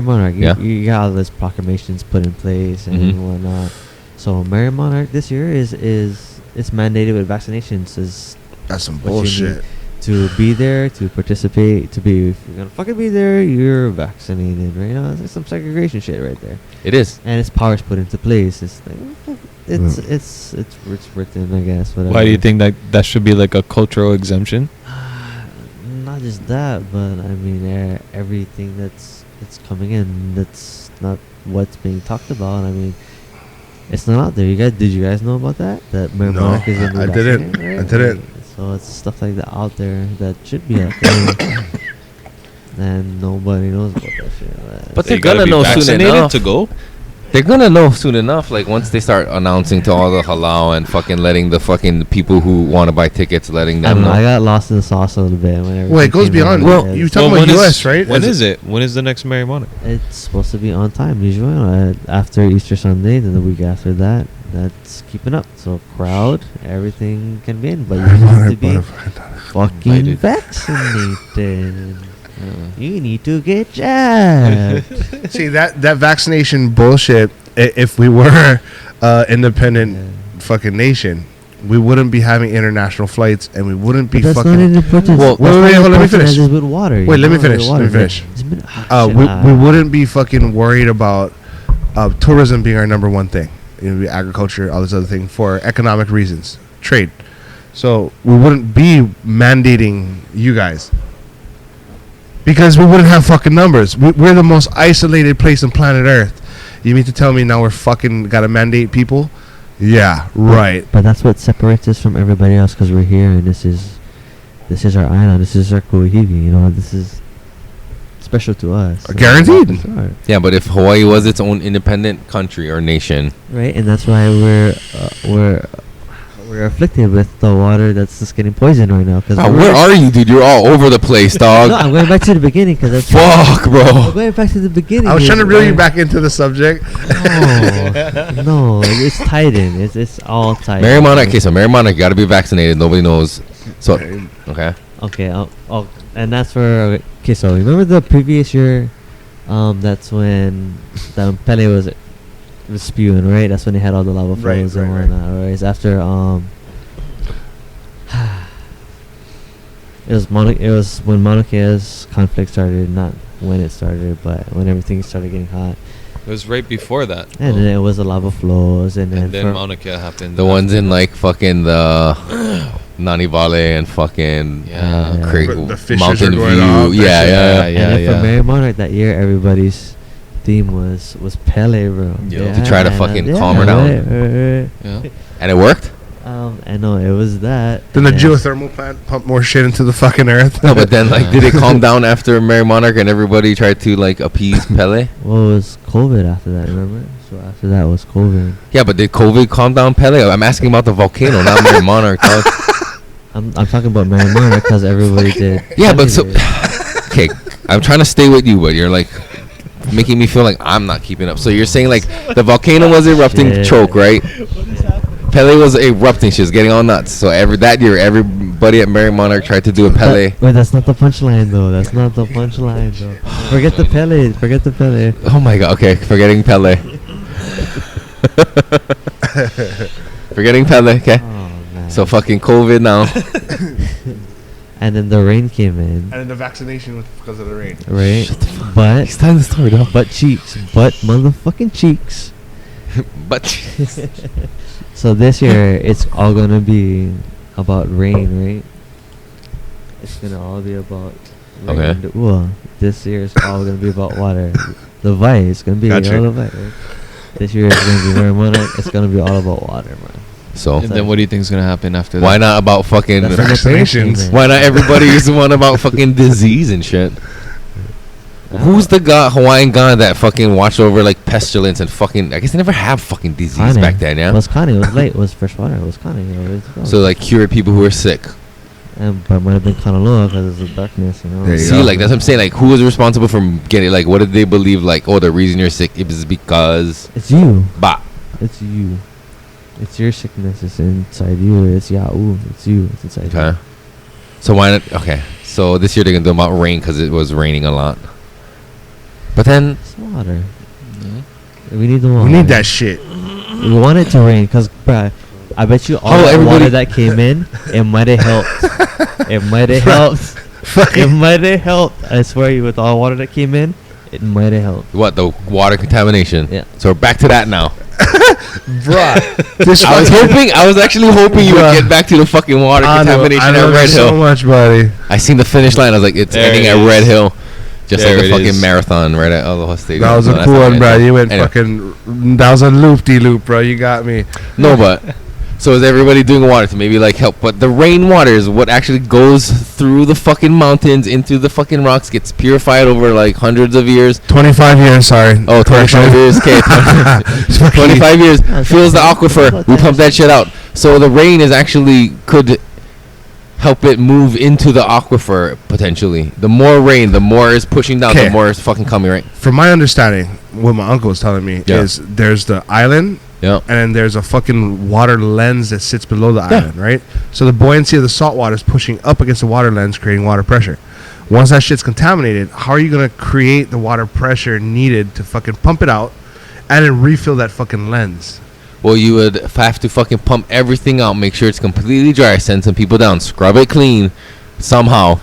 Monarch. You got all those proclamations put in place and whatnot. So Mary Monarch this year is it's mandated with vaccinations. That's some bullshit. To be there, to participate, if you're gonna fucking be there, you're vaccinated, right? It's like some segregation shit right there. It is. And its powers put into place. It's like it's written, I guess. Whatever. Why do you think that should be like a cultural exemption? Not just that, but I mean everything that's coming in, that's not what's being talked about. I mean, it's not out there. Did you guys know about that? That Monarch is I didn't. Right? I didn't. So it's stuff like that out there that should be out there, and nobody knows about that shit. But they're gonna know soon enough to go. They're gonna know soon enough. Like once they start announcing to all the halal and fucking letting the fucking people who want to buy tickets, letting them know. I got lost in the sauce a little bit. Well, it goes beyond. Well, you're talking about U.S., right? When is it? When is the next Mary Monarch? It's supposed to be on time usually after Easter Sunday, then the week after that. That's keeping up. So crowd, everything can be in, but you have to be fucking vaccinated. You need to get jabbed. See that vaccination bullshit. If we were independent fucking nation, we wouldn't be having international flights, and we wouldn't be that's fucking. Not an important. Well, wait, let me finish. With water, wait, let me finish. We wouldn't be fucking worried about tourism being our number one thing. Agriculture, all this other thing for economic reasons, trade. So we wouldn't be mandating you guys. Because we wouldn't have fucking numbers. We're the most isolated place on planet Earth. You mean to tell me now we're fucking gotta mandate people? Yeah, right. But that's what separates us from everybody else, because we're here, and this is our island. This is our Kuhivi. You know, this is special to us. Guaranteed. Yeah, but if Hawaii was its own independent country or nation, right, and that's why we're afflicted with the water that's just getting poisoned right now. Where are you, dude? You're all over the place, dog. No, I'm going back to the beginning because that's fuck, bro. I'm going back to the beginning. I was trying to reel you back into the subject. No, it's tied in. It's all tied. Mary Monarch. Okay, so Mary Monarch, you gotta be vaccinated. Nobody knows. So okay. And that's for okay. So remember the previous year, that's when Pele was spewing, right? That's when they had all the lava flows and whatnot, right? It's after it was when Mauna Kea's conflict started, not when it started, but when everything started getting hot. It was right before that. And then it was the lava flows, and then Mauna Kea happened. The ones in like fucking the Nani Vale and fucking the Mountain View. Off. Yeah. And for Mary Monarch that year, everybody's theme was Pele, bro. Yo. To try to fucking calm her down. Yeah. And it worked? I know it was that. Then the and geothermal plant pumped more shit into the fucking earth. No, but then, like, did it calm down after Mary Monarch and everybody tried to, like, appease Pele? Well, it was COVID after that, remember? So after that was COVID. Yeah, but did COVID calm down Pele? I'm asking about the volcano, not Mary Monarch. dog. I'm talking about Mary Monarch because everybody did. Yeah, but so... Pele. Okay, I'm trying to stay with you, but you're, like, making me feel like I'm not keeping up. So you're saying, like, the volcano was erupting, Shit. choke, right? Pele was erupting. She was getting all nuts. So that year, everybody at Mary Monarch tried to do a Pele. Wait, that's not the punchline though. That's not the punchline though. Forget the Pele. Forget the Pele. Oh my god. Okay, forgetting Pele. Forgetting Pele. Okay. Oh man. So fucking COVID now. And then the rain came in, And then the vaccination was because of the rain. right? But He's telling the story, dog. butt cheeks, butt motherfucking cheeks. But So this year it's all gonna be about rain, right? It's gonna all be about rain. Okay. Well, this year it's all gonna be about water. The vibe is gonna be Gotcha. all the vibe. Right? This year it's gonna be very monarch. It's gonna be all about water, man. so And then what do you think is gonna happen after why that? not about fucking? That's what the vaccinations. man. Why not everybody's one about fucking disease and shit? Who's the Hawaiian god that fucking watched over like pestilence and fucking? I guess they never have fucking disease Kane. back then, yeah. It was Kane. It was late. It was fresh water. It was Kane. You know, So like cured people who were sick. but it might have been Kanaloa because it's the darkness, you know. There you See, go. like that's what I'm saying. Like, who was responsible for getting? Like, what did they believe? Like, oh, the reason you're sick is because It's you. bah. It's you. It's your sickness. It's inside you. It's Yahoo. It's you. It's inside you. Okay. So why not? Okay. So this year they're gonna do about rain because it was raining a lot. But then It's water. We need the water. We need that shit. We want it to rain because, bruh, I bet you all Oh, the everybody- water that came in, it might have helped. It might have helped. It might have helped. I swear you, with all the water that came in, it might have helped. what the water contamination? Yeah. So we're back to that now. Bruh. This I was actually hoping you would Bruh. get back to the fucking water contamination I at love Red you so Hill. much, buddy. I seen the finish line. I was like, it's There ending it at is. Red Hill, just There like it the fucking is. marathon right at Aloha Stadium. That was No, a that's cool not one, Red bro. Hill. You went Anyway. fucking. That was a loop-de-loop, bro. You got me. No, but so is everybody doing water to maybe like help? But the rainwater is what actually goes through the fucking mountains into the fucking rocks, gets purified over like hundreds of years. 25 years, sorry. Oh, 25 years, okay. 25 years, fills the aquifer. We pump that shit out. So the rain is actually could help it move into the aquifer potentially. The more rain, the more is pushing down, the 'Kay. more is fucking coming, right? From my understanding, what my uncle was telling me Yeah. is there's the island, Yeah. and then there's a fucking water lens that sits below the Yeah. island, right? So the buoyancy of the salt water is pushing up against the water lens, creating water pressure. Once that shit's contaminated, how are you gonna create the water pressure needed to fucking pump it out and then refill that fucking lens? Well, you would have to fucking pump everything out, make sure it's completely dry, send some people down, scrub it clean somehow.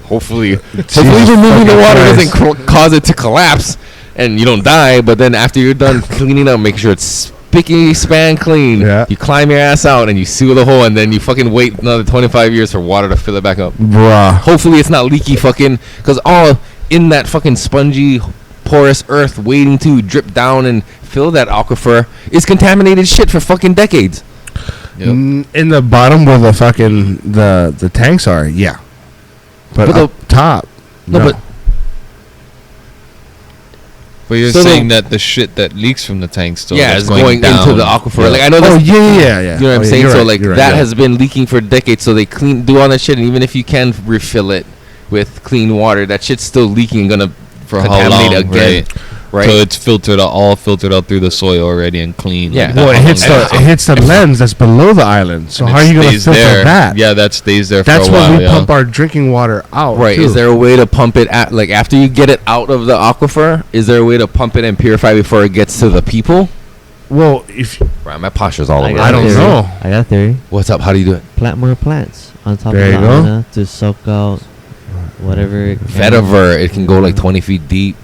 Hopefully removing the water doesn't cause it to collapse and you don't die. But then after you're done cleaning up, make sure it's spicky span clean. Yeah. You climb your ass out and you seal the hole, and then you fucking wait another 25 years for water to fill it back up. Bruh. Hopefully it's not leaky fucking, because all in that fucking spongy porous earth waiting to drip down and fill that aquifer is contaminated shit for fucking decades. Yep. In the bottom where the fucking the tanks are, yeah. But But up top, No, But you're So saying that the shit that leaks from the tank still yeah, that's it's going down. into the aquifer. Yeah. Like I know Oh that's, yeah. you know what Oh, I'm yeah, saying. you're So right, like you're right, that yeah. has been leaking for decades. So they do all that shit, and even if you can refill it with clean water, that shit's still leaking and gonna For how contaminate long, again. Right? So it's all filtered out through the soil already and clean. Yeah. Like Well, that. it hits How long- the lens that's below the island. So and how it are you gonna stays filter there. that? Yeah, that stays there That's for a while. when we yeah. pump our drinking water out. Right. too. Is there a way to pump it at like after you get it out of the aquifer? Is there a way to pump it and purify before it gets to the people? Well, if Right, my posture's all I over. got I a don't theory. know. I got a theory. What's up? How do you do it? Plant more plants on top There of you the go. island to soak out whatever. It can. Vetiver, it can go like 20 feet deep,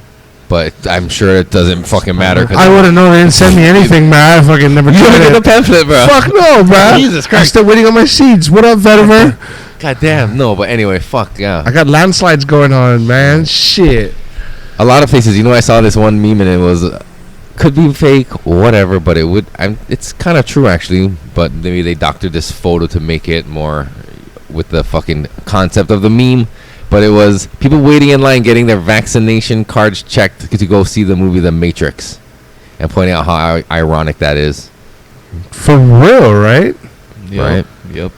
but I'm sure it doesn't fucking matter. I wouldn't know, they didn't send me anything, man. I fucking never You tried look at the it. pamphlet, bro. Fuck no, bro. Jesus I'm Christ. still waiting on my seeds. What up, vetiver? God damn, no, but anyway, fuck, yeah. I got landslides going on, man. Shit. A lot of faces. You know, I saw this one meme and it was could be fake, whatever, but it's kind of true actually. But maybe they doctored this photo to make it more with the fucking concept of the meme. But it was people waiting in line getting their vaccination cards checked to go see the movie The Matrix, and pointing out how ironic that is. For real, right? Right. Yep.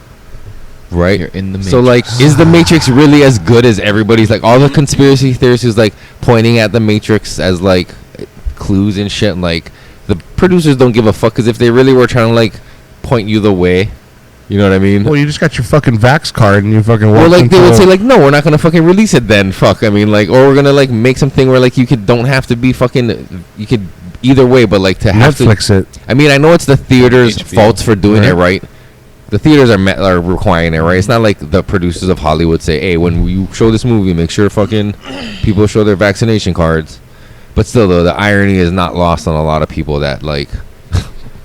Right. You're in the Matrix. So like, is the Matrix really as good as everybody's like? All the conspiracy theorists who's like pointing at the Matrix as like clues and shit. And, like the producers don't give a fuck because if they really were trying to like point you the way, you know what I mean? Well, you just got your fucking Vax card and you fucking. Well, like they would say like, no, we're not gonna fucking release it then. Fuck. I mean, like, or we're gonna like make something where like you don't have to be fucking. You could either way, but like to have Netflix to. it. I mean, I know it's the theaters' HBO. faults for doing it, right? The theaters are requiring it, right? It's not like the producers of Hollywood say, hey, when you show this movie, make sure fucking people show their vaccination cards. But still, though, the irony is not lost on a lot of people that, like,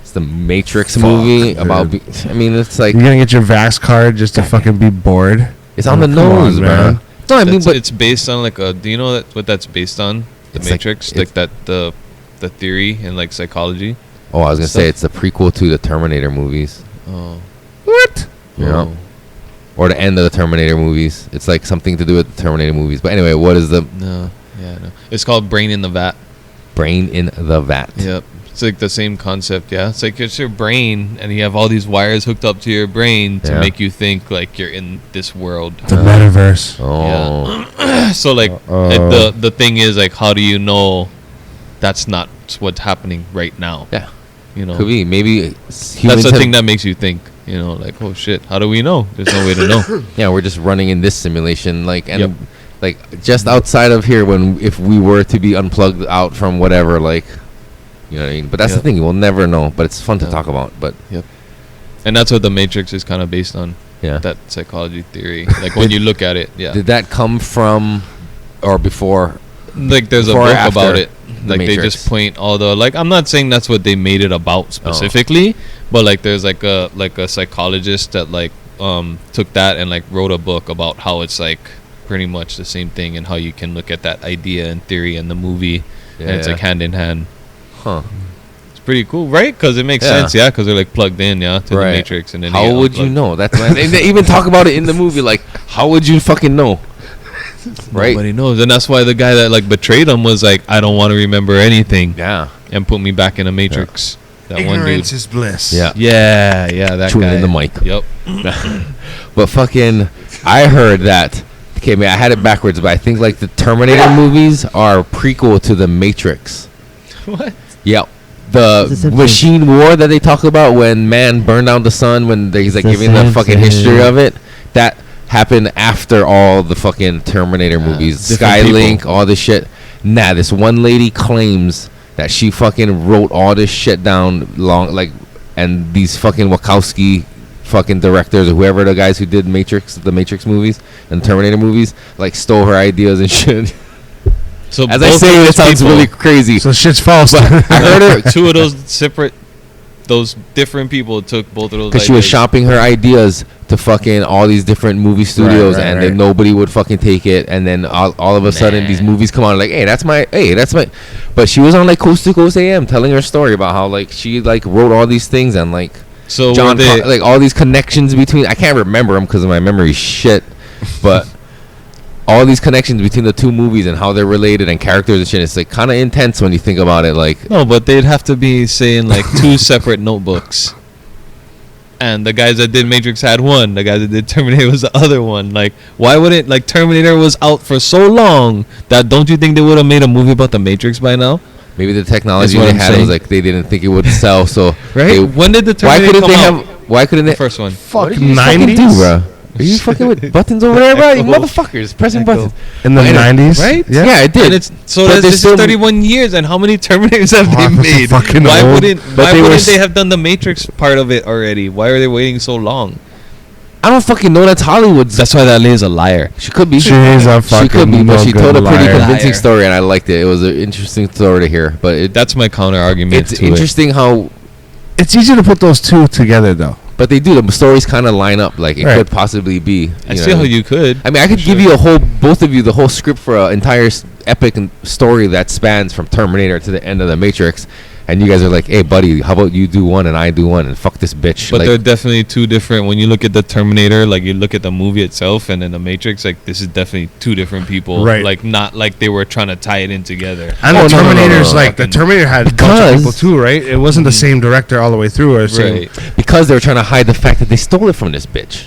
it's the Matrix movie about... I mean, it's like... You're gonna get your Vax card just to fucking be bored? It's on the Come nose, on, man. No, I mean, It's, but... it's based on like a. Do you know what that's based on? The It's like- Matrix, like that the theory and like psychology. Oh, I was going to stuff. say, it's the prequel to the Terminator movies. Oh. What? You know? Or the end of the Terminator movies. It's like something to do with the Terminator movies. But anyway, what is the No. Yeah. No. It's called Brain in the Vat. brain in the vat? Yep. It's like the same concept, yeah. It's like it's your brain, and you have all these wires hooked up to your brain to Yeah. make you think like you're in this world. The metaverse. Oh. So like the thing is like, how do you know that's not what's happening right now? Yeah. You know, Could be. Maybe that's the thing that makes you think. You know, like, oh shit, how do we know? There's no way to know. Yeah, we're just running in this simulation, like, and Yep. like just outside of here. If we were to be unplugged out from whatever, like, you know what I mean. But that's the Yep. thing, we'll never know. But it's fun to Yep. talk about. But And that's what the Matrix is kind of based on. yeah, That psychology theory. Like when you look at it, yeah. did that come from or before? Like there's a before or book after about it. The Like they Matrix? just point all the like. I'm not saying that's what they made it about specifically, but like there's like a psychologist that like took that and like wrote a book about how it's like pretty much the same thing and how you can look at that idea and theory in the movie and it's like hand in hand. Huh? It's pretty cool, right? Because it makes Yeah. sense, yeah. Because they're like plugged in, yeah, to Right. the Matrix, and then How they get would you unplugged. know? That's why they even talk about it in the movie. Like, how would you fucking know? Right? Nobody knows, and that's why the guy that like betrayed him was like, I don't want to remember anything, Yeah. and put me back in a Matrix. That one dude. Ignorance is bliss. Yeah. Yeah, that Chewing guy. in the mic. Yep. But fucking, I heard that. Okay, man, I had it backwards, but I think like the Terminator movies are a prequel to the Matrix. What? Yeah, It's the the same machine war that they talk about when man burned down the sun, when he's like It's the giving the same fucking thing. history of it. That happened after all the fucking Terminator movies, different Skylink, people. all this shit. Nah, this one lady claims that she fucking wrote all this shit down and these fucking Wachowski fucking directors or whoever the guys who did the Matrix movies and Terminator movies like stole her ideas and shit. So As I both say, of it those sounds people- really crazy. So shit's false. I heard her two of those those different people took both of those. because she was ideas. shopping her ideas to fucking all these different movie studios, right, and then right. nobody would fucking take it. And then all of a sudden, these movies come out like, hey, that's my. But she was on like Coast to Coast AM telling her story about how like she like wrote all these things and like So John, were they, like all these connections between. I can't remember them because my memory's shit, but. All these connections between the two movies and how they're related and characters and shit, it's like kind of intense when you think about it. Like, no, but they'd have to be saying like two separate notebooks. And the guys that did Matrix had one. The guys that did Terminator was the other one. Like, why wouldn't like Terminator was out for so long that don't you think they would have made a movie about the Matrix by now? maybe the technology That's what they I'm had was saying. like they didn't think it would sell. So Right? they- When did the why Terminator couldn't come they out? have? Why couldn't they? The first one. Fucking Fucking do, 90s? bro. Are you fucking with buttons over there, bro? You motherfuckers pressing buttons. In the Right? 90s? Right? Yeah, it did. And it's so But that's they this still- is 31 years, and how many Terminators have they Wow, that's made? fucking Why old. wouldn't But Why they were wouldn't s- they have done the Matrix part of it already? Why are they waiting so long? I don't fucking know. That's Hollywood's. That's why that lady's a liar. She could be. She is a She could be, fucking but she no told a good pretty liar. convincing Liar. story, and I liked it. It was an interesting story to hear. But That's my counter argument. it's to interesting how It's easy to put those two together, though. But they do. The stories kind of line up. Like it Right. could possibly be. I see how you could. I mean, I could give you both of you, the whole script for an entire epic story that spans from Terminator to the end of the Matrix, and you guys are like, "Hey, buddy, how about you do one and I do one, and fuck this bitch." But like, they're definitely two different. When you look at the Terminator, like you look at the movie itself, and then the Matrix, like this is definitely two different people. Right. Like not like they were trying to tie it in together. And Oh, the no, no, no, Terminator's no, no. like the Terminator had a bunch Because- of people too, right? It wasn't the same director all the way through, or same. Right. because they were trying to hide the fact that they stole it from this bitch.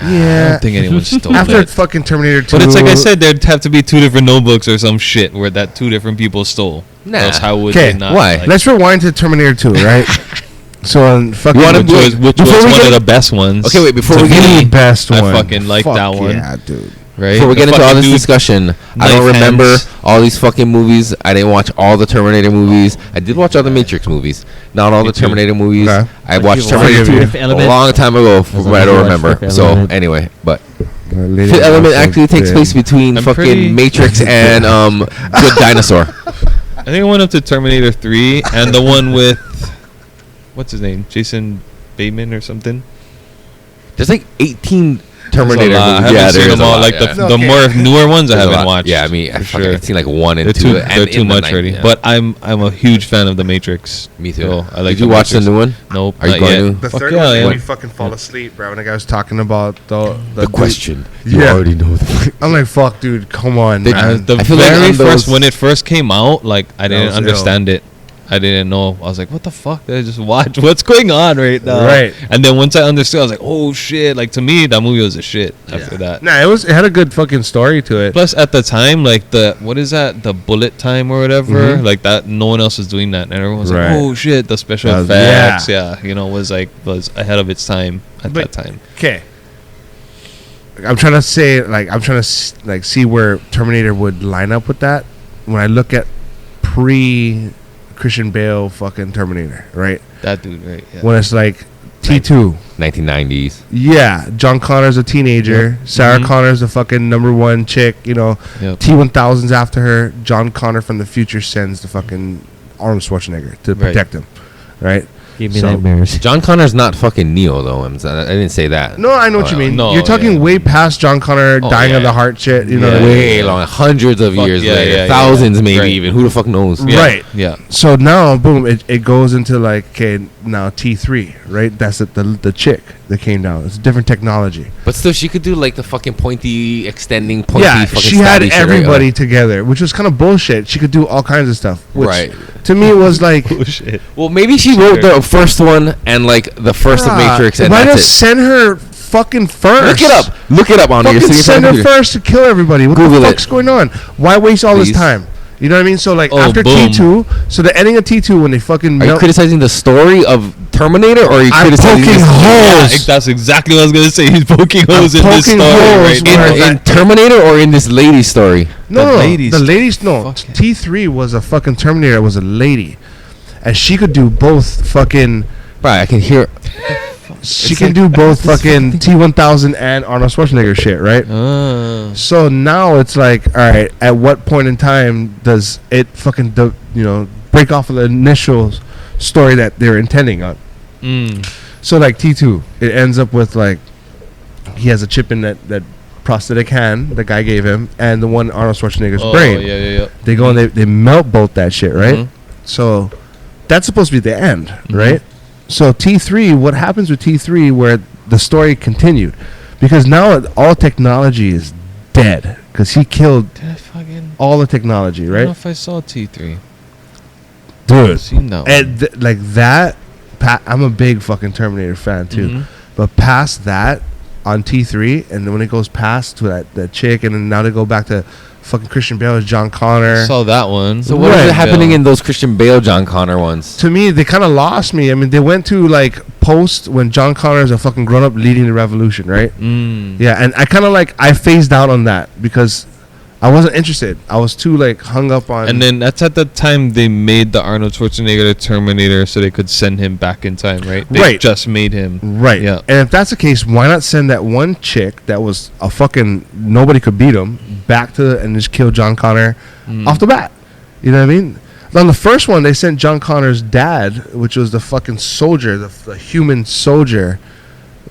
I Yeah. don't think anyone stole After it. fucking Terminator 2. But it's like I said, there'd have to be two different notebooks or some shit where that two different people stole. Nah. Else how would Okay, they not? why? Like, Let's rewind to Terminator 2, right? So on fucking You wanna which do was, it which before was we one get of in- the best ones. Okay, wait, before to we get me, the best I one. fucking like Fuck that one. Yeah, dude. Right? Before we The get into all fucking this dude- discussion, I don't knife remember hands. all these fucking movies. I didn't watch all the Terminator movies. I did watch all the Matrix movies. Not all Me the too. Terminator movies. Okay. I But watched you Terminator watched 2 Fifth a Element? long time ago, As but I you don't watched remember. Fifth So Element. anyway, but Lady Fifth Element Marshall actually takes did. place between I'm fucking pretty- Matrix and Good Dinosaur. I think I went up to Terminator 3 and the one with what's his name, Jason Bateman or something. There's like 18 There's a Terminator lot. I movies. haven't Yeah, seen there's them a all. lot, Like yeah. the Okay. more newer ones I There's a haven't lot. watched. Yeah, I mean, for fucking, sure. I've seen like 1 and They're 2. too, and they're in too the much night, already. yeah. But I'm a huge fan of the Matrix. Me too. So I like Did you watch the Matrix. new one? Nope. Are you not going yet. to? The Fuck third yeah, one I made am. me fucking fall asleep, bro. When the guy was talking about The question. You Yeah. already know the I'm like, fuck, dude, come on, They- man. The I feel like very on first those- when it first came out, like I didn't was understand it. I didn't know. I was like, "What the fuck?" Did I just watch what's going on right now? Right. And then once I understood, I was like, "Oh shit!" Like to me, that movie was a shit. After that. Nah, it had a good fucking story to it. Plus, at the time, like what is that? The bullet time or whatever. Mhm. Like that, no one else was doing that, and everyone was Right. like, "Oh shit!" The special That was- effects, was ahead of its time at But- that time. Okay. I'm trying to say, like, see where Terminator would line up with that. When I look at pre Christian Bale fucking Terminator, right? That dude, right? Yeah. When it's like T2. 1990s. Yeah, John Connor's a teenager. Sarah Mhm. Connor's the fucking #1 chick. You know, Yep. T1000's after her. John Connor from the future sends the fucking Arnold Schwarzenegger to Right. protect him, right? Gave me So- nightmares. John Connor's not fucking Neo though. I didn't say that. No, I know what you mean. No, You're talking yeah. way past John Connor Oh, dying of yeah. the heart shit. You know Yeah. what I mean? Way long, hundreds of Fuck, years yeah, later, yeah, thousands yeah. maybe Right. even. Who the fuck knows? Yeah. Right. Yeah. So now, boom, it goes into like, okay, now T3, right? That's the chick that came down. It's a different technology. But still, she could do like the fucking pointy, extending pointy. Yeah, fucking she had stabby shit, right? everybody together, which was kind of bullshit. She could do all kinds of stuff. Which Right. To me, it was like, Oh shit. Well, maybe she wrote the first one and like the first of Matrix, and why that's just it. send her fucking first? Look it up. Look it up on your Fucking sitting in send front her of you. first to kill everybody. What Google the it. fuck's going on? Why waste all Please. this time? You know what I mean? So like Oh, after boom. T2, so the ending of T2 when they fucking Are you melt, criticizing the story of Terminator, or are you I'm criticizing poking this- holes. Yeah, that's exactly what I was gonna say. He's poking holes in this poking story holes right where now. it's in Terminator or in this lady story? No, The no, ladies. the ladies. No, Fuck yeah. T3 was a fucking Terminator. That was a lady, and she could do both. Fucking, Right, I can hear. she can do both. Fucking T1000 and Arnold Schwarzenegger shit, right? So now it's like, all right, at what point in time does it fucking break off of the initial story that they're intending on? So like T2, it ends up with like he has a chip in that prosthetic hand the guy gave him, and the one Arnold Schwarzenegger's brain. Yeah. They go and they melt both that shit, right? Mhm. So that's supposed to be the end, right? So T3, what happens with T3 where the story continued? Because now all technology is dead because he killed Did I fucking? all the technology, I don't know right? if I saw T3. Dude, Seen that one. and like that, I'm a big fucking Terminator fan too. Mhm. But past that on T3, and then when it goes past to that chick, and then now they go back to fucking Christian Bale as John Connor. Saw that one. So what is Right. happening in those Christian Bale, John Connor ones? To me, they kind of lost me. I mean, they went to like post when John Connor is a fucking grown up leading the revolution, right? Yeah, and I kind of I phased out on that because I wasn't interested. I was too like hung up on. And then that's at the time they made the Arnold Schwarzenegger the Terminator so they could send him back in time, right? They Right. just made him. right, Yeah. And if that's the case, why not send that one chick that was a fucking nobody could beat him back to and just kill John Connor off the bat? You know what I mean? On the first one, they sent John Connor's dad, which was the fucking soldier, the human soldier,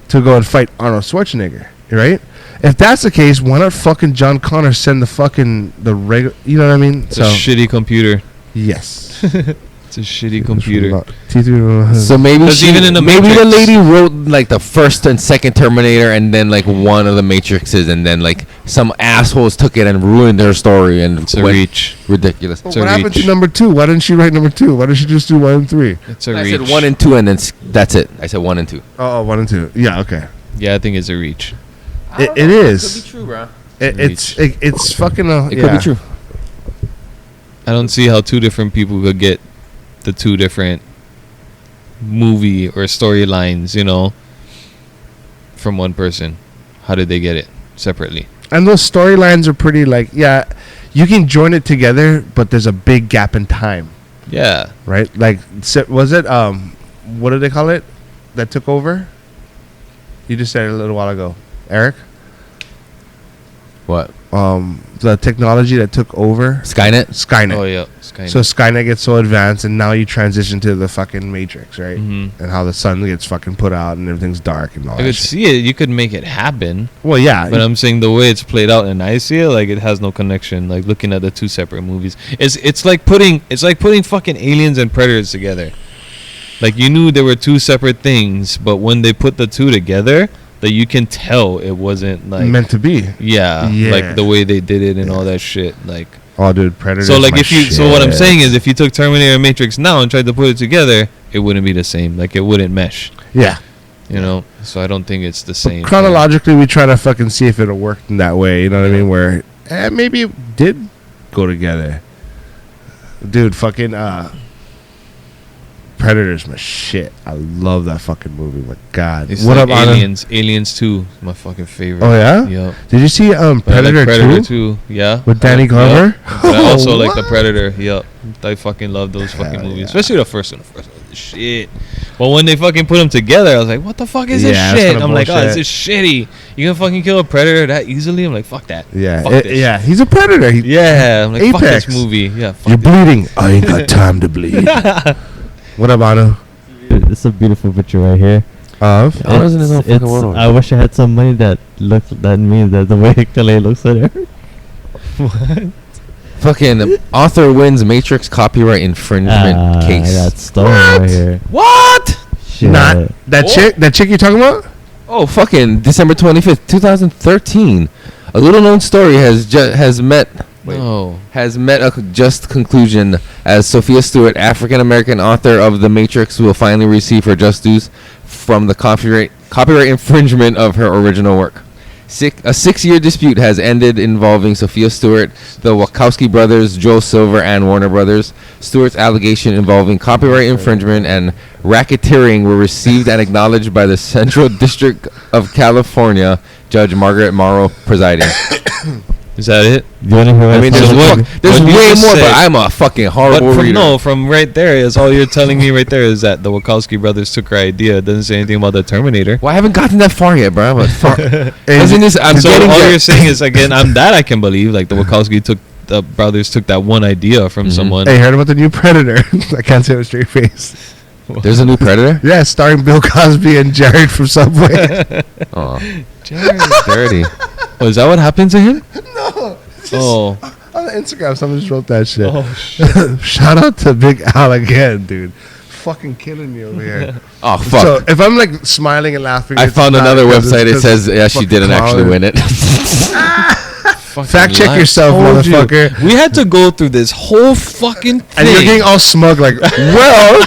to go and fight Arnold Schwarzenegger, right? If that's the case, why not fucking John Connor send the regular? You know what I mean? It's a shitty computer. Yes. It's a shitty computer. So maybe Even in the maybe the Matrix. lady wrote like the first and second Terminator, and then like one of the Matrixes, and then like some assholes took it and ruined their story, and It's a went reach. ridiculous. Well, It's a what happened to reach. number 2? Why didn't she write number 2? Why didn't she just do 1 and 3? It's a I reach. said 1 and 2, and then that's it. I said 1 and 2. Oh, 1 and 2. Yeah, okay. Yeah, I think it's a reach. It is. Could be true, bro. It's fucking. It could be true. I don't see how two different people could get the two different movie or storylines, from one person. How did they get it separately? And those storylines are pretty like, yeah, you can join it together, but there's a big gap in time, Yeah. right? Like, was it what did they call it that took over? You just said it a little while ago, Eric. What? The technology that took over Skynet? Skynet. Oh, yeah. Skynet. So Skynet gets so advanced, and now you transition to the fucking Matrix, right? Mhm. And how the sun gets fucking put out, and everything's dark and all I that could shit. see it. You could make it happen. Well, yeah, But I'm saying the way it's played out and I see it, like it has no connection. Like looking at the two separate movies, it's like putting fucking Aliens and Predators together. Like you knew there were two separate things, but when they put the two together, that you can tell it wasn't like meant to be. yeah, Yeah. like the way they did it and all that shit. Like Oh, dude, Predator. so, like so what I'm saying is, if you took Terminator and Matrix now and tried to put it together, it wouldn't be the same. Like it wouldn't mesh. Yeah. So I don't think it's the same. Chronologically, we try to fucking see if it'll work in that way. You know what I mean? Where maybe it did go together. Dude, fucking Predator's my shit. I love that fucking movie. My God. It's What like up, Anna? Aliens? Aliens 2, my fucking favorite. Oh yeah. Yeah. Did you see But I like Predator, Predator 2 2, yeah. with Danny Glover? But I also Oh, like the what? Predator, yep. I fucking love those fucking Hell movies, yeah. especially the first one. The first one was the shit. But when they fucking put them together, I was like, what the fuck is this Yeah, that's shit? kinda I'm like, oh, bullshit. this is shitty. You can fucking kill a Predator that easily? I'm like, fuck that. Yeah, Fuck this. yeah. He's a predator. Yeah, I'm like, fuck Apex. this movie. Yeah, fuck You're this. bleeding. I ain't got time to bleed. What up, Anu? It's a beautiful picture right here. Of? Oh, isn't his own fucking It's, world. I wish I had some money that looked that means that the way Kalei looks at her. Fucking author wins Matrix copyright infringement case. That's stolen right here. What? Shit. Not that chick. That chick you talking about? Oh, fucking December 25th, 2013. A little known story has met No. a just conclusion as Sophia Stewart, African American author of The Matrix, will finally receive her just dues from the copyright infringement of her original work. A 6-year dispute has ended involving Sophia Stewart, the Wachowski brothers, Joel Silver, and Warner Brothers. Stewart's allegation involving copyright infringement and racketeering were received and acknowledged by the Central District of California Judge Margaret Morrow presiding. Is that it? You wanna hear I mean, there's, So what- there's what you way just more, said- but I'm a fucking horrible But reader. from right there is all you're telling me right there is that the Wachowski brothers took her idea. It doesn't say anything about the Terminator. Well, I haven't gotten that far yet, bro. I'm fuck. And Isn't this? I'm So getting all there. you're saying is again, I can believe like the Wachowski brothers took that one idea from someone. Hey, heard about the new Predator? I can't say it with a straight face. There's a new Predator. Yeah, starring Bill Cosby and Jared from Subway. Oh, Jared. dirty. Oh, is that what happened to him? No. Oh, On Instagram, someone just wrote that shit. oh shit. Shout out to Big Al again, dude. Fucking killing me over here. Oh fuck. So if I'm like smiling and laughing, I it's found not another because website. It it's says yeah, she fucking didn't actually clown. win it. Fucking Fact check lies. yourself, Told you. motherfucker. We had to go through this whole fucking thing. And you're getting all smug, like, well,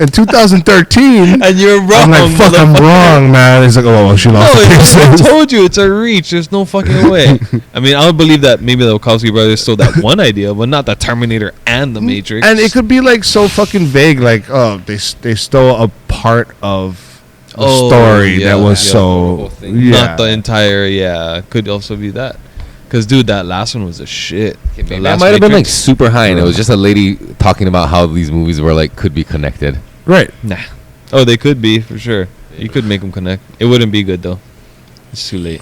in 2013, and you're wrong. I'm like, fuck, I'm motherfucker. wrong, man. He's like, oh, well, she No, lost the case. I told you it's a reach. There's no fucking way. I mean, I would believe that maybe the Wachowski brothers stole that one idea, but not the Terminator and the Matrix. And it could be like so fucking vague, like, oh, they stole a part of the story yeah, that was yeah. so, yeah. Not the entire. Yeah, could also be that. Because dude, that last one was a shit. The That last might have been like Matrix? super high, and it was just a lady talking about how these movies were like could be connected. Right. Nah. Oh, they could be for sure. You could make them connect. It wouldn't be good though. It's too late.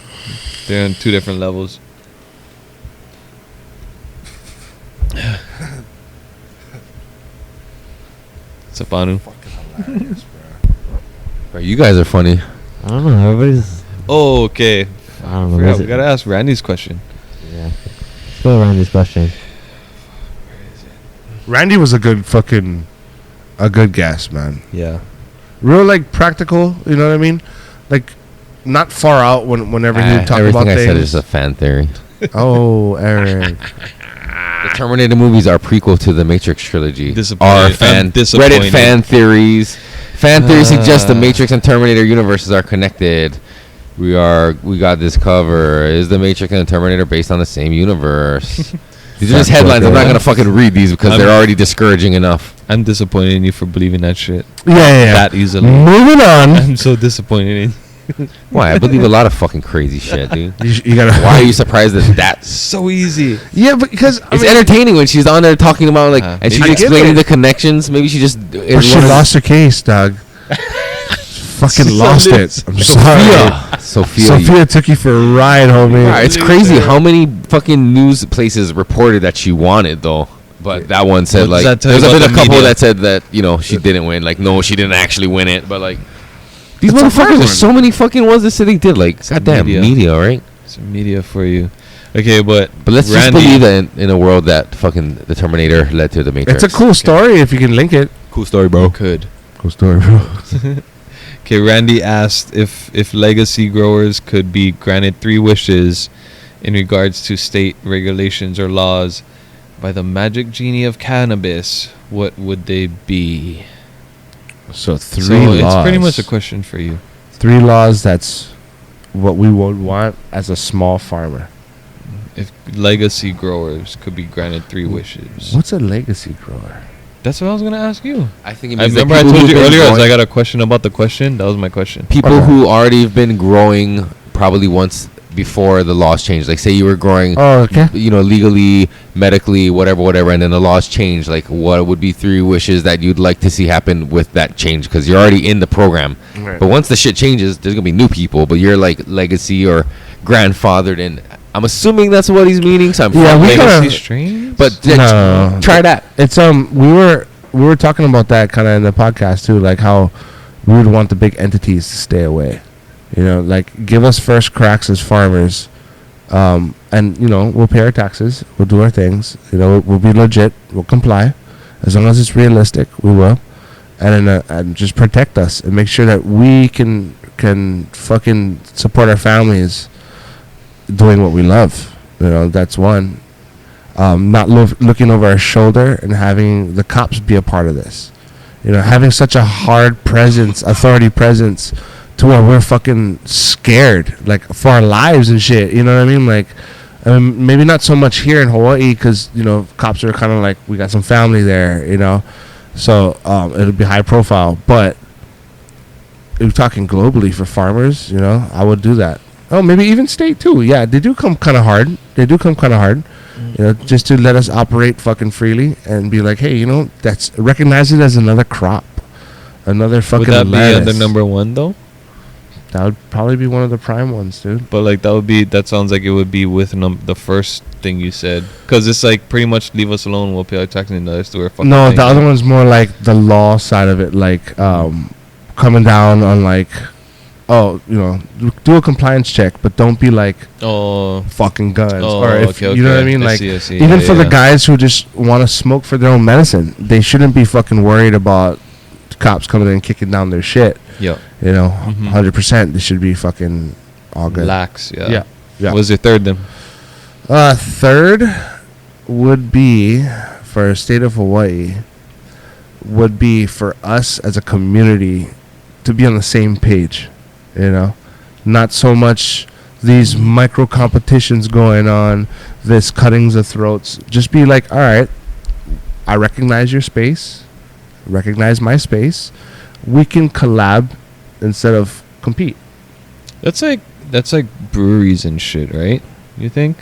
They're on two different levels. What's up, Anu? Bro, you guys are funny. I don't know. Everybody's. Oh, okay. I don't know. Forgot, we gotta ask Randy's question. Yeah. Let's go around this question. Randy was a good guest, man. Yeah. Real like practical, you know what I mean? Like not far out whenever he talk everything about I things. said is a fan theory. Oh, Eric. The Terminator movies are prequel to the Matrix trilogy. Disappointed. I'm disappointed. Reddit fan theories. Fan theories suggest the Matrix and Terminator universes are connected. We got this cover. Is the Matrix and the Terminator based on the same universe? These are just headlines. I'm not gonna fucking read these because they're already discouraging enough. I'm disappointed in you for believing that shit. Yeah. That easily. Moving on. I'm so disappointed in Why? I believe a lot of fucking crazy shit, dude. You gotta. Why are you surprised that that's so easy. Yeah, but because it's entertaining when she's on there talking about like, and she's I get explaining it. the connections. Maybe she just. But she lost her case, dog. Fucking lost it. I'm sorry. Sophia took you for a ride, homie. Yeah, it's crazy how many fucking news places reported that she won it though. But that one said What does like that tell you there's about been a the couple media? that said that she didn't win. Like no, she didn't actually win it. But like these It's a hard motherfuckers, one. there's so many fucking ones that said they did. Like goddamn media, right? Some media for you. Okay, but let's just Randy, believe that in a world that fucking the Terminator led to the Matrix. It's a cool story if you can link it. Cool story, bro. Could. Cool story, bro. Okay, Randy asked if legacy growers could be granted 3 wishes in regards to state regulations or laws by the magic genie of cannabis, what would they be? So 3 So laws. it's pretty much a question for you. 3 laws. That's what we would want as a small farmer. If legacy growers could be granted 3 wishes. What's a legacy grower? That's what I was going to ask you. I think it I means that remember I people told you who've been earlier growing- I got a question about the question. That was my question. People who already have been growing probably once before the laws changed. Like say you were growing, legally, medically, whatever, and then the laws changed. Like what would be 3 wishes that you'd like to see happen with that change? Because you're already in the program. Right. But once the shit changes, there's gonna be new people. But you're like legacy or grandfathered, and I'm assuming that's what he's meaning. So I'm Legacy strains? But No. try that. It's we were talking about that kind of in the podcast too, like how we would want the big entities to stay away. You know, like give us first cracks as farmers, and we'll pay our taxes, we'll do our things. We'll be legit, we'll comply, as long as it's realistic, we will, and just protect us and make sure that we can fucking support our families doing what we love. That's one. Not looking over our shoulder and having the cops be a part of this. Having such a hard authority presence, to where we're fucking scared, like for our lives and shit. You know what I mean? Like, maybe not so much here in Hawaii, because cops are kind of like, we got some family there. So it'll be high profile. But if you're talking globally for farmers, I would do that. Oh, maybe even state too. Yeah, they do come kind of hard. Just to let us operate fucking freely and be like, hey, that's recognize it as another crop, another fucking. Would that lettuce. be under number 1 though? That would probably be one of the prime ones, dude. But like that sounds like it would be with the first thing you said, because it's like pretty much leave us alone, we'll pay our taxes and others do our fucking No, thing. the other one's more like the law side of it, like coming down on like, do a compliance check, but don't be like fucking guns. Or if okay, you know what I okay. mean, I like see. even Yeah, for the yeah. guys who just want to smoke for their own medicine, they shouldn't be fucking worried about cops coming in and kicking down their shit. Yeah. 100%. They should be fucking all good. Lax, yeah. Yeah. What was your third then? Third would be for state of Hawaii, would be for us as a community to be on the same page. Not so much these micro competitions going on, this cuttings of throats. Just be like, all right, I recognize your space, recognize my space. We can collab instead of compete. That's like breweries and shit, right? You think?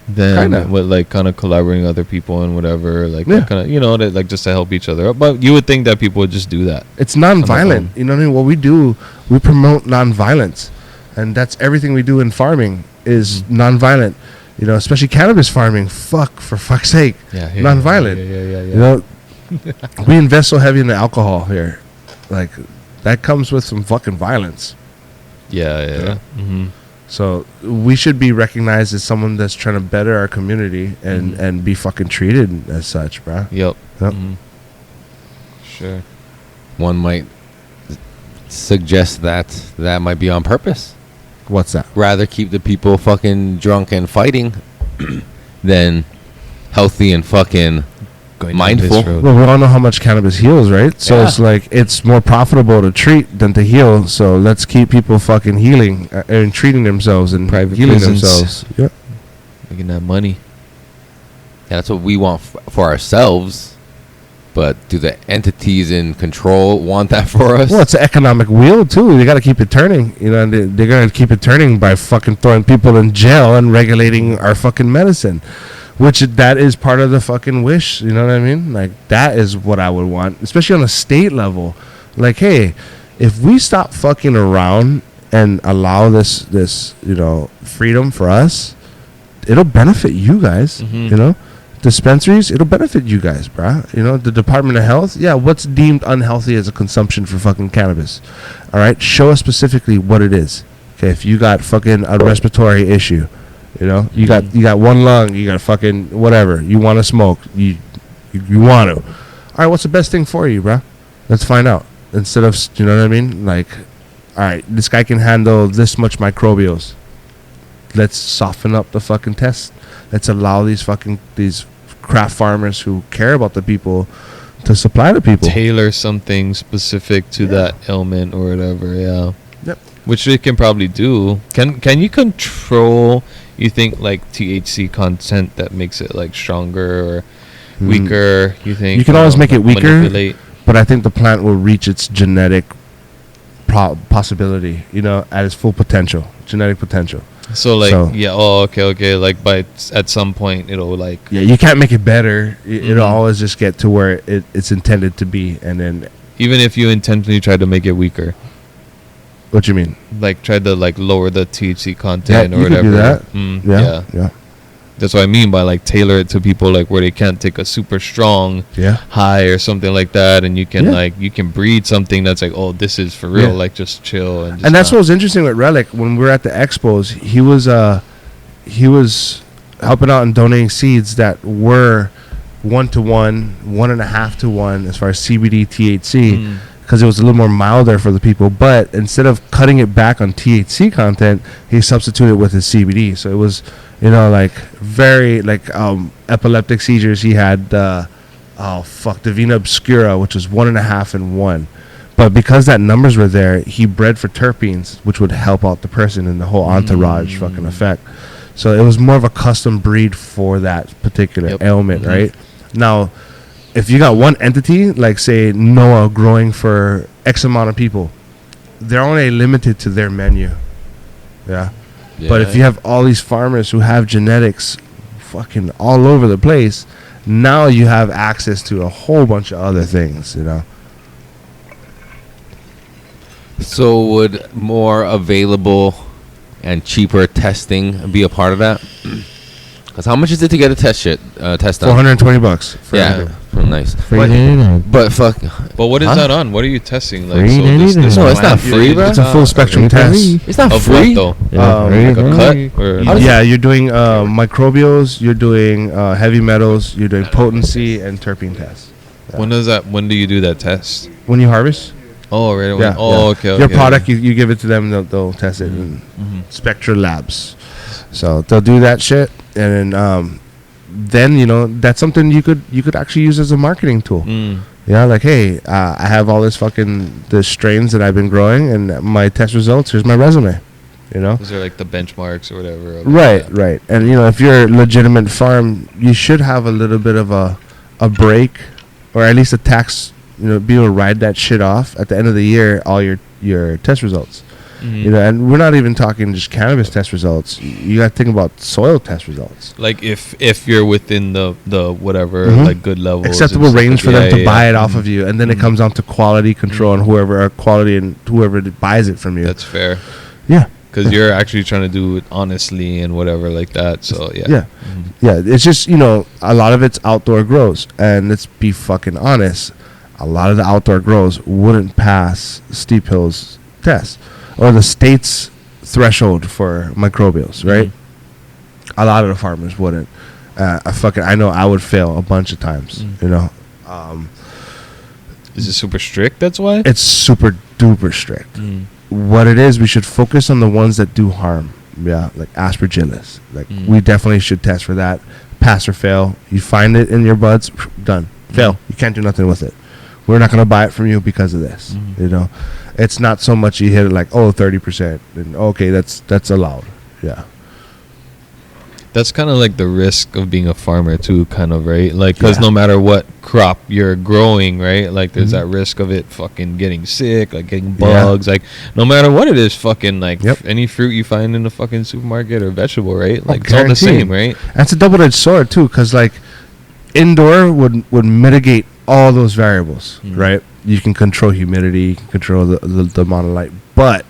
Then Kinda. with like kind of collaborating with other people and whatever, like Yeah. kind of that, like just to help each other. But you would think that people would just do that. It's non-violent. own. You know what I mean? What we do, we promote non-violence, and that's everything we do in farming is non-violent. Especially cannabis farming. For fuck's sake, non-violent. We invest so heavy in the alcohol here, like that comes with some fucking violence. Yeah. Mm-hmm. So we should be recognized as someone that's trying to better our community and be fucking treated as such, bro. Yep. Yep. Mm-hmm. Sure. One might suggest that might be on purpose. What's that? Rather keep the people fucking drunk and fighting than healthy and fucking Going down mindful. this road. Well, we all know how much cannabis heals, right? So Yeah. it's like it's more profitable to treat than to heal. So let's keep people fucking healing and treating themselves and Private healing prisons. themselves. Yeah. Making that money. Yeah, that's what we want for ourselves. But do the entities in control want that for us? Well, it's an economic wheel too. You got to keep it turning. You know, and they're gonna keep it turning by fucking throwing people in jail and regulating our fucking medicine, which that is part of the fucking wish. You know what I mean? Like that is what I would want, especially on a state level. Like, hey, if we stop fucking around and allow this freedom for us, it'll benefit you guys. Mhm. You know. Dispensaries, it'll benefit you guys, bruh. You know, the Department of Health, yeah, what's deemed unhealthy as a consumption for fucking cannabis? All right, show us specifically what it is. Okay, if you got fucking a respiratory issue, you know, you got one lung, you got fucking whatever, you want to smoke, you want to. All right, what's the best thing for you, bruh? Let's find out. Instead of, you know what I mean? Like, all right, this guy can handle this much microbials. Let's soften up the fucking test. Let's allow these craft farmers who care about the people to supply the people. Tailor something specific to that ailment or whatever. Yeah. Yep. Which they can probably do. Can you control? You think like THC content that makes it like stronger or weaker? You think You can always make it weaker, manipulate? but I think the plant will reach its genetic possibility. You know, at its full potential, genetic potential. So okay. Like at some point it'll like. Yeah, you can't make it better. It'll always just get to where it's intended to be, and then. Even if you intentionally try to make it weaker. What you mean? Like try to like lower the THC content or you whatever. Could do that. Yeah. That's what I mean by like tailor it to people like where they can't take a super strong high or something like that, and you can like you can breed something that's like, oh, this is for real, like just chill and that's what was interesting with Relic. When we were at the expos, he was helping out and donating seeds that were 1-to-1, 1.5-to-1 as far as CBD THC. Because it was a little more milder for the people, but instead of cutting it back on THC content, he substituted it with his CBD. So it was, like very like epileptic seizures. He had Divina Obscura, which was 1.5 and 1. But because that numbers were there, he bred for terpenes, which would help out the person in the whole entourage fucking effect. So it was more of a custom breed for that particular ailment, right? Now, if you got one entity, like say Noah growing for X amount of people, they're only limited to their menu. Yeah. But if you have all these farmers who have genetics fucking all over the place, now you have access to a whole bunch of other things, So would more available and cheaper testing be a part of that? Because how much is it to get a test done? $420 for everything. Nice. $3.99. But fuck. But what is that on? What are you testing? Like, Free so this anything. No, it's not plant- free, bro. It's a full spectrum test. It's not Of free. what though? Yeah, Like a cut or How does Yeah, you're doing microbials, you're doing heavy metals, you're doing potency and terpene tests. when do you do that test? When you harvest, Oh, right away. Yeah, Okay. your product, you give it to them, they'll test it in Spectra Labs. So they'll do that shit, and then that's something you could actually use as a marketing tool. Yeah, like, hey, I have all the strains that I've been growing, and my test results. Here's my resume. Those are like the benchmarks or whatever. of Right, that. right. And if you're a legitimate farm, you should have a little bit of a break, or at least a tax. Be able to ride that shit off at the end of the year. All your test results. And we're not even talking just cannabis test results. You got to think about soil test results. Like if you're within the whatever like good levels, Acceptable and stuff range like- for them to yeah. buy it off of you, and then it comes down to quality control and whoever buys it from you. That's fair. Yeah. Because you're actually trying to do it honestly and whatever like that. So yeah. Yeah. It's just a lot of it's outdoor grows, and let's be fucking honest. A lot of the outdoor grows wouldn't pass Steep Hill's test. or the state's threshold for microbials, right? A lot of the farmers wouldn't. I know I would fail a bunch of times. You know, Is it super strict? That's why. it's super duper strict. What it is, we should focus on the ones that do harm. Yeah, like aspergillus. Like we definitely should test for that. Pass or fail. You find it in your buds, done. Fail. You can't do nothing with it. We're not gonna buy it from you because of this. You know, it's not so much you hit it like 30%, and okay, that's allowed. Yeah. That's kind of like the risk of being a farmer too, kind of, right? Like, because Yeah. no matter what crop you're growing, right? Like, there's that risk of it fucking getting sick, like getting bugs. Like, no matter what it is, fucking like any fruit you find in the fucking supermarket or vegetable, right? Like, it's all the guaranteed. same, right? That's a double-edged sword too, because like indoor would mitigate all those variables, right? You can control humidity, you can control the amount of light, but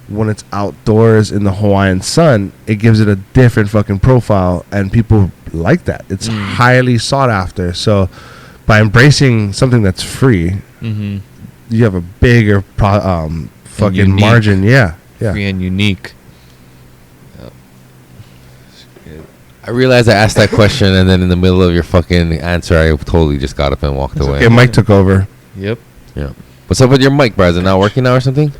when it's outdoors in the Hawaiian sun, it gives it a different fucking profile, and people like that. It's highly sought after. So by embracing something that's free, you have a bigger fucking unique. margin. Yeah. Free and unique. I realized I asked that question, and then in the middle of your fucking answer, I totally just got up and walked away. Okay, Mike took over. Yep. Yeah. What's up with your mic, bro? Is it not working now or something?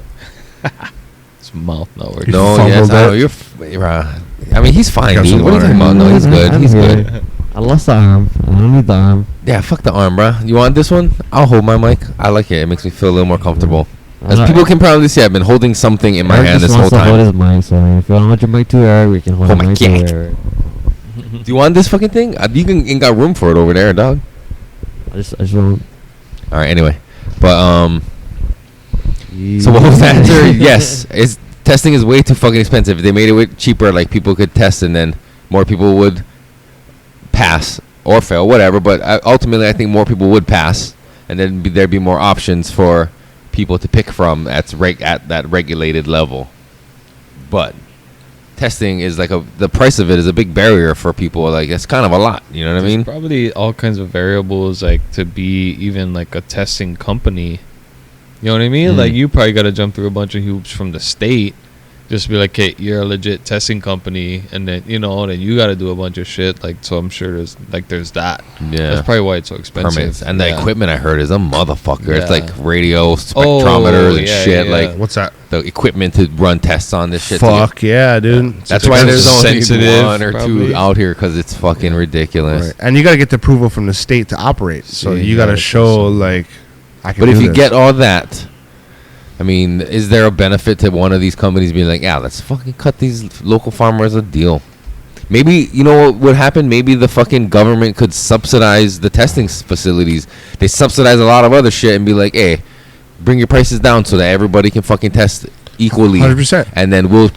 His mouth not working. No, fumbled yes, I know. it. I mean, he's fine, Got dude. some What are you talking water. about? No, he's good. I'm He's here. good. I lost the arm. I don't need the arm. Yeah, fuck the arm, bro. You want this one? I'll hold my mic. I like it. It makes me feel a little more comfortable. As people can probably see, I've been holding something in my Eric hand just this whole wants to hold time. his mic, so if you don't want your mic to Eric, we can hold Hold the my mic to dick. Eric. Do you want this fucking thing? You can ain't got room for it over there, dog. I just won't. All right. Anyway, but so what was the answer? Yes, testing is way too fucking expensive. If they made it way cheaper, like people could test, and then more people would pass or fail, whatever. But ultimately, I think more people would pass, and then there'd be more options for people to pick from at that regulated level. But testing is like the price of it is a big barrier for people. Like, it's kind of a lot. You know what I mean? Probably all kinds of variables, like to be even like a testing company. You know what I mean? Like, you probably got to jump through a bunch of hoops from the state. Just be like, hey, you're a legit testing company, and then then you got to do a bunch of shit. Like, so I'm sure there's that. Yeah, That's probably why it's so expensive. permits. And the equipment I heard is a motherfucker. It's Yeah. like radio spectrometers and shit. yeah. Like, What's that? the equipment to run tests on this shit. Fuck yeah, dude. That's why there's only sensitive, one or two probably. out here, because it's fucking ridiculous. Right. And you got to get the approval from the state to operate. So See, you got yeah, to show like I can. But if do you this. get all that, I mean, is there a benefit to one of these companies being like, yeah, let's fucking cut these local farmers a deal? Maybe, you know what would happen? Maybe the fucking government could subsidize the testing facilities. They subsidize a lot of other shit and be like, hey, bring your prices down so that everybody can fucking test equally. 100%. And then we'll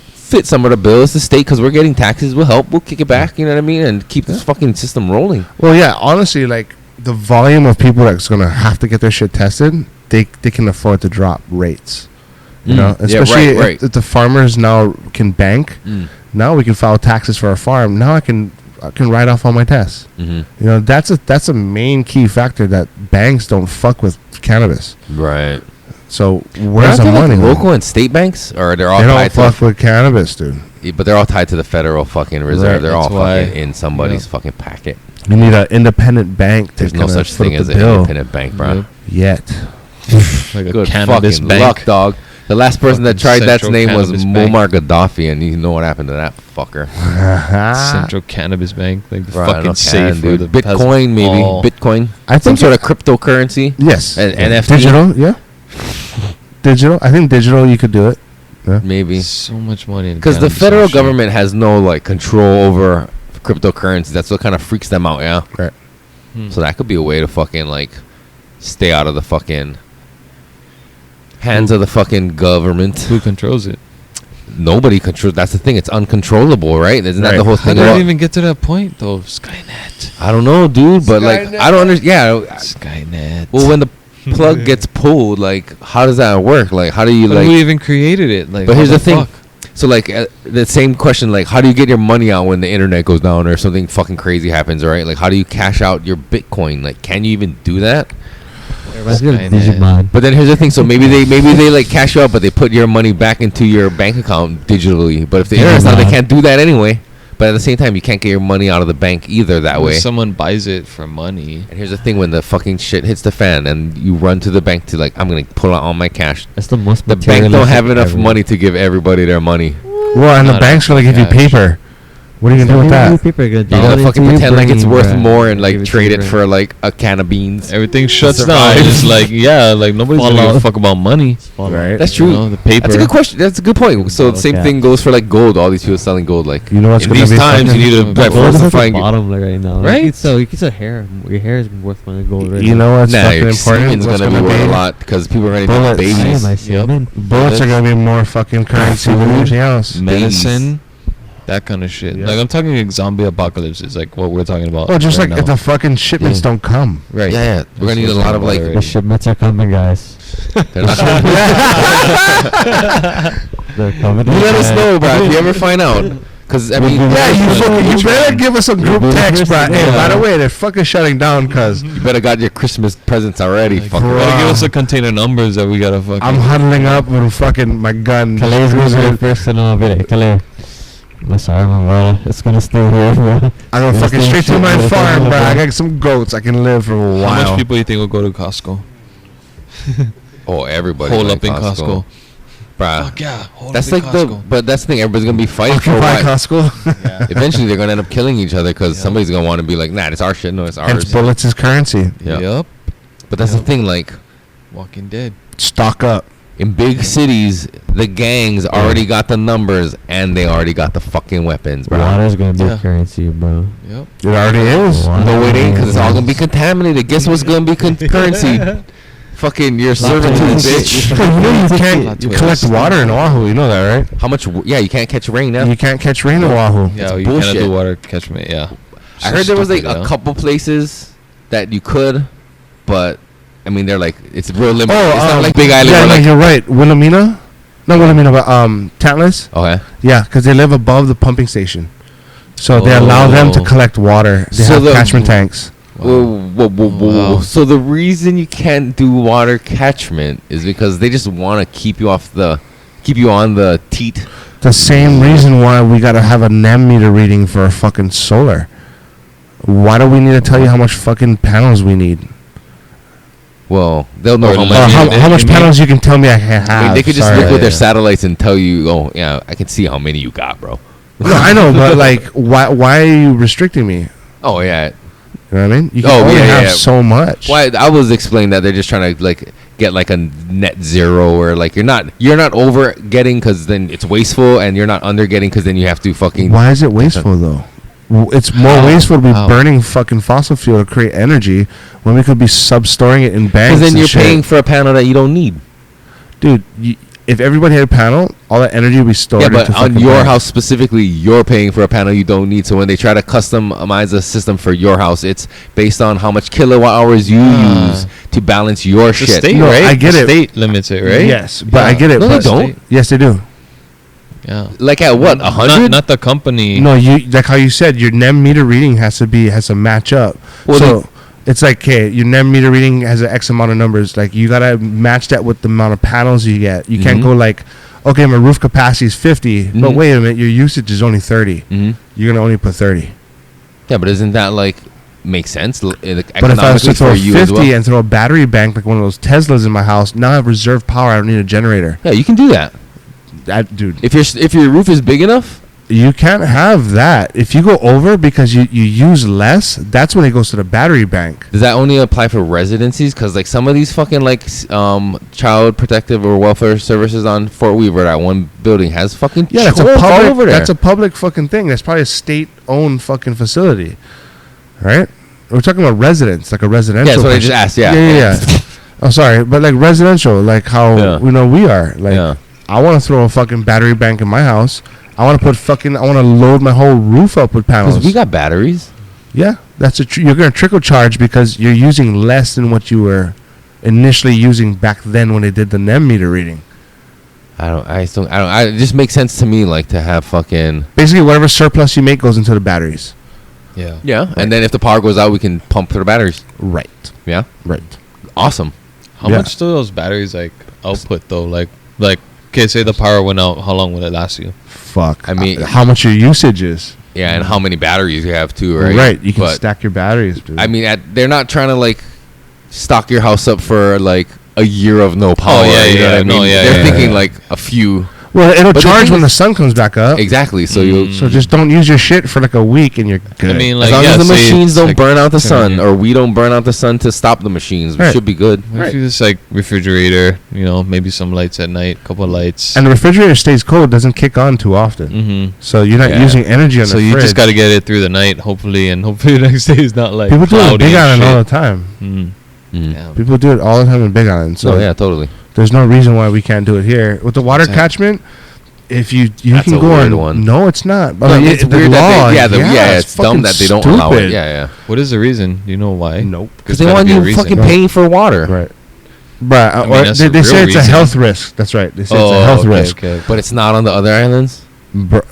fit some of the bills. The state, because we're getting taxes, will help. We'll kick it back, you know what I mean? And keep this fucking system rolling. Well, yeah, honestly, like the volume of people that's gonna have to get their shit tested, they can afford to drop rates. You know, Yeah, especially right. if the farmers now can bank. Now we can file taxes for our farm. Now I can write off all my tests. You know, that's a main key factor that banks don't fuck with cannabis. Right. So where's the Aren't there, money? like, man? local and state banks? Or they're all They don't tied to fuck with cannabis, dude. but they're all tied to the Federal fucking reserve. Right, They're all that's why. fucking in somebody's fucking packet. You need an independent bank to There's no kinda such foot thing up as the an bill. independent bank, bro. Yet. Like a Good cannabis fucking bank. luck, dog. The last person that tried Fucking that's Central name was Cannabis Bank. Muammar Gaddafi, and you know what happened to that fucker. Central Cannabis Bank, like the Bro, I know fucking safe for dude. the Bitcoin, maybe all. Bitcoin. I Some think sort of cryptocurrency. Yes. And Yeah. NFT? Digital, yeah. Digital. I think digital you could do it. Maybe So much money in because the cannabis federal industry. government has no like control over cryptocurrency. That's what kind of freaks them out. Yeah. Right. So that could be a way to fucking like stay out of the fucking hands of the fucking government. Who controls it? Nobody controls. That's the thing. It's uncontrollable, right? Isn't that Right. the whole How thing? did about- it even get to that point though? Skynet. I don't know, dude. But like, I don't understand. Yeah. Skynet. Well, when the plug gets pulled, like, how does that work? Like, how do you But like? who even created it? Like, But how here's the thing. fuck? So like the same question, like, how do you get your money out when the internet goes down or something fucking crazy happens, right? Like, how do you cash out your Bitcoin? Like, can you even do that? Reminds me of Skynet. Digimon. But then here's the thing. So maybe they like cash you out, but they put your money back into your bank account digitally. But if the internet's out, they can't do that anyway. But at the same time, you can't get your money out of the bank either that way. Someone buys it for money. And here's the thing: when the fucking shit hits the fan, and you run to the bank to like, I'm gonna pull out all my cash. That's the most. The bank don't have materialistic enough ever. money to give everybody their money. Well, and the Not bank's gonna give you cash. paper. What are you gonna do with that? People are gonna You dump gotta it fucking into your pretend like it's brain, worth bruh. more and like Give to trade your it brain. for like a can of beans. Everything shuts Survive. down. It's like, yeah, like nobody's gonna give a Fallout. fuck about money. Fallout. Right. That's true. You know, the paper. That's a good question. That's a good point. So the same Okay. thing goes for like gold. All these people selling gold. Like You know what's in gonna these be times, fucking- you need to Gold Gold is at diversify. the bottom like right now. Right? You can sell hair. Your hair is worth more than gold right You now. know what's Nah, fucking your important? semen's What's gonna be worth a lot because people are ready to have Bullets. I am babies. my semen. Bullets are gonna be more fucking currency than anything else. Medicine, that kind of shit. Yeah. Like I'm talking like zombie apocalypse is like what we're talking about. Well, just right like if now. the fucking shipments Yeah. don't come. Right. Yeah, we're gonna need a That's lot of what like. I'm The talking shipments are coming, guys. They're not They're coming. You let us guys. know, bro. If you ever find out, because I mean, Yeah, you better give us a group You'll be the text, first bro. to Hey, know. by the way, they're fucking shutting down because you better got your Christmas presents already. Like, Fucker. you gotta give us a container numbers that we gotta fucking. I'm huddling up with fucking my gun. Kalei's gonna be the first to know. Be like, Kalei, I'm sorry, my brother. It's gonna stay here, bro. I go It's fucking the straight to shit my that farm, they're bro. I gonna got some goats. I can live for a How while. much people you think will go to Costco? Oh, everybody. Hole like up in Costco. Bruh. Fuck yeah. Hole That's up like in the, Costco. but that's the thing. Everybody's gonna be fighting for Occupy what. Costco. Eventually, they're gonna end up killing each other because Yeah. somebody's gonna want to be like, nah, it's our shit. No, it's Hence, ours. bullets is currency. Yeah. Yep. But that's Yep. the thing. Like Walking Dead. Stock up. in big cities, the gangs already got the numbers and they already got the fucking weapons, bro. Water's gonna be Yeah. currency, bro. Yep. It already is. Wow. No, it ain't because it's all gonna be contaminated. Guess what's gonna be currency? Fucking your servitude, bitch. You know you Plot can't twist. collect water in Oahu. You know that, right? How much? Yeah, you can't catch rain now. You can't catch rain in Oahu. Yeah, It's you bullshit. cannot do water catchment. Yeah. I heard there was like Stupid, a yeah. couple places that you could, but I mean they're like it's real limited. it's not like Big Island. Yeah, where no, like, you're right. Wilhelmina? Not Wilhelmina, but Tantalus? okay. Yeah, because they live above the pumping station. So they allow them to Oh. collect water. They So have the- catchment tanks. Whoa. Wow. So the reason you can't do water catchment is because they just want to keep you on the teat. The same reason why we got to have a NEM meter reading for a fucking solar. Why do we need to tell you how much fucking panels we need? Well, they'll know Or how let much. me- How much you mean- panels you can tell me I can have? I mean, they could just Sorry. look with their Yeah. satellites and tell you, oh yeah, I can see how many you got, bro. No, I know, but like, why are you restricting me? Oh yeah. You know what I mean? You can Oh, only yeah, have yeah. so much. Why I was explaining that they're just trying to like get like a net zero, or like you're not over getting because then it's wasteful, and you're not under getting because then you have to fucking. Why is it wasteful though? It's more How? wasteful to be How? burning fucking fossil fuel to create energy when we could be sub-storing it in banks. Because then and you're shit. paying for a panel that you don't need. Dude. If everybody had a panel, all that energy would be stored. Yeah, but into on fucking your banks. house specifically, you're paying for a panel you don't need. So when they try to customize a system for your house, it's based on how much kilowatt hours you use to balance your The shit. state, No, right? I get The it. state limits it, right? Yes, but I Yeah. get it. No, they but don't. Yes, they do. Yeah. Like at what, Not, 100? not the company. No, you like how you said your NEM meter reading has to match up. Well, So it's like, okay, your NEM meter reading has an X amount of numbers. Like you gotta match that with the amount of panels you get. You can't Mhm. go like, okay, my roof capacity is 50, but Mhm. wait a minute, your usage is only 30. hmm You're gonna only put 30. Yeah, but isn't that like make sense But if I was economically to throw for you as 50 well? and throw a battery bank like one of those Teslas in my house, now I have reserve power. I don't need a generator. Yeah, you can do that. Dude, If your roof is big enough. you can't have that. If you go over because you use less, that's when it goes to the battery bank. Does that only apply for residencies? Because like some of these fucking like child protective or welfare services on Fort Weaver, that one building has fucking Yeah, that's a choke all public. over there. That's a public fucking thing. That's probably a state-owned fucking facility, right? We're talking about residents, like a residential. Yeah, that's what I place. just asked. Yeah, yeah. Oh, sorry, but like residential, like how Yeah. we are. Like, Yeah. I want to throw a fucking battery bank in my house. I want to load my whole roof up with panels. Because we got batteries. Yeah, that's you're gonna trickle charge because you're using less than what you were initially using back then when they did the NEM meter reading. It just makes sense to me, like to have fucking. Basically, whatever surplus you make goes into the batteries. Yeah. Yeah, and then if the power goes out, we can pump for the batteries. Right. Yeah, Right. awesome. How much do those batteries like output though? Like, okay, say the power went out. How long would it last you? Fuck. I mean, how much your usage is. Yeah, and how many batteries you have too, right? Right. You can But, stack your batteries, dude. I mean, they're not trying to like stock your house up for like a year of no power. yeah, you know what I mean? no, yeah, they're yeah, thinking yeah. like a few. well, it'll but the charge thing when the is- sun comes back up. Exactly. So you. So just don't use your shit for like a week and you're good. I mean, As like, long yeah, as the say machines it's, don't like, burn out the 10 sun, years. or we don't burn out the sun to stop the machines, we Right. should be good. What if you just like refrigerator, maybe some lights at night, couple of lights. and the refrigerator stays cold, doesn't kick on too often. Mm-hmm. So you're not Yeah. using energy on So the you fridge. just got to get it through the night, hopefully, and hopefully the next day is not like People do it in cloudy Big and Island all the shit. time. Mm. Damn. People do it all the time in Big Island. So So yeah, totally. there's no reason why we can't do it here. With the water Exactly. catchment, if you That's can a go weird on. one. No, it's not. But No, like, it's the weird law, that it's dumb fucking that they don't allow it. stupid. Yeah. What is the reason? Do you know why? Nope. Because There's they gotta want be a you reason. fucking No. paying for water. Right. But I mean, or that's they the say real it's a reason. health risk. That's right. They say it's a health risk. Okay. But it's not on the other islands.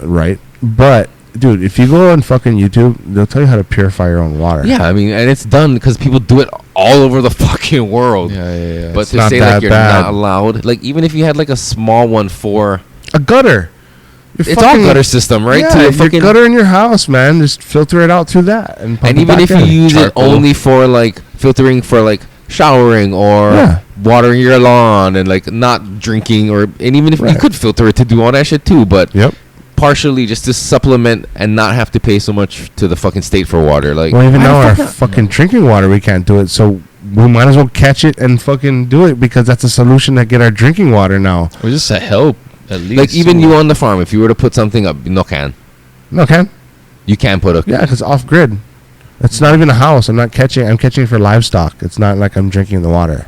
Right. But dude, if you go on fucking YouTube, they'll tell you how to purify your own water. Yeah, I mean, and it's done because people do it all over the fucking world. Yeah. But It's to not say that like you're bad. not allowed, like even if you had like a small one for, A gutter. Your it's all fucking- gutter system, right? Yeah, To the your fucking, gutter in your house, man. Just filter it out through that, and pump and it even back if you in. use Charcoal. it only for like filtering for like showering or Yeah. watering your lawn and like not drinking, or and even if you Right. could filter it to do all that shit too, but Yep. partially just to supplement and not have to pay so much to the fucking state for water. Like, Well, even why the now our fuck not? fucking drinking water, we can't do it. So we might as well catch it and fucking do it because that's a solution to get our drinking water now. Or just to help, at least. Like even you on the farm, if you were to put something up, no can. No, can. You can put a. Yeah, because off grid. It's not even a house. I'm not catching. I'm catching for livestock. It's not like I'm drinking the water.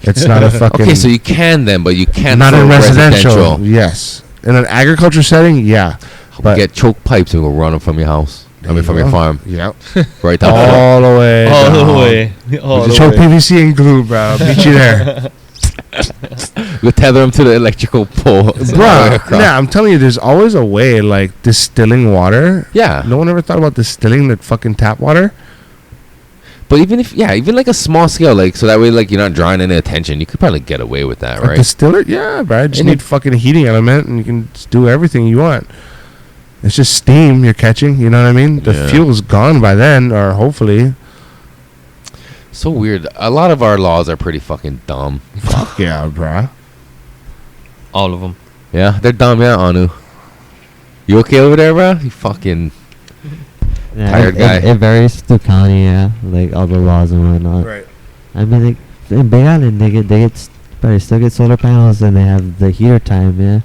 It's not a fucking. Okay, so you can then, but you can't not for in residential. Yes, in an agriculture setting, yeah. But Get choke pipes and go run them from your house. I mean, from your farm, Yep. right down. all the way. all the down. way. All With the the choke way. PVC and glue, bro. I'll meet you there. We tether them to the electrical pole. Bro, yeah, I'm telling you, there's always a way, like distilling water. Yeah. No one ever thought about distilling the fucking tap water. But even if, even like a small scale, like, so that way, like, you're not drawing any attention, you could probably get away with that, A right? distiller? Yeah, bro. I just And need fucking heating element and you can just do everything you want. It's just steam you're catching, you know what I mean? The Yeah. fuel's gone by then, or hopefully. So weird. A lot of our laws are pretty fucking dumb. Fuck yeah, bro. All of them. Yeah, they're dumb, yeah, Anu. You okay over there, bro? You fucking. Yeah, Tired guy. It varies through county, yeah, like all the laws and whatnot. Right. I mean, like in Big Island, but they still get solar panels and they have the heater time, yeah.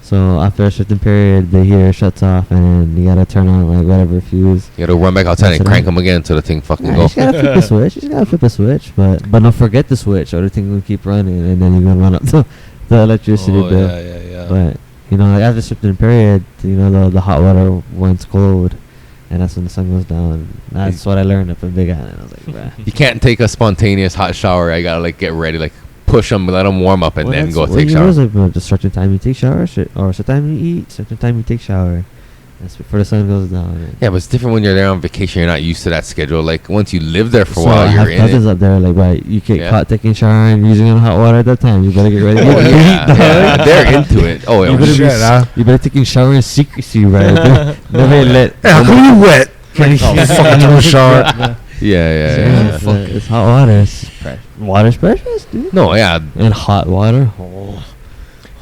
So after a certain period, the heater shuts off and you gotta turn on like whatever fuse. You gotta run back outside That's and it, crank huh? them again so the thing fucking Yeah, you go. just gotta flip the switch. You just gotta flip the switch, but don't forget the switch, or the thing will keep running, and then you're gonna run up the electricity Oh, bill. yeah. But like after a certain period, the hot water went cold, and that's when the sun goes down. That's what I learned up in Big Island. I was like, bruh. You can't take a spontaneous hot shower. I gotta like get ready, like push them, let them warm up, and then go take shower. Like, a certain time you take shower, or a certain time you eat, certain time you take shower. That's before the sun goes down. Yeah, but it's different when you're there on vacation. You're not used to that schedule. Like once you live there for a So I while, have you're in cousins it. up there, like, right, you get Yeah. caught taking shower and using hot water at that time. You better get ready. Oh, to get yeah, beat, yeah, dog. they're into it. Oh, You yeah, better, shit, huh? you better taking shower in secrecy, right? Never let. Hey, how come you wet? Oh, fucking took a shower. yeah. It's hot water. Water's precious, dude. No, yeah, And hot water. Oh.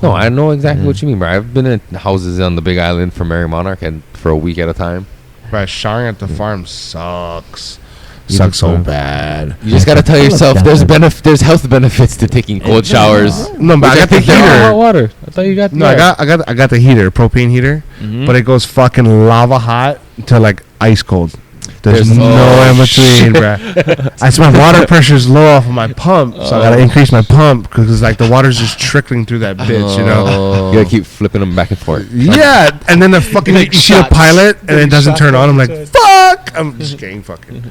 no. I know exactly Yeah. what you mean, bro. I've been in houses on the Big Island for Mary Monarch and for a week at a time. Bro, showering at the farm sucks. You Sucks so farm. bad. You just gotta tell I love yourself that. there's health benefits to taking cold showers. No, but I got the Hot heater. water. I thought you got. No, I got the heater, propane heater, Mhm. but it goes fucking lava hot to like ice cold. There's There's- no oh, in between, bruh. I see my water pressure's low off of my pump, so I gotta increase my pump because like the water's just trickling through that bitch, you know. You gotta keep flipping them back and forth. Yeah, and then the fucking Like you see a shots. pilot and it Like doesn't shots turn on. I'm all the like, fuck! I'm just getting fucking.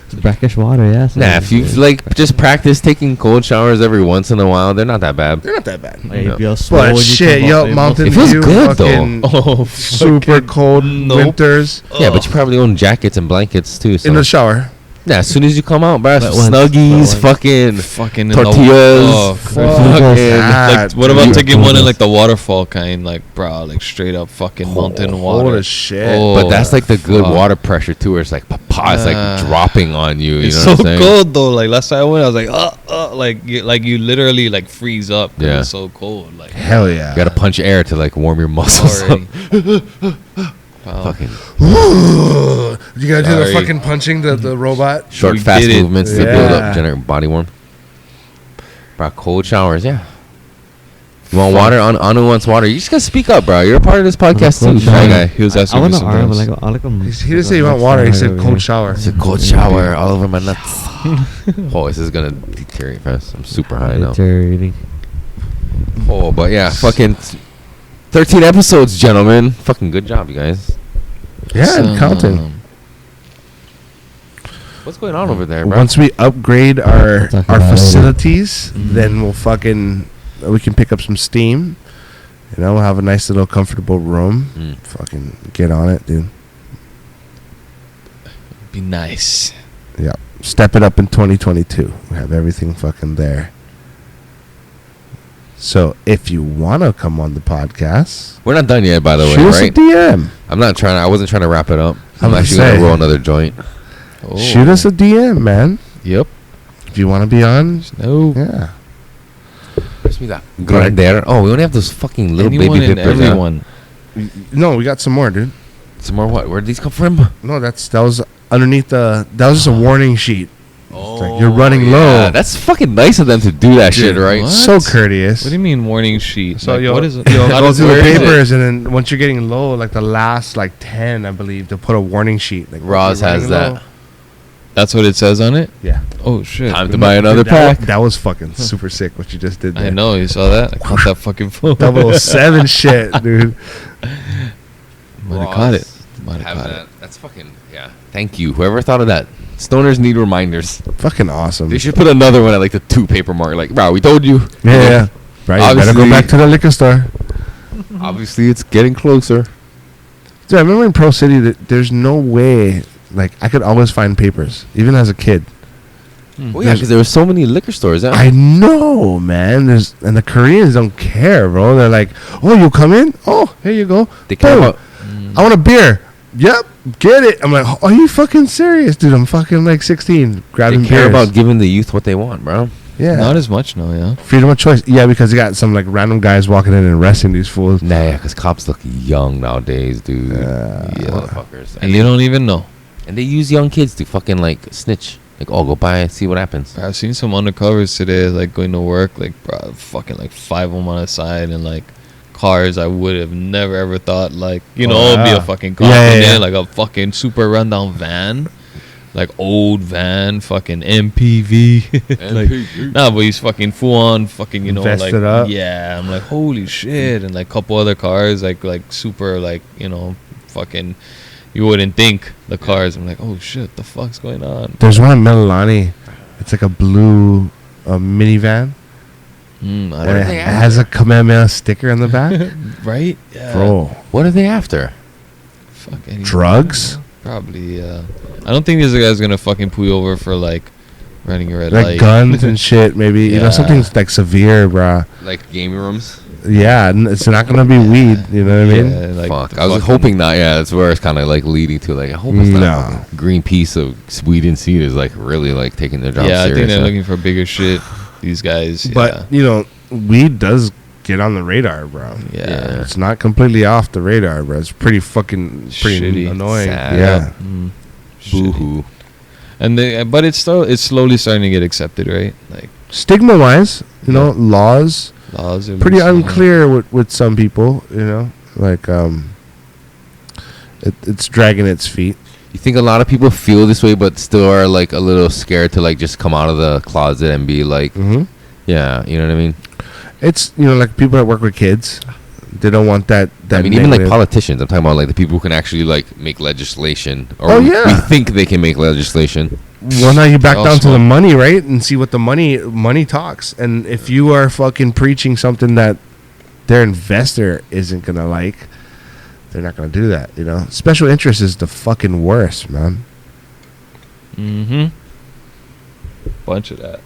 It's brackish water, yeah. so Nah, if you like just practice taking cold showers every once in a while, they're not that bad. They're not that bad. Like, you feel swole But when you shit, come yo, off the Mountain It feels Dew, good, though. fucking Oh, super fucking cold nope. winters Yeah, but you probably own jackets and blankets too. So in the shower. Yeah, as soon as you come out, bro, But once, Snuggies, but fucking In the- tortillas. oh, God, like, what about dude. taking one in like the waterfall kind, like bro, like straight up fucking mountain water? Holy shit. Oh, But that's like the good fuck. water pressure too, where it's like papa, it's like dropping on you. You It's know so what I'm saying? cold though. Like last time I went, I was like, you literally like freeze up. 'Cause Yeah. it's so cold. Like Hell yeah. You gotta punch air to like warm your muscles up. already. Wow. Fucking You gotta do the Sorry. fucking punching the robot. short, We fast did it. movements to build Yeah. up, generate body warmth. Bro, cold showers, yeah. You want water? Anu wants water. You just gotta speak up, bro. You're a part of this podcast Cold too, shower. shy guy. He was I asking me want the arm, but sometimes. like I like them. He didn't say you want water. He said cold shower. It's a cold shower all over my nuts. Oh, this is gonna deteriorate fast. I'm super high now. Deteriorating. Oh, but yeah, fucking 13 episodes, gentlemen. Fucking good job, you guys. Yeah, and counting. What's going on over there, bro? Once we upgrade our Talk about it. facilities, then we can pick up some steam. You know, we'll have a nice little comfortable room. Mm. Fucking get on it, dude. Be nice. Yeah. Step it up in 2022. We have everything fucking there. So if you want to come on the podcast, We're not done yet, by the way, shoot us a right? DM. I wasn't trying to wrap it up. I I'm was actually gonna gonna say. roll another joint. Oh. Shoot us a DM, man. Yep. If you want to be on, No. yeah. Where's me that? Grandeur. Oh, we only have those fucking little Anyone baby and dippers. huh? everyone. No, we got some more, dude. Some more what? Where did these come from? No, that was underneath that was just a warning sheet. Oh, like, you're running low. That's fucking nice of them to do that shit, Dude, right? what? So courteous. What do you mean warning sheet? So Like, you'll, what is it? you'll How go does- through the where is it? papers, and then once you're getting low, like the last like 10, I believe, they'll put a warning sheet. Like, Roz you're has running that. low. That's what it says on it. Yeah. Oh shit. Time to buy another Dude, that, pack. that was fucking super sick. What you just did there. I know you saw that. I caught that fucking phone. 007 shit, dude. Might have caught it. Might Have have caught that. it. That's fucking yeah. Thank you, whoever thought of that. Stoners need reminders. Fucking awesome. They should put another one at like the 2 paper mark. Like, bro, we told you. Yeah. Right. You better go Obviously- back to the liquor store. Obviously, it's getting closer. Dude, I remember in Pro City that there's no way. Like I could always find papers, even as a kid. Oh yeah, because there were so many liquor stores. Huh? I know, man. And the Koreans don't care, bro. They're like, "Oh, you come in? Oh, here you go. They care Boom. about. I want a beer. Yep, get it." I'm like, "Oh, are you fucking serious, dude? I'm fucking like 16, grabbing They care beers." about giving the youth what they want, bro. Yeah, Not as much now, yeah. freedom of choice. Yeah, because you got some like random guys walking in and arresting these fools. Nah, yeah, because cops look young nowadays, dude. Yeah. Motherfuckers. And you don't even know. And they use young kids to fucking like snitch. Like, oh, go buy and see what happens. I've seen some undercovers today, like going to work, like bro, fucking like 5 of them on the side, and like cars I would have never ever thought like Oh, it'd be yeah. a fucking car, Yeah, and yeah, then yeah. like a fucking super rundown van, like old van, fucking MPV. Like, nah, but he's fucking full on, fucking like Invested up. yeah. I'm like holy shit, and like couple other cars, like super like fucking. You wouldn't think the cars. I'm like, oh shit, the fuck's going on? There's one in Mililani. It's like a blue minivan. I And don't it they has a Kamehameha sticker on the back. right? Yeah. Bro, What are they after? Fuck anything. drugs? Probably, yeah. I don't think this guy's gonna fucking pull you over for like running a red Like light. guns and shit, maybe. You know, Yeah. something like severe, bruh. Like gaming rooms? Yeah, it's not gonna be weed. You know what I mean? Yeah, like Fuck. the I was fucking- hoping not. Yeah, that's where it's kind of like leading to. Like, I hope it's No. not fucking green piece of weed and seed is like really like taking their job Yeah, I serious. think they're huh? looking for bigger shit. These guys. But you know, weed does get on the radar, bro. yeah. It's not completely off the radar, bro. It's pretty Shitty. annoying. Sad. Yeah. Mm. Boo hoo. And but it's slowly starting to get accepted, right? Like Stigma wise, you know, laws laws are pretty loosening up. unclear with some people, you know. Like it's dragging its feet. You think a lot of people feel this way, but still are like a little scared to like just come out of the closet and be like, Mm-hmm. yeah, you know what I mean? It's, you know, like people that work with kids, they don't want that I mean, even like negative- politicians. I'm talking about like the people who can actually like make legislation, or Oh, we yeah. think they can make legislation. Well, now you back They're all down to the smart. money, right? And see what the money talks. And if you are fucking preaching something that their investor isn't gonna like, they're not gonna do that. You know, special interest is the fucking worst, man. Mm-hmm. Bunch of that.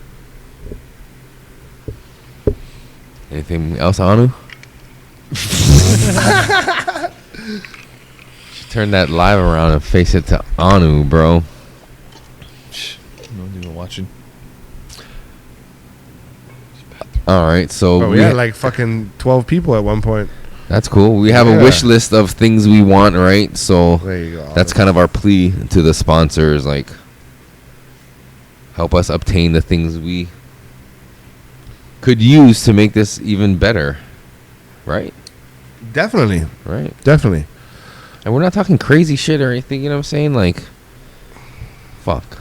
Anything else, Anu? Turn that live around and face it to Anu, bro. No one's even watching. All right, so Bro, we had like fucking 12 people at one point. that's cool. We have a Yeah. wish list of things we want, right? So There you go. that's kind of our plea to the sponsors, like help us obtain the things we could use to make this even better, right? Definitely. Right. Definitely. And we're not talking crazy shit or anything, you know what I'm saying? Like, fuck.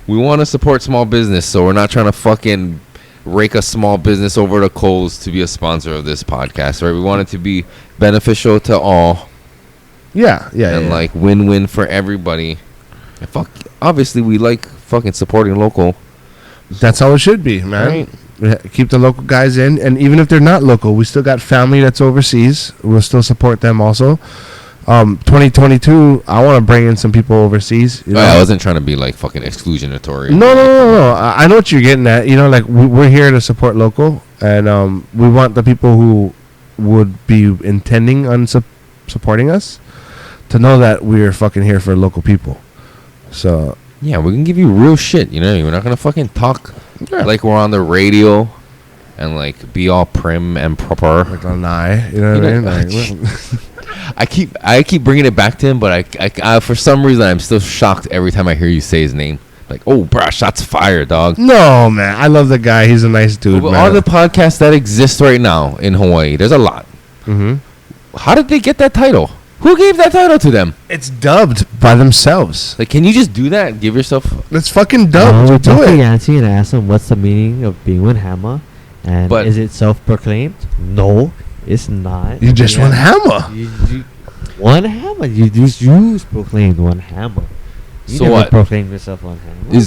We want to support small business, so we're not trying to fucking rake a small business over the coals to be a sponsor of this podcast, right? We want it to be beneficial to all Yeah. Yeah. and yeah. like win-win for everybody. And fuck, obviously we like fucking supporting local. That's how it should be, man. Right. Yeah, keep the local guys in, and even if they're not local, we still got family that's overseas. We'll still support them also. 2022, I want to bring in some people overseas. You know? I wasn't trying to be like fucking exclusionatory. No. I know what you're getting at. You know, like we're here to support local, and we want the people who would be intending on supporting us to know that we're fucking here for local people. So Yeah, we can give you real shit, you know? We're not going to fucking talk like we're on the radio and like be all prim and proper. like Lanai, you know what I mean? Like, I keep bringing it back to him, but I for some reason I'm still shocked every time I hear you say his name. Like, oh, bruh, shots fired, dog. no, man, I love the guy. He's a nice dude, With man. all the podcasts that exist right now in Hawaii, there's a lot. Mm-hmm. How did they get that title? Who gave that title to them? It's dubbed by themselves. Like, can you just do that? Give yourself. It's fucking dubbed. We Do talked to it. Yancy and asked him what's the meaning of being one hammer, and But- is it self-proclaimed? No, it's not. You just Yeah. want hammer. You one hammer. You just use proclaimed one hammer. You So never what? proclaimed yourself one hammer.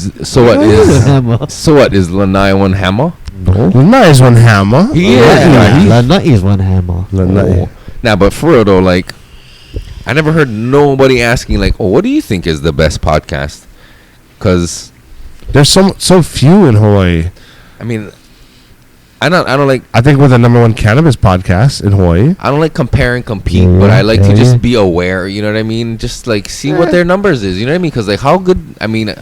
So what is Lanai one hammer? No. Lanai is one hammer. Lana is one hammer. Lanai. Oh. Now, but for real though, like, I never heard nobody asking like, "Oh, what do you think is the best podcast?" Because There's so few in Hawaii. I mean, I don't like I think we're the number one cannabis podcast in Hawaii. I don't like compare and compete, but I like to just be aware. You know what I mean? Just like see what their numbers is. You know what I mean? Because like how good. I mean,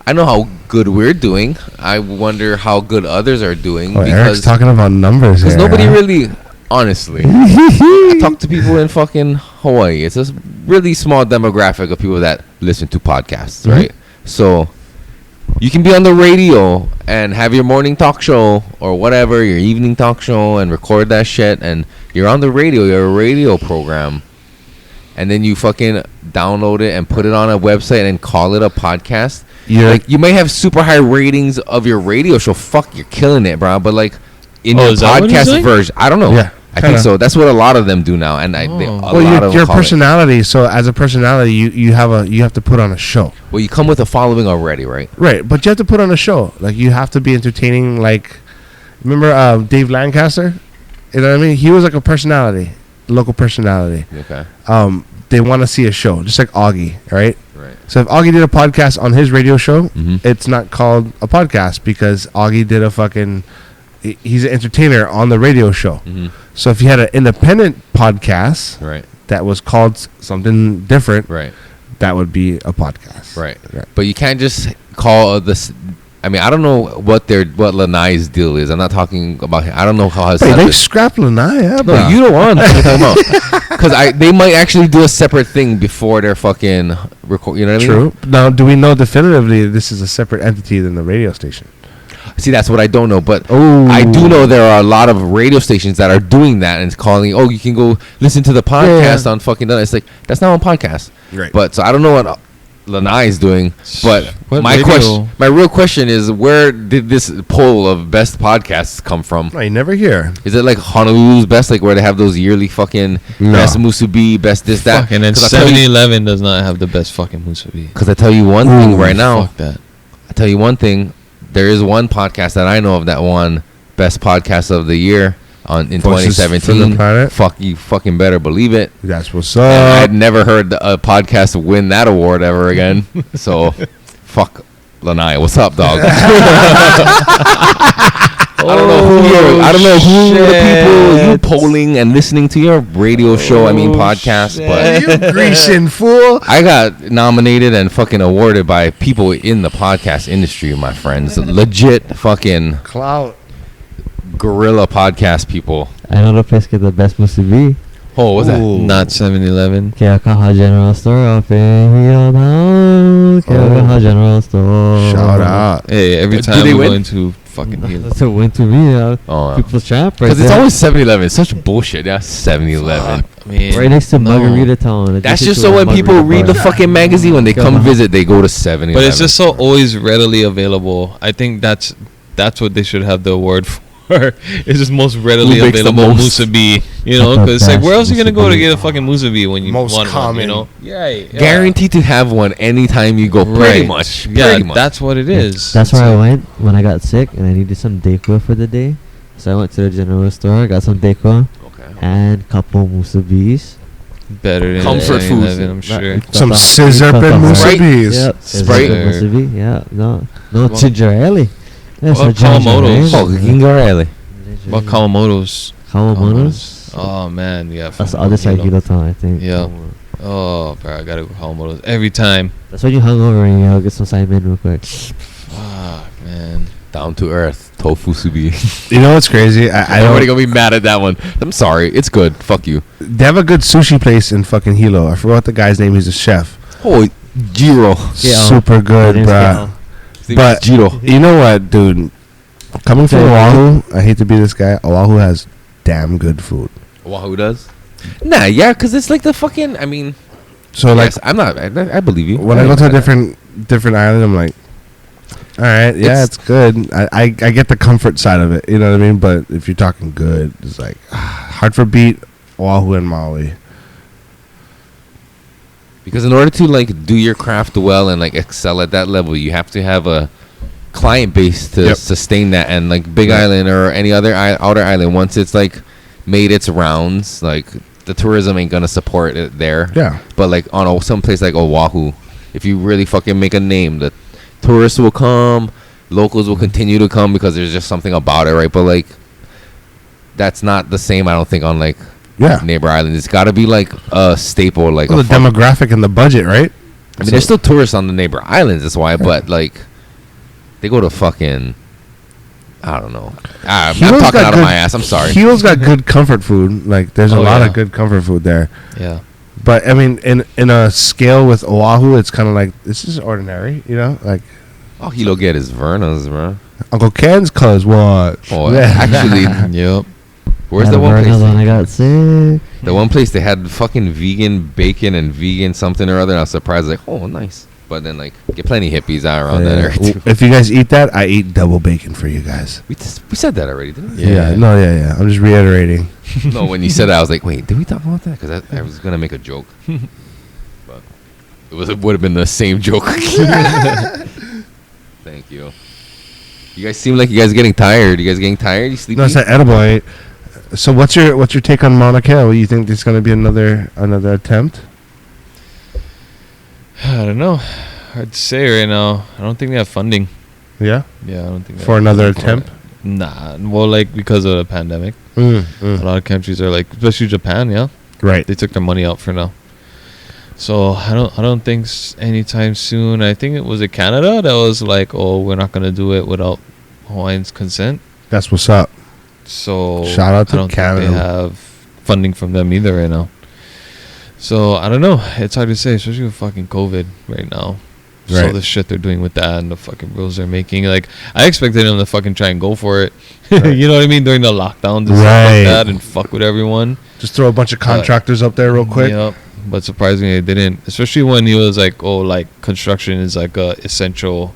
I know how good we're doing. I wonder how good others are doing Oh, Eric's because talking about numbers here. nobody huh? really. Honestly, I talk to people in fucking Hawaii. It's a really small demographic of people that listen to podcasts, Mhm. right? So you can be on the radio and have your morning talk show or whatever, your evening talk show, and record that shit. And you're on the radio, you're a radio program. And then you fucking download it and put it on a website and call it a podcast. You're Like, you may have super high ratings of your radio show. Fuck, you're killing it, bro. But like in Oh, your is that what he's podcast doing? version, I don't know. Yeah, I think kinda. so. That's what a lot of them do now. And a Oh. lot well, of your them call it. personality. So as a personality, you have to put on a show, Well, you come with a following already, right? right? But you have to put on a show. Like you have to be entertaining. Like remember Dave Lancaster? You know what I mean? He was like a personality, local personality. Okay. They want to see a show, just like Augie, right? Right. So if Augie did a podcast on his radio show, Mhm. it's not called a podcast because Augie did a fucking. He's an entertainer on the radio show. Mm-hmm. So if you had an independent podcast Right. that was called something different, Right. that would be a podcast. Right. Right. But you can't just call this. I mean, I don't know what Lanai's deal is. I'm not talking about him. I don't know how his. Hey, they scrapped Lanai, yeah, No, bro. you don't want to talk about because they might actually do a separate thing before they're fucking record. You know what I mean? True. Now, do we know definitively this is a separate entity than the radio station? See, that's what I don't know, but Oh, I do know there are a lot of radio stations that are doing that and calling. Oh, you can go listen to the podcast on fucking. It's like that's not on podcast. Right. But so I don't know what Lanai is doing. But What my radio? my real question is, where did this poll of best podcasts come from? No, you never hear. Is it like Honolulu's best, like where they have those yearly fucking No. best musubi, best this that? Fuck, and then 'Cause I tell you- 7-Eleven does not have the best fucking musubi. Because I tell you one thing right now. Fuck that. I tell you one thing. There is one podcast that I know of that won best podcast of the year in Voices from 2017. the Planet? Fuck, you fucking better believe it. That's what's And up. I'd never heard a podcast win that award ever again. So, Fuck Lanai. What's up, dog? I don't know who the people you polling and listening to your radio show. I mean podcast, but You Grecian fool. I got nominated and fucking awarded by people in the podcast industry, my friends. Legit fucking Clout. guerrilla podcast people. I know the place get the best musubi. Oh, what's that? Not 7-Eleven. Keakaha General Store up in Hilo Keakaha General Store. Shout out. Hey, every Do time they we win? go into fucking Hilo. That's a win to me. Oh, People's Champ right because it's there. always 7-Eleven. It's such bullshit. Yeah, 7-Eleven. Fuck, man. right next to No. Margarita Town. That's Adjacent just to so when Margarita people read the Bar. fucking magazine, when they come visit, they go to 7-Eleven. But it's just so always readily available. I think that's what they should have the award for. It's just most readily Who makes the available most? musubi. You know, The because it's like, best where else are you gonna go to musubi. get a fucking musubi when you Most want one? common. You know, yeah. guaranteed to have one anytime you go. Pretty Right. much. Yeah, Pretty much. that's what it is. That's It's where I like- went when I got sick and I needed some Dayquil for the day. So I went to the general store, got some Dayquil Okay. and couple musubis. better than Comfort 7-Eleven, foods. I'm sure. Some scissor and musubis. Yep. Sprite. Musubi. Yeah. No Well- ginger ale. Yeah, Well, ginger Kawamoto's. ale. Oh, Gingarelli. What Kawamoto's? Kawamoto's. Oh man, yeah. That's the from other side Hilo. of town, I think. Yeah. Oh, bro, I gotta go Kawamoto's every time. That's when you hung over and you get some Simon real quick. Fuck, man. Down to earth. Tofu subi. You know what's crazy? I I'm already don't. gonna be mad at that one. I'm sorry. It's good. Fuck you. They have a good sushi place in fucking Hilo. I forgot the guy's name. He's a chef. Oh, Jiro. Super good, bruh. But Jiro. you know what, dude? Coming from Oahu, I hate to be this guy. Oahu has damn good food. Wahoo does? Nah, yeah, because it's like the fucking. I mean, So like yes, I'm not. I believe you. when I go to a different island, I'm like, all right, yeah, it's good. I get the comfort side of it, you know what I mean. But if you're talking good, it's like Hartford beat Oahu and Maui. Because in order to like do your craft well and like excel at that level, you have to have a client base to Yep. sustain that. And like Big Island or any other outer island, once it's like made its rounds, like the tourism ain't gonna support it there. Yeah, But like on some place like Oahu, if you really fucking make a name, the tourists will come, locals will continue to come because there's just something about it, right? But like that's not the same, I don't think, on like yeah. neighbor islands. It's got to be like a staple, like Well, a the demographic and the budget, right? I mean, there's still tourists on the neighbor islands. That's why, but like, they go to fucking, I don't know. I'm Hilo's talking got out of good- my ass. I'm sorry. Hilo's got good comfort food. Like there's a Oh, lot yeah. of good comfort food there. Yeah. But I mean, in a scale with Oahu, it's kind of like this is ordinary, you know. Like All Hilo get is Verna's, bro. Uncle Ken's cuz what? Oh, Yeah. actually, Yep. where's the one When I place? got sick. The one place they had fucking vegan bacon and vegan something or other. And I was surprised, like, oh, nice. But then, like, get plenty of hippies out around that area. too. If you guys eat that, I eat double bacon for you guys. We said that already, didn't we? Yeah. Yeah. I'm just reiterating. No, when you said that, I was like, wait, did we talk about that? Because I was gonna make a joke, but it would have been the same joke. Thank you. You guys seem like you guys are getting tired. You guys getting tired? You sleepy? No, it's not edible. So what's your take on Mauna Kea? You think there's gonna be another attempt? I don't know. Hard to say right now. I don't think they have funding. Yeah. Yeah, I don't think they For have another funding for attempt? it. Nah. Well, like because of the pandemic, a lot of countries are like, especially Japan. Yeah, Right. they took their money out for now. So I don't think anytime soon. I think it was Canada that was like, oh, we're not gonna do it without Hawaiians' consent. That's what's up. So Shout out to I don't Canada. think they have funding from them either right now. So I don't know. It's hard to say, especially with fucking COVID right now. So Right. the shit they're doing with that and the fucking rules they're making. Like I expected them to fucking try and go for it. Right. You know what I mean? During the lockdowns and stuff Right. like that, and fuck with everyone. Just throw a bunch of contractors up there real quick. Yep. But surprisingly, they didn't. Especially when he was like, "Oh, like construction is like a essential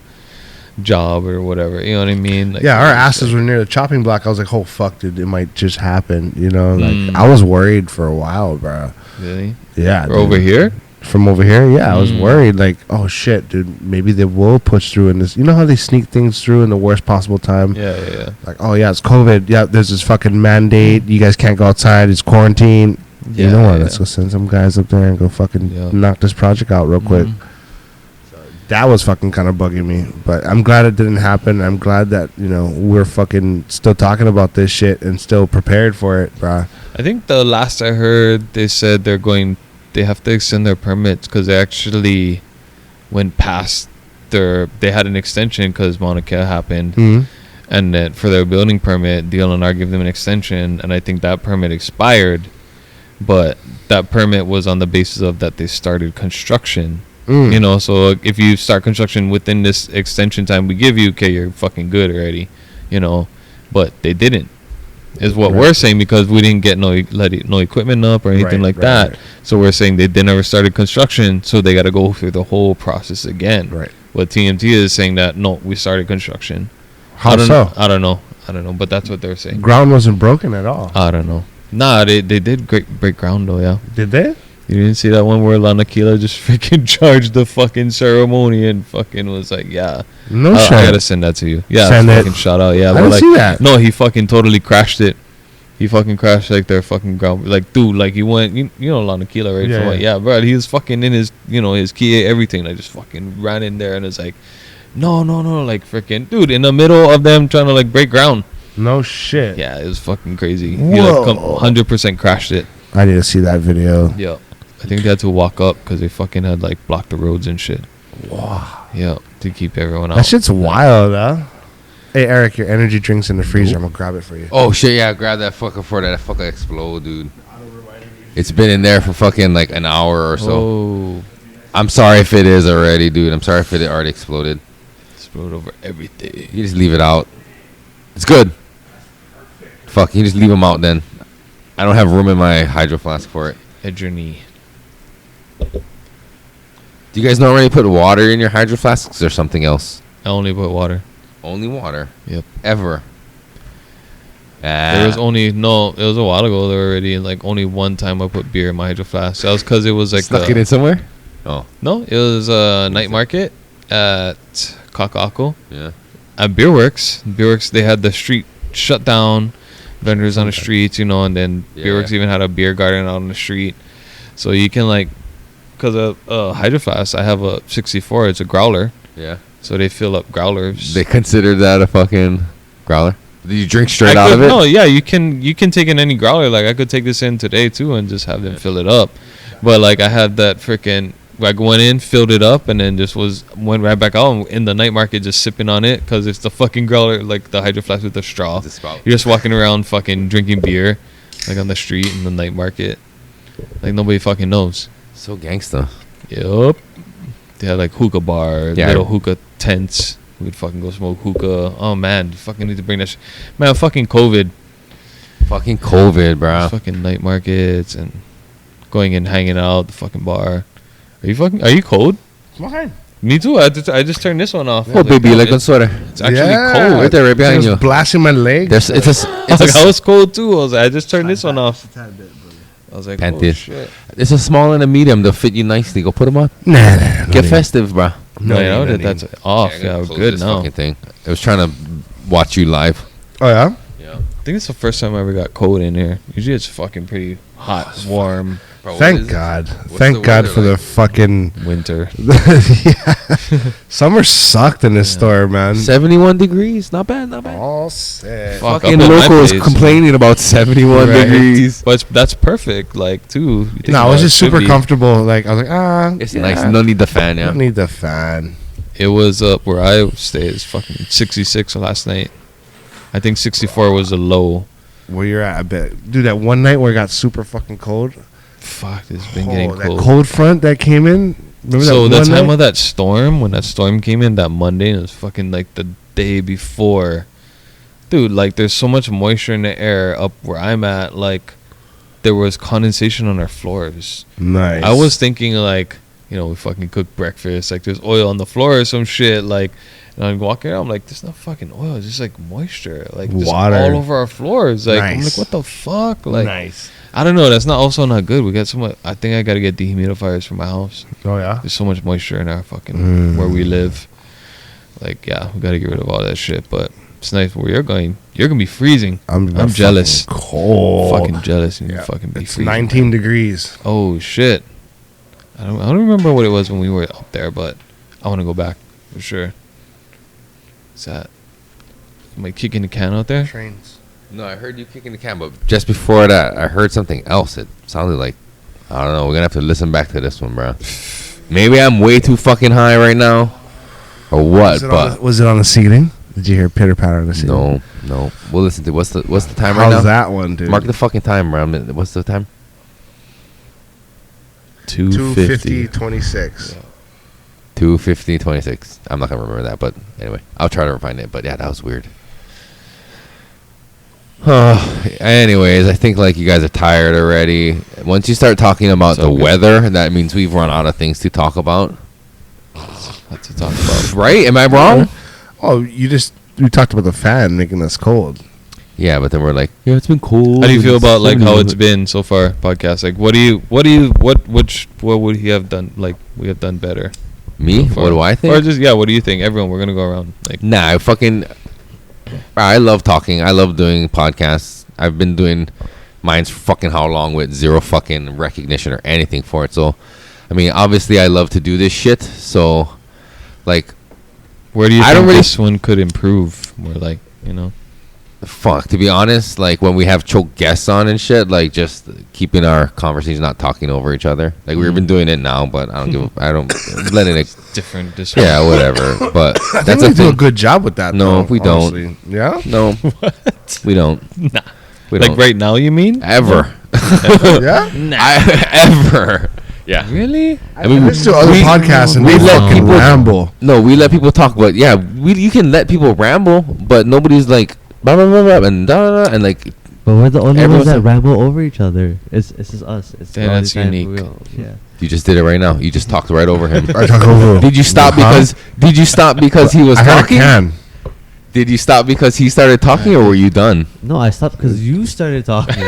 job or whatever." You know what I mean? Like, Yeah, our asses were near the chopping block. I was like, "Oh fuck, dude, it might just happen." You know, like Mm. I was worried for a while, bro. Really? Yeah, Or over here? From over here, yeah, I was Mm. worried. Like, oh shit, dude, maybe they will push through in this. You know how they sneak things through in the worst possible time? Yeah. Like, oh yeah, it's COVID. Yeah, there's this fucking mandate. You guys can't go outside. It's quarantine. You Yeah, know what? yeah. Let's go send some guys up there and go fucking Yeah. knock this project out real quick. Mhm. That was fucking kind of bugging me. But I'm glad it didn't happen. I'm glad that, you know, we're fucking still talking about this shit and still prepared for it, bruh. I think the last I heard, they said they have to extend their permits because they actually went past they had an extension because Mauna Kea happened. Mm-hmm. And that for their building permit, the LNR gave them an extension, and I think that permit expired. But that permit was on the basis of that they started construction. You know, so if you start construction within this extension time we give you, okay, you're fucking good already, you know. But they didn't, is what we're saying, because we didn't get no equipment up or anything like that. Right. So we're saying they never started construction, so they got to go through the whole process again. Right. But TMT is saying that no, we started construction. How so? I don't know, but that's what they're saying. Ground wasn't broken at all. I don't know. Nah, they did break ground though. Yeah. Did they? You didn't see that one where Lanakila just freaking charged the fucking ceremony and fucking was like, yeah. No shit. I gotta send that to you. Yeah, send fucking it. shout out. Yeah, I didn't see that. No, he fucking totally crashed it. He fucking crashed like their fucking ground. Like, dude, like he went, you know Lanakila, right? Yeah, yeah, bro. He was fucking in his, you know, his Kia, everything. Like, just fucking ran in there and was like, no, like freaking, dude, in the middle of them trying to like break ground. No shit. Yeah, it was fucking crazy. Whoa. He like 100% crashed it. I need to see that video. Yeah. I think they had to walk up because they fucking had like blocked the roads and shit. Wow. Yeah, to keep everyone out. That shit's wild, huh? Hey, Eric, your energy drink's in the freezer. I'm gonna grab it for you. Oh shit, yeah, grab that fucker for that fucker explode, dude. It's been in there for fucking like an hour or so. Oh. I'm sorry if it is already, dude. I'm sorry if it already exploded. Explode over everything. You just leave it out. It's good. Fuck, you just leave them out then. I don't have room in my hydro flask for it. At your knee. Do you guys normally put water in your hydro flasks or something else? I only put water. Only water? Yep. Ever? There was only, no, it was a while ago. There already, like, only one time I put beer in my hydro flask. That was because it was like Stuck it in somewhere? Oh. No, it was a night market at Kakako. Yeah. At Beerworks. Beerworks, they had the street shut down. Vendors on the streets, you know, and then Beerworks even had a beer garden out on the street. So you can, like, because a hydro flask, I have a 64. It's a growler. Yeah. So they fill up growlers. They consider that a fucking growler? Do you drink straight out of it? No, yeah, you can take in any growler. Like, I could take this in today too and just have them fill it up. But like, I had that freaking, like, went in, filled it up, and then just went right back out in the night market, just sipping on it because it's the fucking growler, like the hydro flask with the straw. You're just walking around fucking drinking beer, like on the street in the night market. Like, nobody fucking knows. So gangsta. Yup. They had like hookah bar, little hookah tents. We'd fucking go smoke hookah. Oh man, you fucking need to bring that man, fucking COVID. Fucking COVID, bro. Fucking night markets and going and hanging out at the fucking bar. Are you cold? Fine. Me too. I just turned this one off. Oh, baby, like on sweater. It's actually cold. Right there, right behind you. Blasting my leg. I was cold too. I was like, I just turned this one off. I was like, oh shit. It's a small and a medium. They'll fit you nicely. Go put them on. Nah. Get festive, bro. No, that's off. Yeah, good now. Thing. I was trying to watch you live. Oh yeah. Yeah. I think it's the first time I ever got cold in here. Usually it's fucking pretty hot, warm. Bro, Thank God. Thank God for the fucking winter. Yeah. Summer sucked in this store, man. 71 degrees. Not bad. All set. Fucking locals complaining about 71 degrees. But that's perfect. Like, too. No, I was just super comfortable. Like, I was like, it's nice. No need the fan, yeah. Don't need the fan. It was up where I stayed. It's fucking 66 last night. I think 64 was a low. Where you're at, I bet. Dude, that one night where it got super fucking cold. Fuck, it's been getting cold. That cold front that came in. Remember so that the time of that storm, when that storm came in that Monday, and it was fucking like the day before. Dude, like, there's so much moisture in the air up where I'm at. Like, there was condensation on our floors. Nice. I was thinking, like, you know, we fucking cook breakfast. Like, there's oil on the floor or some shit. Like, and I'm walking around, I'm like, there's not fucking oil. It's just like moisture. Like, just water all over our floors. Like, I'm like, what the fuck? Like, I don't know. That's also not good. We got so much. I think I got to get dehumidifiers for my house. Oh, yeah? There's so much moisture in our fucking, where we live. Like, yeah, we got to get rid of all that shit. But it's nice where you're going. You're going to be freezing. I'm jealous. Cold. Fucking jealous. And you fucking be freezing. 19 degrees. Oh, shit. I don't remember what it was when we were up there, but I want to go back for sure. What's that? Am I kicking the can out there? Trains. No, I heard you kicking the can, but just before that, I heard something else. It sounded like, I don't know. We're gonna have to listen back to this one, bro. Maybe I'm way too fucking high right now, or what? But Was it on the ceiling? Did you hear pitter patter on the ceiling? no. We'll listen to what's the time right now? How's that one, dude? Mark the fucking time, bro. What's the time? 2:50. 2:50:26. 2:50:26. I'm not gonna remember that, but anyway, I'll try to find it. But yeah, that was weird. Anyways, I think like you guys are tired already. Once you start talking about the weather, that means we've run out of things to talk about. Lots to talk about. Right? Am I wrong? Oh, we talked about the fan making us cold. Yeah, but then we're like, yeah, it's been cold. How do you feel It's about like how 70. it's been so far, podcast? Like, what would he have done? Like, we have done better. Me? so far? What do I think? Or just what do you think? Everyone, we're gonna go around. Like, Nah, I love talking. I love doing podcasts. I've been doing mine's fucking how long with zero fucking recognition or anything for it. So, I mean, obviously, I love to do this shit. So, like, where do you I think don't really this one could improve? More like, fuck, to be honest, like when we have choke guests on and shit, like just keeping our conversations, not talking over each other. Like we've been doing it now, but I don't letting it. different. This one. Yeah, whatever. But I think that's we a do a thing. good job with that. No, though, we don't. honestly. Yeah. No, we don't. Nah. We Like don't. right now, you mean? Ever. Yeah. Ever. Yeah. Really? I mean, listen to other podcasts and we they let fucking people ramble. No, we let people talk, but yeah, you can let people ramble, but nobody's like blah blah blah blah and da da da and like. But we're the only Everyone's ones that like- ramble over each other. It's just us. It's the Yeah, only that's time unique. Yeah. You just did it right now. You just talked right over him. I talk over. Did you stop Did you stop because he was I had a talking? can. Did you stop because he started talking, or were you done? No, I stopped because you started talking.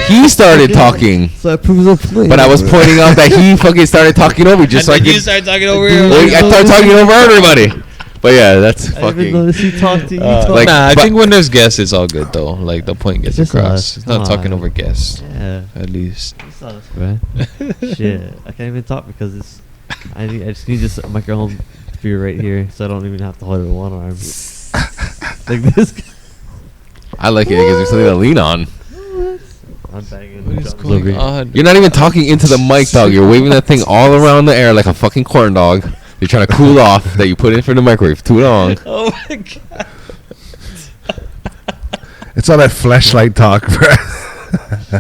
He started talking, So it proves a point. but I was pointing out that he fucking started talking over, just like you started talking over I started talking over everybody. But yeah, that's I didn't fucking. notice you talked to you. like- I but- think when there's guests, it's all good though. Like the point gets It's just across. us. It's not Come talking on. over guests, Yeah. at least. It's us, bro. Shit. I can't even talk because it's. I just need this microphone to be right here, so I don't even have to hold it with one arm. Like this. I like it because there's something to lean on. I'm banging. What the is drums going over here. on? You're not even talking into the mic, dog. You're waving that thing all around the air like a fucking corn dog. You're trying to cool off that you put in for the microwave too long. Oh my god! It's all that fleshlight talk, bro.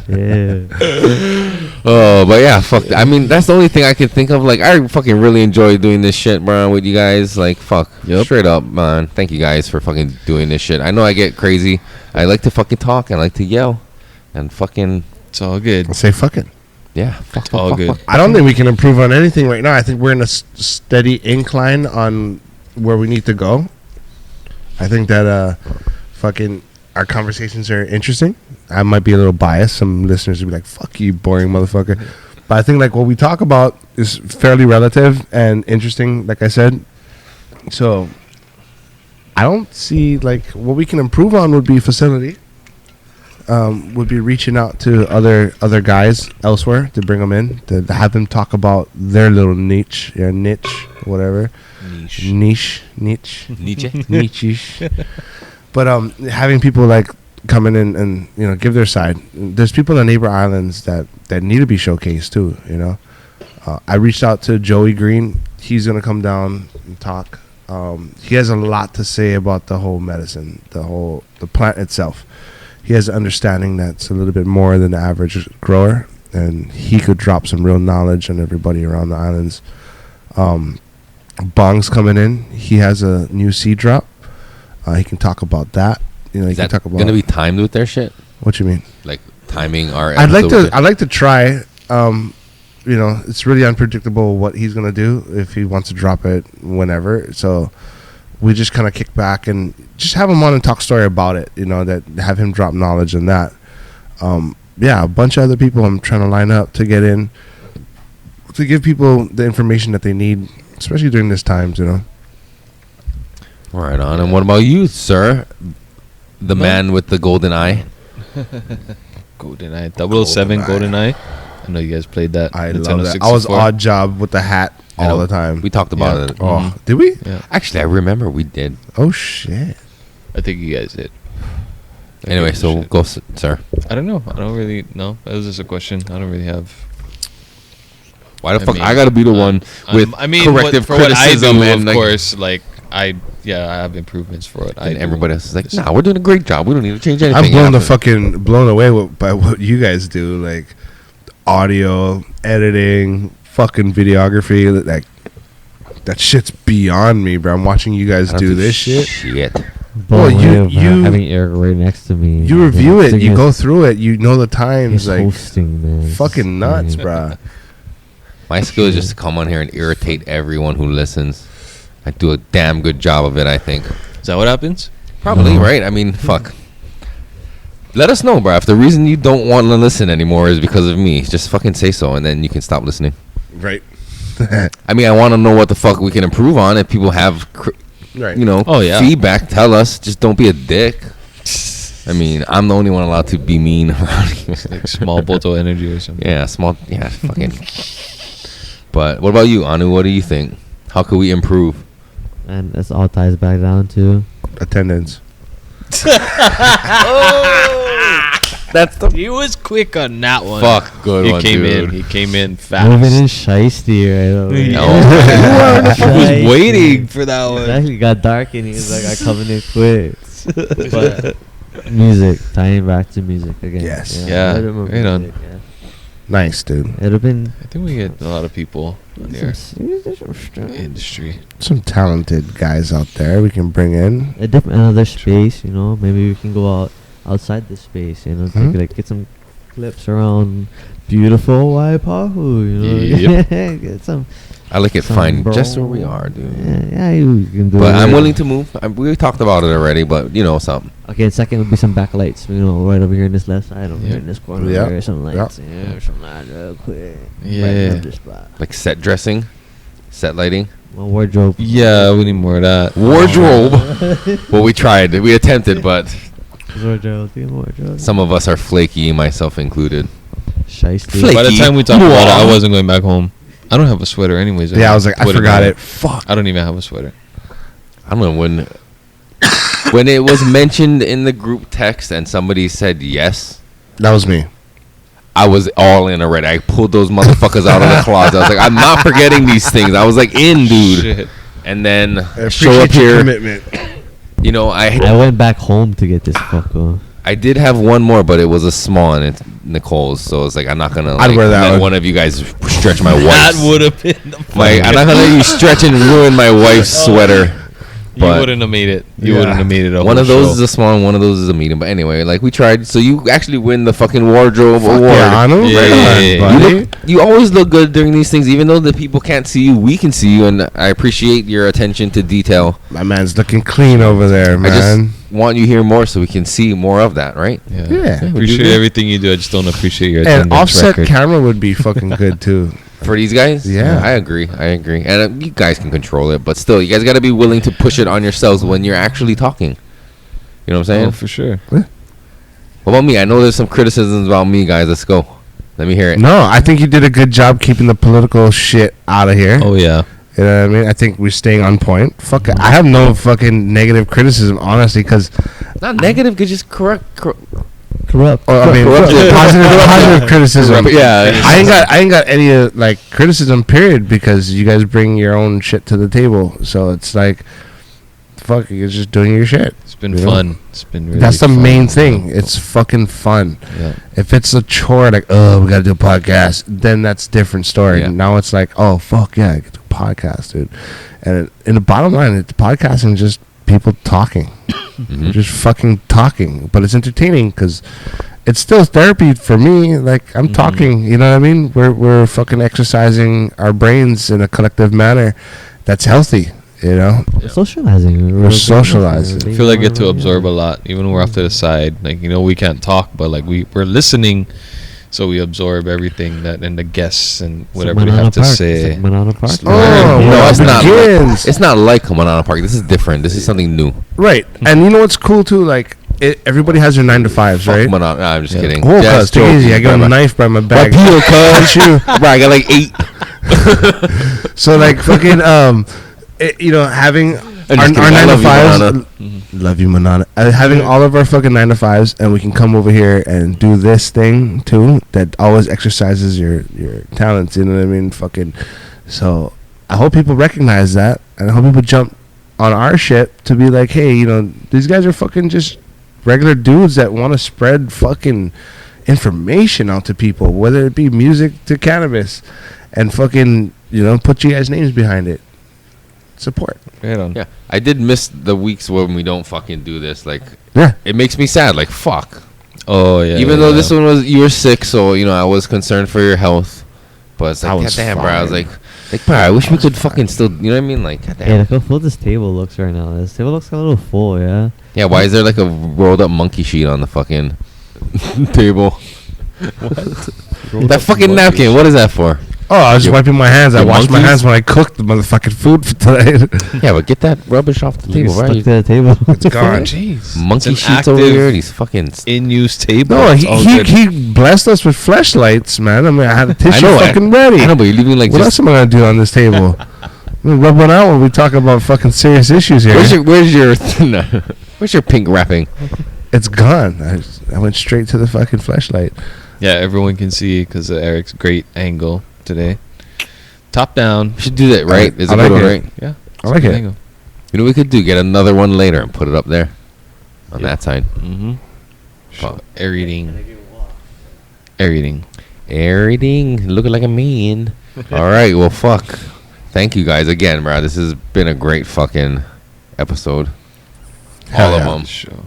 Yeah. Oh, but yeah, fuck. I mean, that's the only thing I can think of. Like, I fucking really enjoy doing this shit, bro, with you guys. Like, fuck. Straight up, man. Thank you guys for fucking doing this shit. I know I get crazy. I like to fucking talk. I like to yell. And fucking, It's all good. Say fucking. yeah. Fuck, All good. I don't think we can improve on anything right now. I think we're in a steady incline on where we need to go. I think that fucking our conversations are interesting. I might be a little biased. Some listeners will be like, "Fuck you, boring motherfucker." But I think like what we talk about is fairly relative and interesting. Like I said, so I don't see like what we can improve on would be facility. Would be reaching out to other guys elsewhere to bring them in to have them talk about their little niche, whatever, niche, niche. But having people like come in and give their side. There's people in the neighbor islands that need to be showcased too. I reached out to Joey Green. He's gonna come down and talk. He has a lot to say about the whole medicine, the plant itself. He has an understanding that's a little bit more than the average grower, and he could drop some real knowledge on everybody around the islands. Bong's coming in. He has a new seed drop. He can talk about that. He Is can that talk about gonna be timed with their shit? what you mean. Like timing our. I'd like episode with to. it? I'd like to try. It's really unpredictable what he's gonna do if he wants to drop it whenever. So we just kind of kick back and just have him on and talk story about it. That have him drop knowledge on that. A bunch of other people I'm trying to line up to get in to give people the information that they need, especially during this times. Right on. And what about you, sir? The man with the golden eye. GoldenEye, 007 GoldenEye. I know you guys played that. I Nintendo love that. I was 64. odd job with the hat. all the time. We talked about it. Oh, did we? Yeah. Actually, I remember we did. Oh shit. I think you guys did. Anyway, so go, sir. I don't know. I don't really know. That was just a question. I don't really have. Why the I fuck mean, I gotta be the one with corrective for what I criticism do, and of like, course, like I have improvements for it. and everybody else is like, nah, we're doing a great job. We don't need to change anything. I'm blown away by what you guys do, like audio editing, fucking videography. Like that shit's beyond me, bro. I'm watching you guys do this shit. Well, you having Erik right next to me. You review it. You He's- go through it. You know the times. he's Like hosting, man. It's fucking nuts, insane. bro. My skill is just to come on here and irritate everyone who listens. I do a damn good job of it, I think. Is that what happens? Probably, right? I mean, fuck. Let us know, bro. If the reason you don't want to listen anymore is because of me, just fucking say so, and then you can stop listening. Right. I mean, I want to know what the fuck we can improve on. If people have, Right. feedback, tell us. Just don't be a dick. I mean, I'm the only one allowed to be mean around here. Like small bottle energy or something. Yeah, fucking. But what about you, Anu? What do you think? How could we improve? And this all ties back down to Attendance. That's the He was quick on that one. fuck good He one, came dude. in. He came in fast. moving in shiesty right over. I was waiting for that one. Exactly, got dark and he was like, "I coming in quick." But music, tying back to music again. Yes. Yeah, rhythm of right on. music, yeah. Nice, dude. It'd have been I think we get a lot of people on here. a Industry. Some talented guys out there we can bring in. different another space, you know. Maybe we can go outside this space, you know, Mhm. like get some clips around beautiful Waipahu, you know. Yep. Get some. I like it Some fine, bro. just where we are, dude. Yeah, you can do But it. I'm willing to move. We talked about it already, but you know something. Okay, and second would be some backlights, you know, right over here in this left side, over Yeah. here in this corner, Yeah. or some Yeah. lights, yeah, some lights real quick. Yeah. Brighten up the spot. Like set dressing, set lighting, My wardrobe. Yeah, we need more of that. wardrobe. Well, we tried, we attempted, but Wardrobe. some of us are flaky, myself included. Shiesty. Flaky. By the time we talked about it, I wasn't going back home. I don't have a sweater anyways. Yeah, I was like, I Would've forgot been- it. Fuck. I don't even have a sweater. I don't know when it was mentioned in the group text and somebody said yes. That was me. I was all in already. I pulled those motherfuckers out of the closet. I was like, I'm not forgetting these things. I was like, in, dude. Shit. And then I show up appreciate your here. commitment. You know, I went back home to get this fucker. I did have one more, but it was a small and it's Nicole's. So it's like, I'm not going to I'd wear that let one. one of you guys stretch my That wife's. would have been the I'm not going to let you stretch and ruin my wife's sweater. You But wouldn't have made it. You Yeah. wouldn't have made it. one of those is a small and one of those is a medium. But anyway, like we tried. So you actually win the fucking wardrobe award. Yeah, Anu. Yeah, Right yeah, on, yeah. buddy. You always look good during these things, even though the people can't see you. We can see you, and I appreciate your attention to detail. My man's looking clean over there, I man. just want you here more so we can see more of that, right? Yeah. Yeah. I appreciate everything you do. I just don't appreciate your And attendance offset record. camera would be fucking good too. For these guys, Yeah. I agree. And you guys can control it, but still, you guys got to be willing to push it on yourselves when you're actually talking. You know what I'm saying? Oh, for sure. What about me? I know there's some criticisms about me, guys. Let's go. Let me hear it. No, I think you did a good job keeping the political shit out of here. Oh yeah. You know what I mean? I think we're staying on point. Fuck it. I have no fucking negative criticism, honestly, because Not negative, but just correct. Corrupt. I mean, positive criticism. Yeah. I ain't got any like criticism. Period. Because you guys bring your own shit to the table, so it's like, fuck, you're just doing your shit. It's been You know? fun. It's been really That's the fun. main thing. It's fucking fun. Yeah. If it's a chore, like, oh, we gotta do a podcast, then that's a different story. Yeah. Now it's like, oh, fuck yeah, I get to podcast, dude. And in the bottom line, it's podcasting is just people talking, Mhm. just fucking talking. But it's entertaining because it's still therapy for me. Like I'm talking, you know what I mean? We're fucking exercising our brains in a collective manner that's healthy. You know, Socializing. We're socializing. I feel like I get to absorb a lot, even when we're off to the side. Like, you know, we can't talk, but like we're listening, so we absorb everything that and the guests and whatever they have to say. Banana Park. Just Oh, learn. No, it's not. begins. It's not like Banana Park. This is different. This is something new. right? And you know what's cool too? Like everybody has their 9 to 5s, Fuck right? Banana. Nah, I'm just Yeah. kidding. Oh, Just cuz, take it easy. I got a joking, knife by my bro. bag. Punch you. Bro, I got like 8. So like fucking having our just kidding. I 9 to love you, 5s. Manana. Love you, Manana. Having all of our fucking 9 to 5s, and we can come over here and do this thing too. That always exercises your talents. You know what I mean? Fucking. So I hope people recognize that, and I hope people jump on our shit to be like, hey, these guys are fucking just regular dudes that want to spread fucking information out to people, whether it be music to cannabis, and fucking put you guys' names behind it. Support. Right on. Yeah, I did miss the weeks when we don't fucking do this. Like, Yeah. it makes me sad. Like, fuck. Oh yeah. Even though this one you were sick, so I was concerned for your health. But it's I like, was goddamn, bro. I was fine. like, bro, I wish we could fucking still. You know what I mean? Like, Yeah, goddamn. look how full this table looks right now. This table looks a little full, yeah. Yeah, why is there like a rolled up monkey sheet on the fucking table? That fucking napkin. What is that for? Oh, I was just wiping my hands. I Your washed my monkeys? hands when I cooked the motherfucking food for today. Yeah, but get that rubbish off the table, Stuck right? to the table. It's gone. Jeez. Monkey It's an sheets over active here. These fucking. in use table. No, It's all good. he blessed us with fleshlights, man. I mean, I had a tissue fucking ready. I know, but you're leaving like What else just. am I gonna do on this table? I'm gonna rub one out when we talk about fucking serious issues here. Where's your where's your pink wrapping? It's gone. I went straight to the fucking fleshlight. Yeah, everyone can see because of Eric's great angle today. Top down. We should do that, right? Is I it like good one, it. right? Yeah. I like it. You know what we could do? Get another one later and put it up there on that side. Mm-hmm. Fuck. Air eating. Air eating. Everything looking like a man. All right, well, fuck. Thank you guys again, bro. This has been a great fucking episode. Hell All yeah. of them. Show.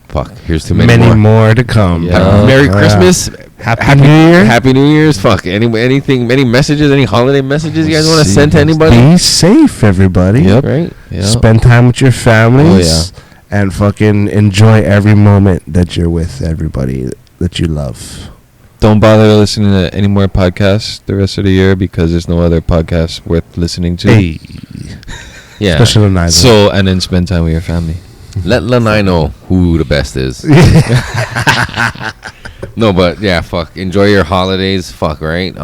Fuck. Here's too many, Many more. more to come. Yeah. Merry Yeah. Christmas. Happy New Year. Happy New Year's. Fuck. Any messages? Any holiday messages you guys want to send to anybody? Be safe, everybody. Yep. Right. Yeah. Spend time with your families. Oh, And fucking enjoy every moment that you're with everybody that you love. Don't bother listening to any more podcasts the rest of the year because there's no other podcast worth listening to. Hey. Yeah. Especially the night. So, and then spend time with your family. Let Lanai know who the best is. No, but yeah, fuck. Enjoy your holidays. Fuck, right?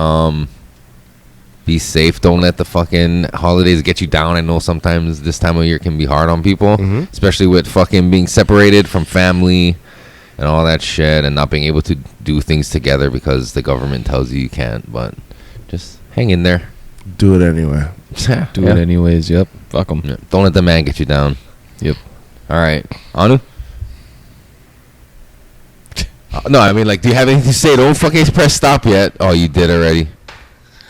Be safe. Don't let the fucking holidays get you down. I know sometimes this time of year can be hard on people, Mhm. especially with fucking being separated from family and all that shit and not being able to do things together because the government tells you can't. But just hang in there. Do it anyway. Do it anyways. Yep. Fuck them. Yeah. Don't let the man get you down. Yep. All right. Anu? No, I mean, like, do you have anything to say? Don't fucking press stop yet. Oh, you did already.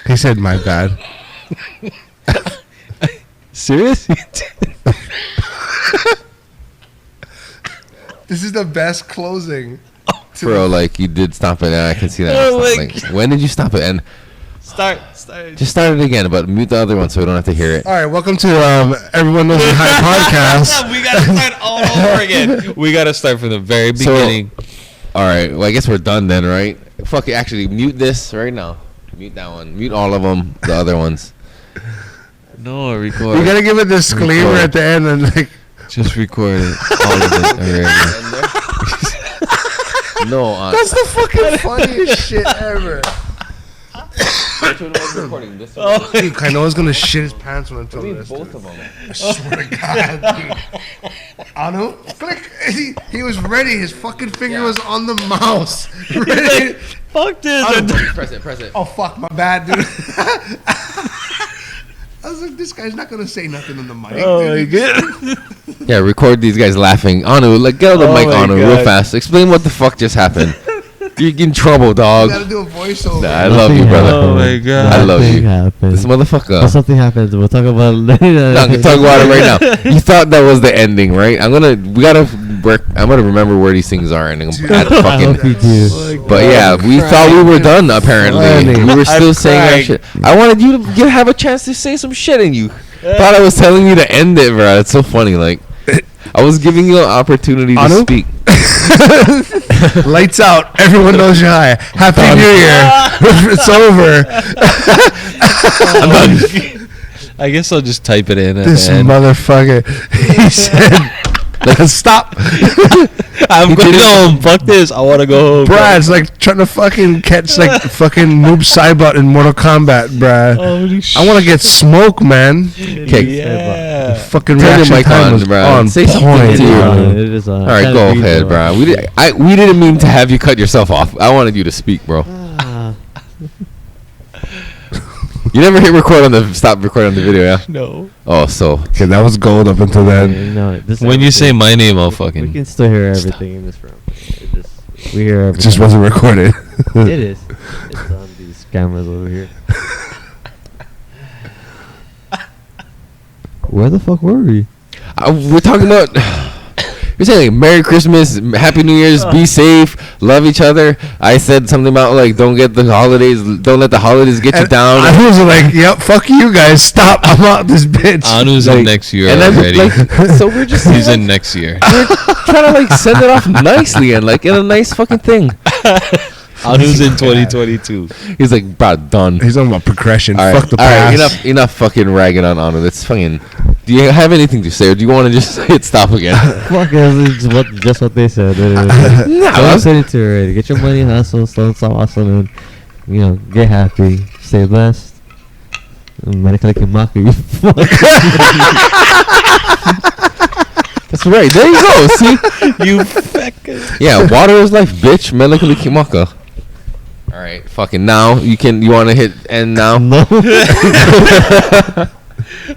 He said, my bad. Serious? This is the best closing. Bro, like, you did stop it, and I can see that. Oh my Like, when did you stop it? And Start. just start it again, but mute the other one so we don't have to hear it. All right, welcome to Everyone Knows Your High podcast. We gotta start all over again. We gotta start from the very So- beginning. All right, well, I guess we're done then, right? Fuck it, actually, mute this right now. Mute that one. Mute all of them, the other ones. No, record. You gotta give a disclaimer at the end and like. Just record it. All of it already. No, That's the fucking funniest shit ever. which one was recording? This one? Oh, Dude, Kainoa's gonna shit his pants when I tell this. Both Dude. of them. I swear to God, dude. Anu, click. He was ready. His fucking finger was on the mouse. Ready. fuck this. Press it. Oh fuck, my bad, dude. I was like, this guy's not gonna say nothing on the mic. Oh my dude. god. Yeah, record these guys laughing. Anu, like, get on the Oh mic, my Anu, real God. fast. Explain what the fuck just happened. You're in trouble, dog. You gotta do a voiceover. Nah, I love you, brother. Oh my god. I love you. Happened. This motherfucker. Well, something happened. We'll talk about it later. No, I can talk about it right now. You thought that was the ending, right? I'm gonna remember where these things are, and I'm gonna add I hope fucking. you do. But yeah, we thought we were done. Apparently, Funny. we were still I'm saying our crying. shit. I wanted you to have a chance to say some shit, and you thought I was telling you to end it, bro. It's so funny. Like, I was giving you an opportunity to Anu? speak. Lights out. Everyone knows you're high. Happy New Year. It's over. I'm done. I guess I'll just type it in at This the end. motherfucker. He said, Like, stop. I'm going home. Fuck this. I want to go home. Brad's like trying to fucking catch like fucking Noob Saibot in Mortal Kombat, Brad. Holy I want to get smoke, man. Okay. Yeah. Fucking Turn your reaction mic time on, was bro. on Say something point, to you. bro. It is on. All right, go ahead, bro. We didn't mean to have you cut yourself off. I wanted you to speak, bro. You never hit record on the stop recording on the video, yeah? No. Oh, so Okay, that was gold up until then. No, this When you say everything- my name, I'll we fucking. can still hear everything in this room. We hear It everything. just wasn't recorded. It is. It's on these cameras over here. Where the fuck were we? we're talking about. You're saying like, Merry Christmas, Happy New Year's, be safe, love each other. I said something about like don't let the holidays get you down. I was like, yep, fuck you guys. Stop. I'm out this bitch. Anu's Like, in next year and I'm already. like, so we're just He's like, in next year. trying to like send it off nicely and like in a nice fucking thing. Anu's in 2022. He's like, bro, done. He's talking about progression. All right, Fuck the all right, past. enough fucking ragging on Anu. That's fucking. Do you have anything to say, or do you want to just hit stop again? Fuck, it's just what they said. I said it to you already. Get your money, hustle, stop hustling, and, get happy, stay blessed. Manikaliki. That's right. There you go. See, You fucking. yeah, water is life, bitch. Melancholy kimaka. All right, fucking now you want to hit end now. No.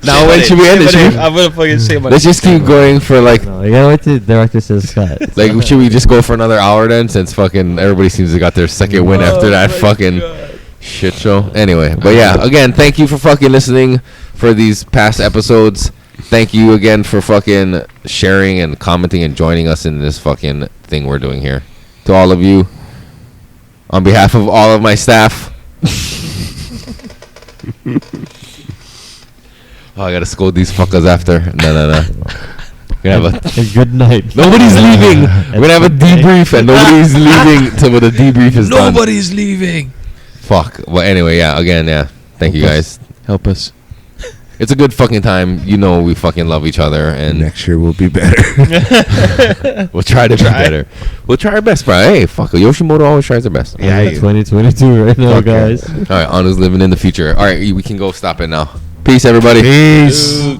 Now when should we end it? Should we- I'm gonna fucking say my. Let's just keep going for like. No, you gotta wait till the director says cut. Like, should we just go for another hour then? Since fucking everybody seems to got their second win after that fucking shit show. Anyway, but yeah, again, thank you for fucking listening for these past episodes. Thank you again for fucking sharing and commenting and joining us in this fucking thing we're doing here. To all of you, on behalf of all of my staff. Oh, I gotta scold these fuckers after. No. We're gonna have a. Good night. Nobody's leaving. We're gonna have a debrief, and nobody's leaving till the debrief is done. Nobody's leaving. Fuck. Well, anyway, yeah. Again, yeah. Thank you guys. Help us. It's a good fucking time. You know we fucking love each other, and Next year will be better. we'll try to be better. We'll try our best, bro. Hey, fuck. Yoshimoto always tries their best. Yeah, Yeah, 2022 right now, Fuck yeah. guys. All right, Anu's living in the future. All right, we can go stop it now. Peace, everybody. Peace. Dude.